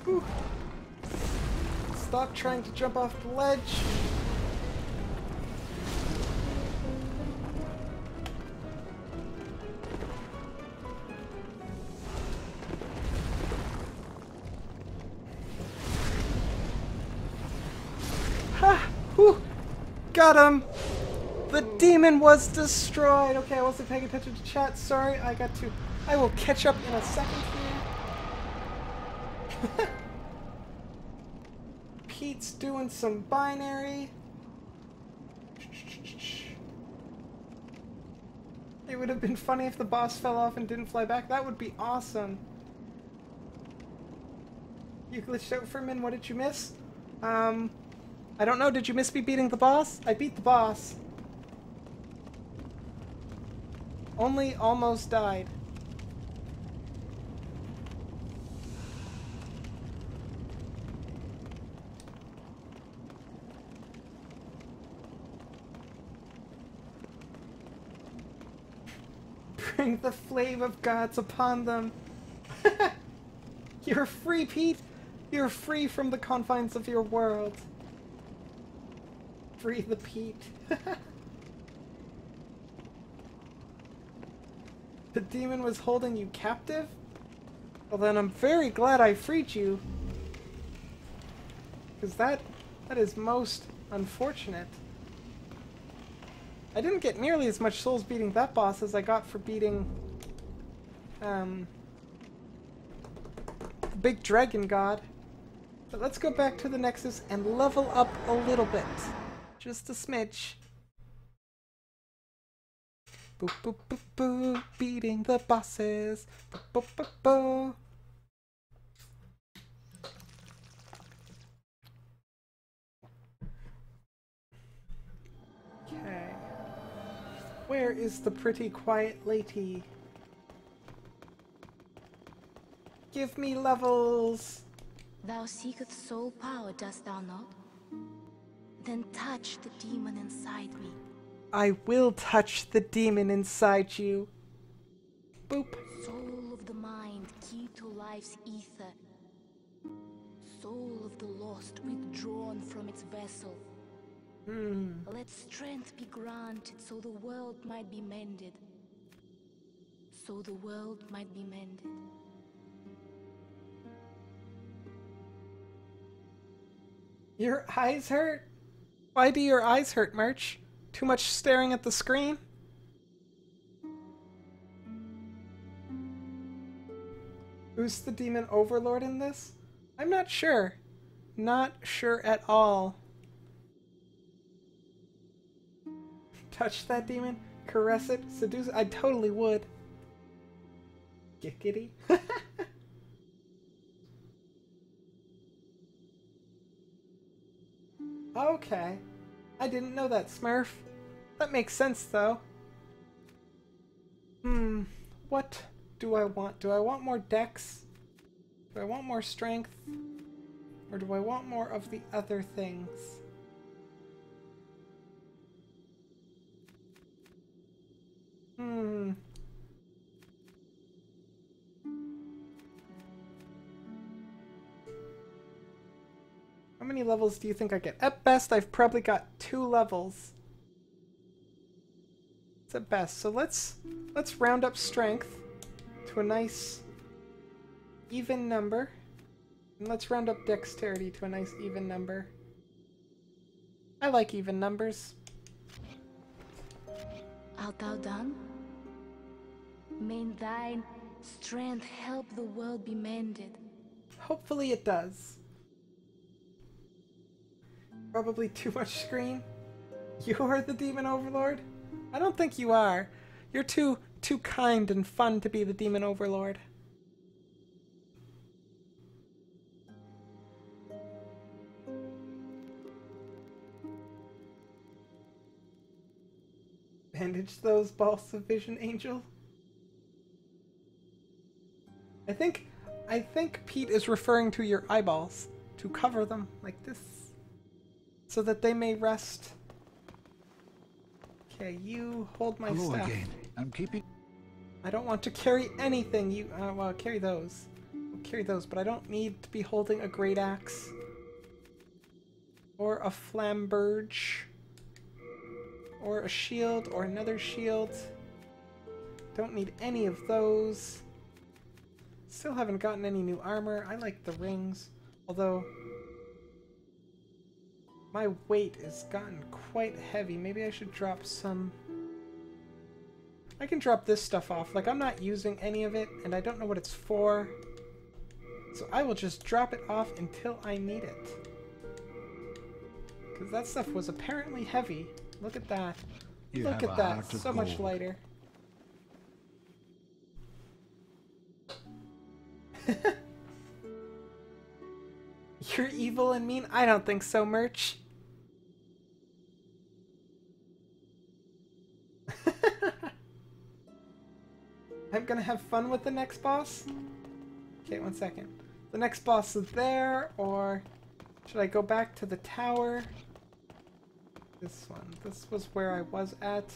Whew. Stop trying to jump off the ledge. Ha! Whew! Got him! The demon was destroyed! Okay, I wasn't paying attention to chat. Sorry, I will catch up in a second here. Pete's doing some binary. It would have been funny if the boss fell off and didn't fly back. That would be awesome. You glitched out for a minute. What did you miss? I don't know. Did you miss me beating the boss? I beat the boss. Only almost died. Bring the flame of gods upon them. You're free, Pete. You're free from the confines of your world. Free the Pete. The demon was holding you captive? Well then I'm very glad I freed you. Because that is most unfortunate. I didn't get nearly as much souls beating that boss as I got for beating the big dragon god. But let's go back to the Nexus and level up a little bit. Just a smidge. Boo boo boo boo, beating the bosses. Boo boo boo boo. Okay. Where is the pretty quiet lady? Give me levels! Thou seekest soul power, dost thou not? Then touch the demon inside me. I will touch the demon inside you. Boop. Soul of the mind, key to life's ether. Soul of the lost, withdrawn from its vessel. Let strength be granted so the world might be mended. So the world might be mended. Your eyes hurt? Why do your eyes hurt, Merch? Too much staring at the screen? Who's the demon overlord in this? I'm not sure. Not sure at all. Touch that demon? Caress it? Seduce it? I totally would. Giggity. Okay. I didn't know that, Smurf. That makes sense, though. What do I want? Do I want more dex? Do I want more strength? Or do I want more of the other things? How many levels do you think I get? At best, I've probably got 2 levels. It's at best. So let's round up strength to a nice even number. And let's round up dexterity to a nice even number. I like even numbers. Art thou done? May thine strength help the world be mended. Hopefully it does. Probably too much screen. You're the demon overlord? I don't think you are. You're too kind and fun to be the demon overlord. Bandage those balls of vision, Angel. I think I think Pete is referring to your eyeballs. To cover them like this. So that they may rest. Okay, you hold my Hello stuff. again. I'm keeping... I don't want to carry anything. You, well, carry those. I'll carry those, but I don't need to be holding a great axe. Or a flamberge. Or a shield, or another shield. Don't need any of those. Still haven't gotten any new armor. I like the rings. Although, my weight has gotten quite heavy. Maybe I should drop some... I can drop this stuff off. Like, I'm not using any of it, and I don't know what it's for. So I will just drop it off until I need it. Because that stuff was apparently heavy. Look at that. Look at that. So much lighter. You're evil and mean? I don't think so, Merch. I'm gonna have fun with the next boss. Okay, 1 second. The next boss is there, or should I go back to the tower? This one. This was where I was at.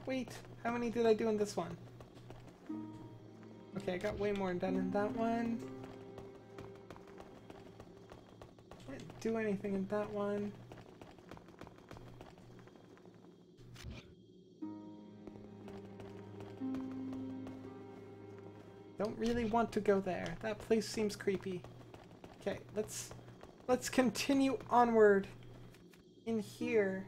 Wait. How many did I do in this one? Okay, I got way more done in that one. Didn't do anything in that one. Don't really want to go there. That place seems creepy. Okay, let's continue onward in here.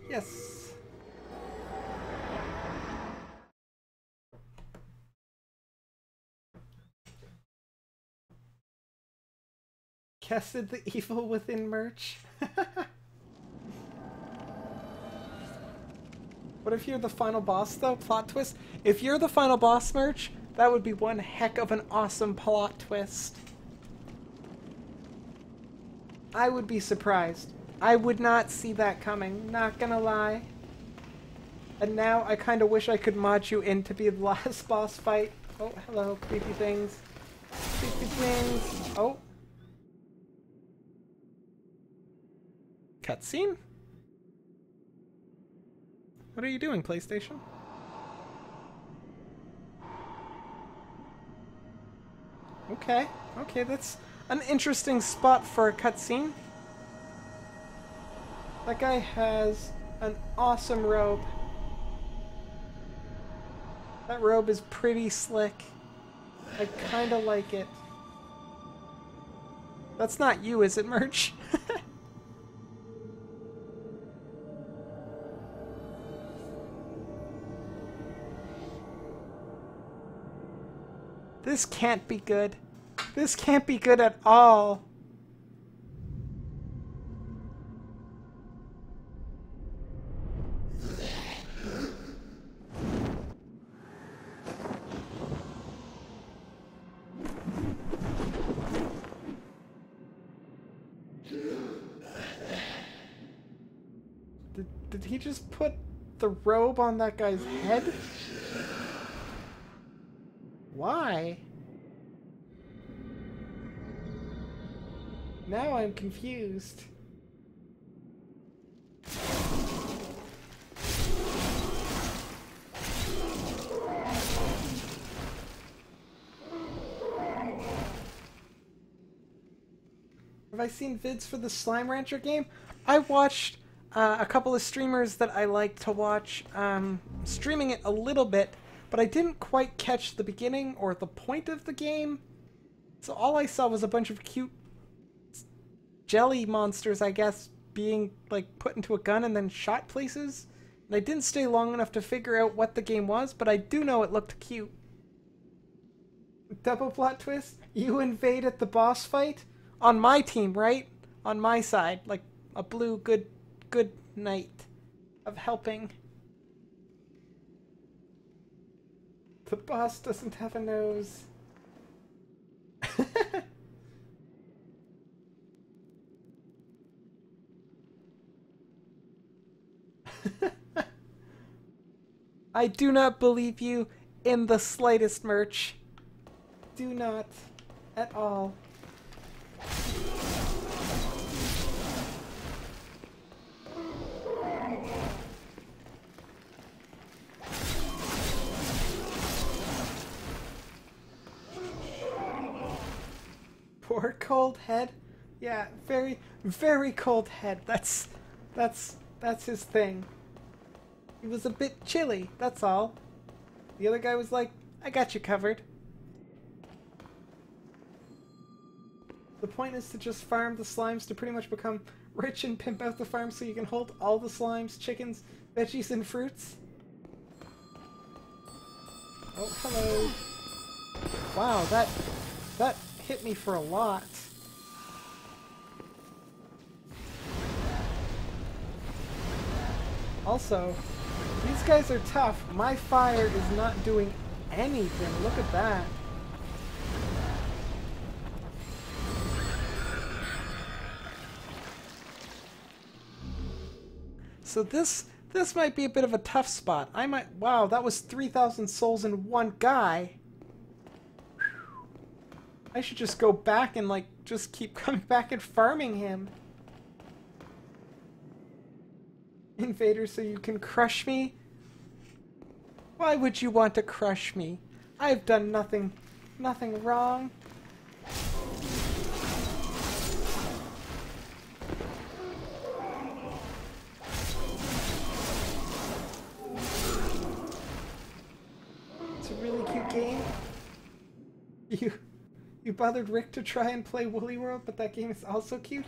Yes. Guessed the evil within Merch. What if you're the final boss, though? Plot twist? If you're the final boss, Merch, that would be one heck of an awesome plot twist. I would be surprised. I would not see that coming, not gonna lie. And now I kinda wish I could mod you in to be the last boss fight. Oh, hello, creepy things. Creepy things. Oh. Cutscene? What are you doing, PlayStation? Okay, that's an interesting spot for a cutscene. That guy has an awesome robe. That robe is pretty slick. I kinda like it. That's not you, is it, Merch? This can't be good. This can't be good at all. Did he just put the robe on that guy's head? Why? Now I'm confused. Have I seen vids for the Slime Rancher game? I watched a couple of streamers that I like to watch streaming it a little bit, but I didn't quite catch the beginning or the point of the game. So all I saw was a bunch of cute jelly monsters, I guess, being like put into a gun and then shot places. And I didn't stay long enough to figure out what the game was, but I do know it looked cute. Double plot twist? You invade at the boss fight? On my team, right? On my side. Like a blue good knight of helping. The boss doesn't have a nose. I do not believe you in the slightest, Merch. Do not at all. Poor cold head. Yeah, very, very cold head. That's his thing. He was a bit chilly, that's all. The other guy was like, I got you covered. The point is to just farm the slimes to pretty much become rich and pimp out the farm so you can hold all the slimes, chickens, veggies, and fruits. Oh, hello. Wow, that hit me for a lot. Also, these guys are tough. My fire is not doing anything. Look at that. So this might be a bit of a tough spot. I might... Wow, that was 3,000 souls in one guy. I should just go back and, like, just keep coming back and farming him. Invader, so you can crush me? Why would you want to crush me? I've done nothing wrong. It's a really cute game. You bothered Rick to try and play Woolly World, but that game is also cute.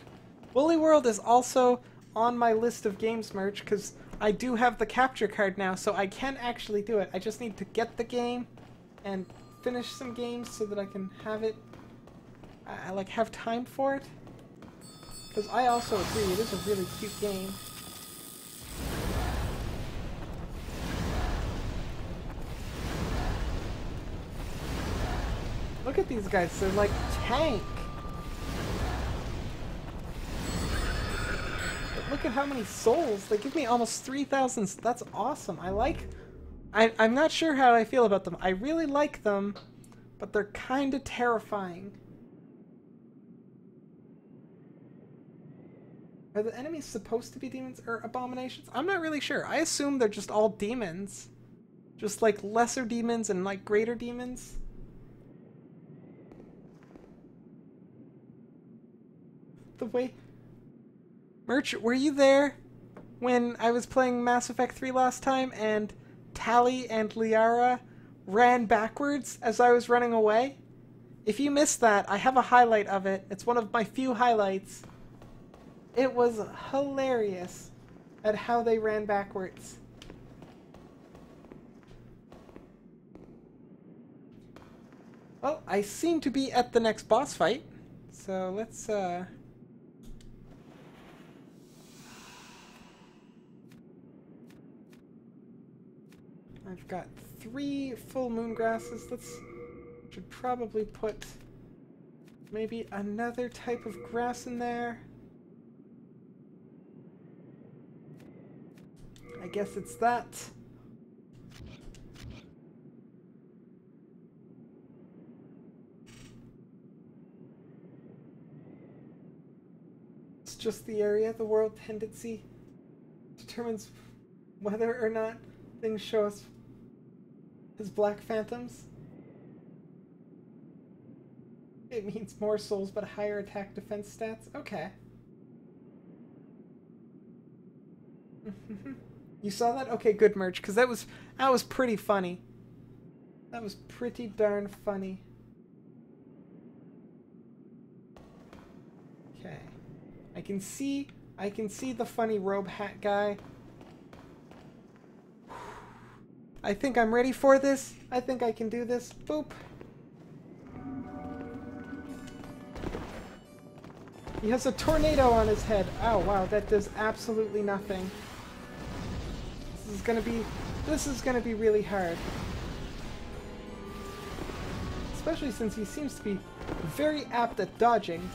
Woolly World is also on my list of games, Merch, because I do have the capture card now, so I can actually do it. I just need to get the game and finish some games so that I can have it, like, have time for it. Because I also agree, it is a really cute game. Look at these guys, they're like tank. But look at how many souls. They give me almost 3,000. That's awesome. I'm not sure how I feel about them. I really like them, but they're kind of terrifying. Are the enemies supposed to be demons or abominations? I'm not really sure. I assume they're just all demons. Just like lesser demons and like greater demons. The way... Merch, were you there when I was playing Mass Effect 3 last time and Tali and Liara ran backwards as I was running away? If you missed that, I have a highlight of it. It's one of my few highlights. It was hilarious at how they ran backwards. Well, I seem to be at the next boss fight. So let's, I've got 3 full moon grasses. Should probably put maybe another type of grass in there. I guess it's that. It's just the area. The world tendency determines whether or not things show us as black phantoms. It means more souls but higher attack defense stats. Okay. You saw that? Okay, good, Merch, because that was pretty funny. That was pretty darn funny. Okay. I can see the funny robe hat guy. I think I'm ready for this. I think I can do this. Boop. He has a tornado on his head. Oh, wow, that does absolutely nothing. This is gonna be really hard. Especially since he seems to be very apt at dodging.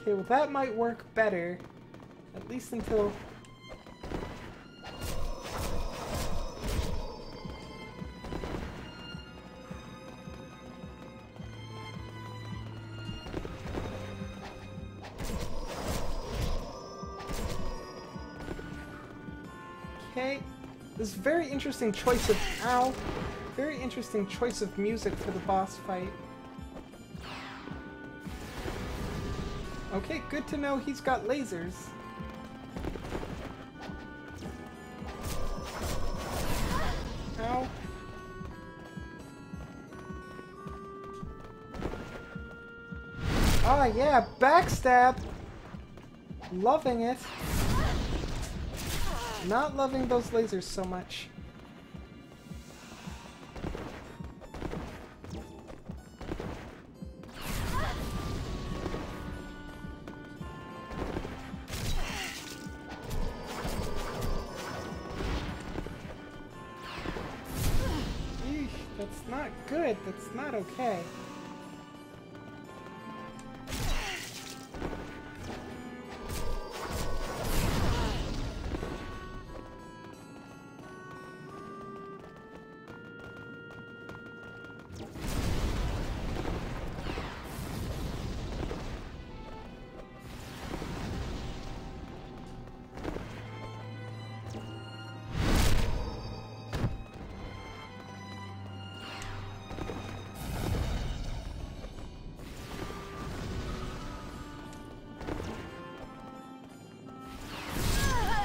Okay, well that might work better. At least until... Okay. This is very interesting choice of... Ow! Very interesting choice of music for the boss fight. Okay, good to know he's got lasers. Ow. Ah, yeah, backstab! Loving it. Not loving those lasers so much. Eesh, that's not good. That's not okay.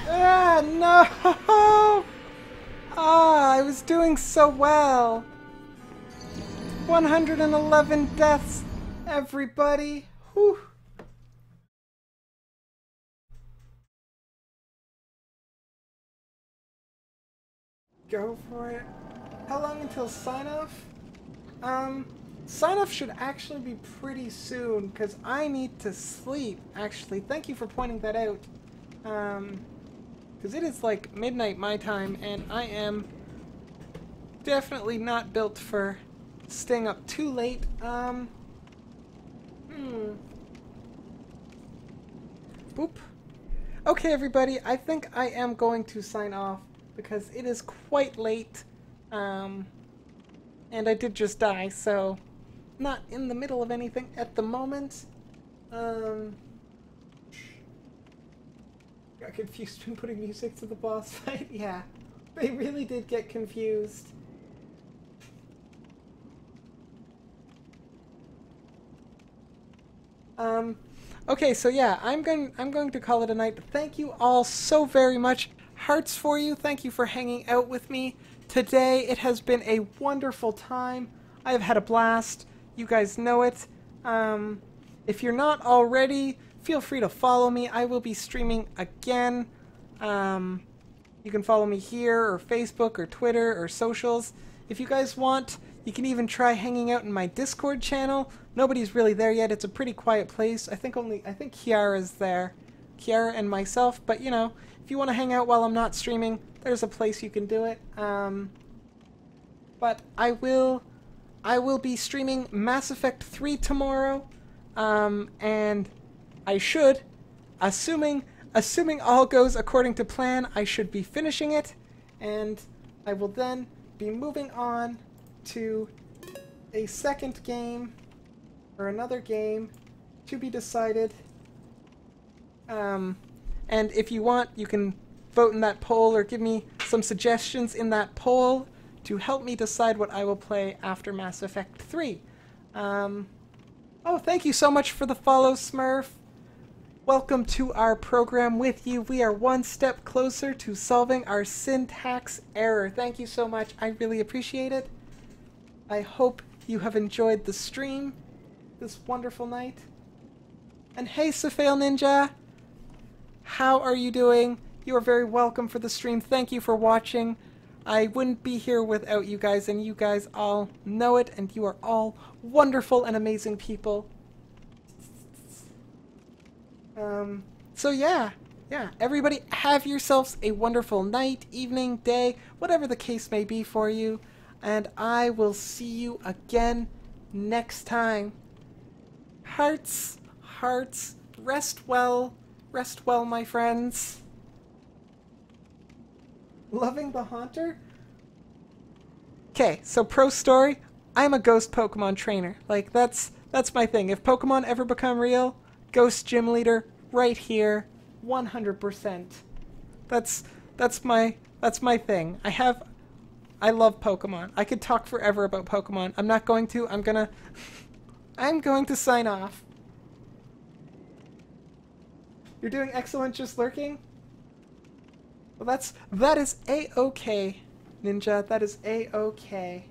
Ah, no! Ah, I was doing so well. 111 deaths, everybody. Whew. Go for it. How long until sign-off? Sign-off should actually be pretty soon, because I need to sleep, actually. Thank you for pointing that out. Because it is like midnight my time, and I am definitely not built for staying up too late. Boop. Okay, everybody, I think I am going to sign off, because it is quite late, and I did just die, so not in the middle of anything at the moment. Got confused when putting music to the boss fight. Yeah, they really did get confused. Okay, so yeah, I'm going to call it a night. Thank you all so very much. Hearts for you. Thank you for hanging out with me today. It has been a wonderful time. I have had a blast. You guys know it. If you're not already, feel free to follow me. I will be streaming again. You can follow me here, or Facebook, or Twitter, or socials. If you guys want, you can even try hanging out in my Discord channel. Nobody's really there yet. It's a pretty quiet place. I think Kiara's there. Kiara and myself, but you know, if you want to hang out while I'm not streaming, there's a place you can do it. But I will be streaming Mass Effect 3 tomorrow, and I should, assuming all goes according to plan, I should be finishing it, and I will then be moving on to a second game, or another game, to be decided. And if you want, you can vote in that poll, or give me some suggestions in that poll to help me decide what I will play after Mass Effect 3. Oh, thank you so much for the follow, Smurf. Welcome to our program with you. We are one step closer to solving our syntax error. Thank you so much. I really appreciate it. I hope you have enjoyed the stream this wonderful night. And hey, Sophail Ninja! How are you doing? You are very welcome for the stream. Thank you for watching. I wouldn't be here without you guys, and you guys all know it, and you are all wonderful and amazing people. So yeah, everybody have yourselves a wonderful night, evening, day, whatever the case may be for you, and I will see you again next time. Hearts, hearts, Rest well, my friends. Loving the Haunter? Okay, so pro story, I'm a ghost Pokemon trainer. Like, that's my thing. If Pokemon ever become real, ghost gym leader, right here, 100%. That's my thing. I love Pokemon. I could talk forever about Pokemon. I'm not going to. I'm going to sign off. You're doing excellent just lurking? Well, that is A-okay, Ninja. That is A-okay.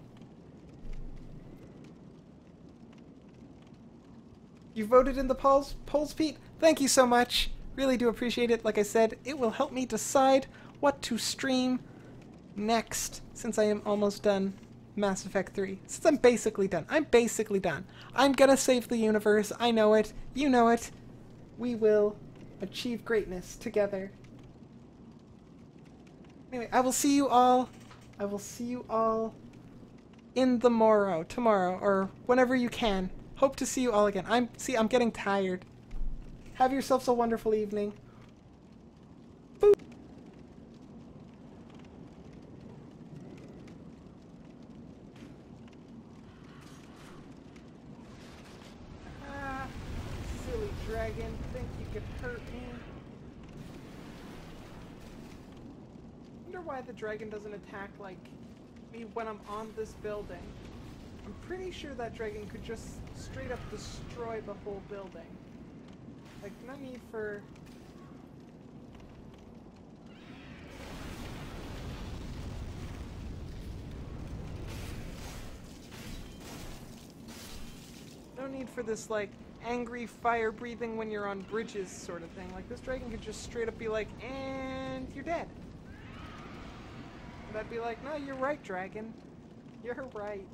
You voted in the polls, Pete? Thank you so much. Really do appreciate it. Like I said, it will help me decide what to stream next, since I am almost done Mass Effect 3. Since I'm basically done. I'm gonna save the universe. I know it. You know it. We will achieve greatness together. Anyway, I will see you all in the tomorrow, or whenever you can. Hope to see you all again. I'm getting tired. Have yourselves a wonderful evening. Boo. Ah, silly dragon. Think you could hurt me? Wonder why the dragon doesn't attack, like, me when I'm on this building. I'm pretty sure that dragon could just straight up destroy the whole building. Like, no need for... No need for this, like, angry fire breathing when you're on bridges sort of thing. Like, this dragon could just straight up be like, and you're dead. And I'd be like, no, you're right, dragon. You're right.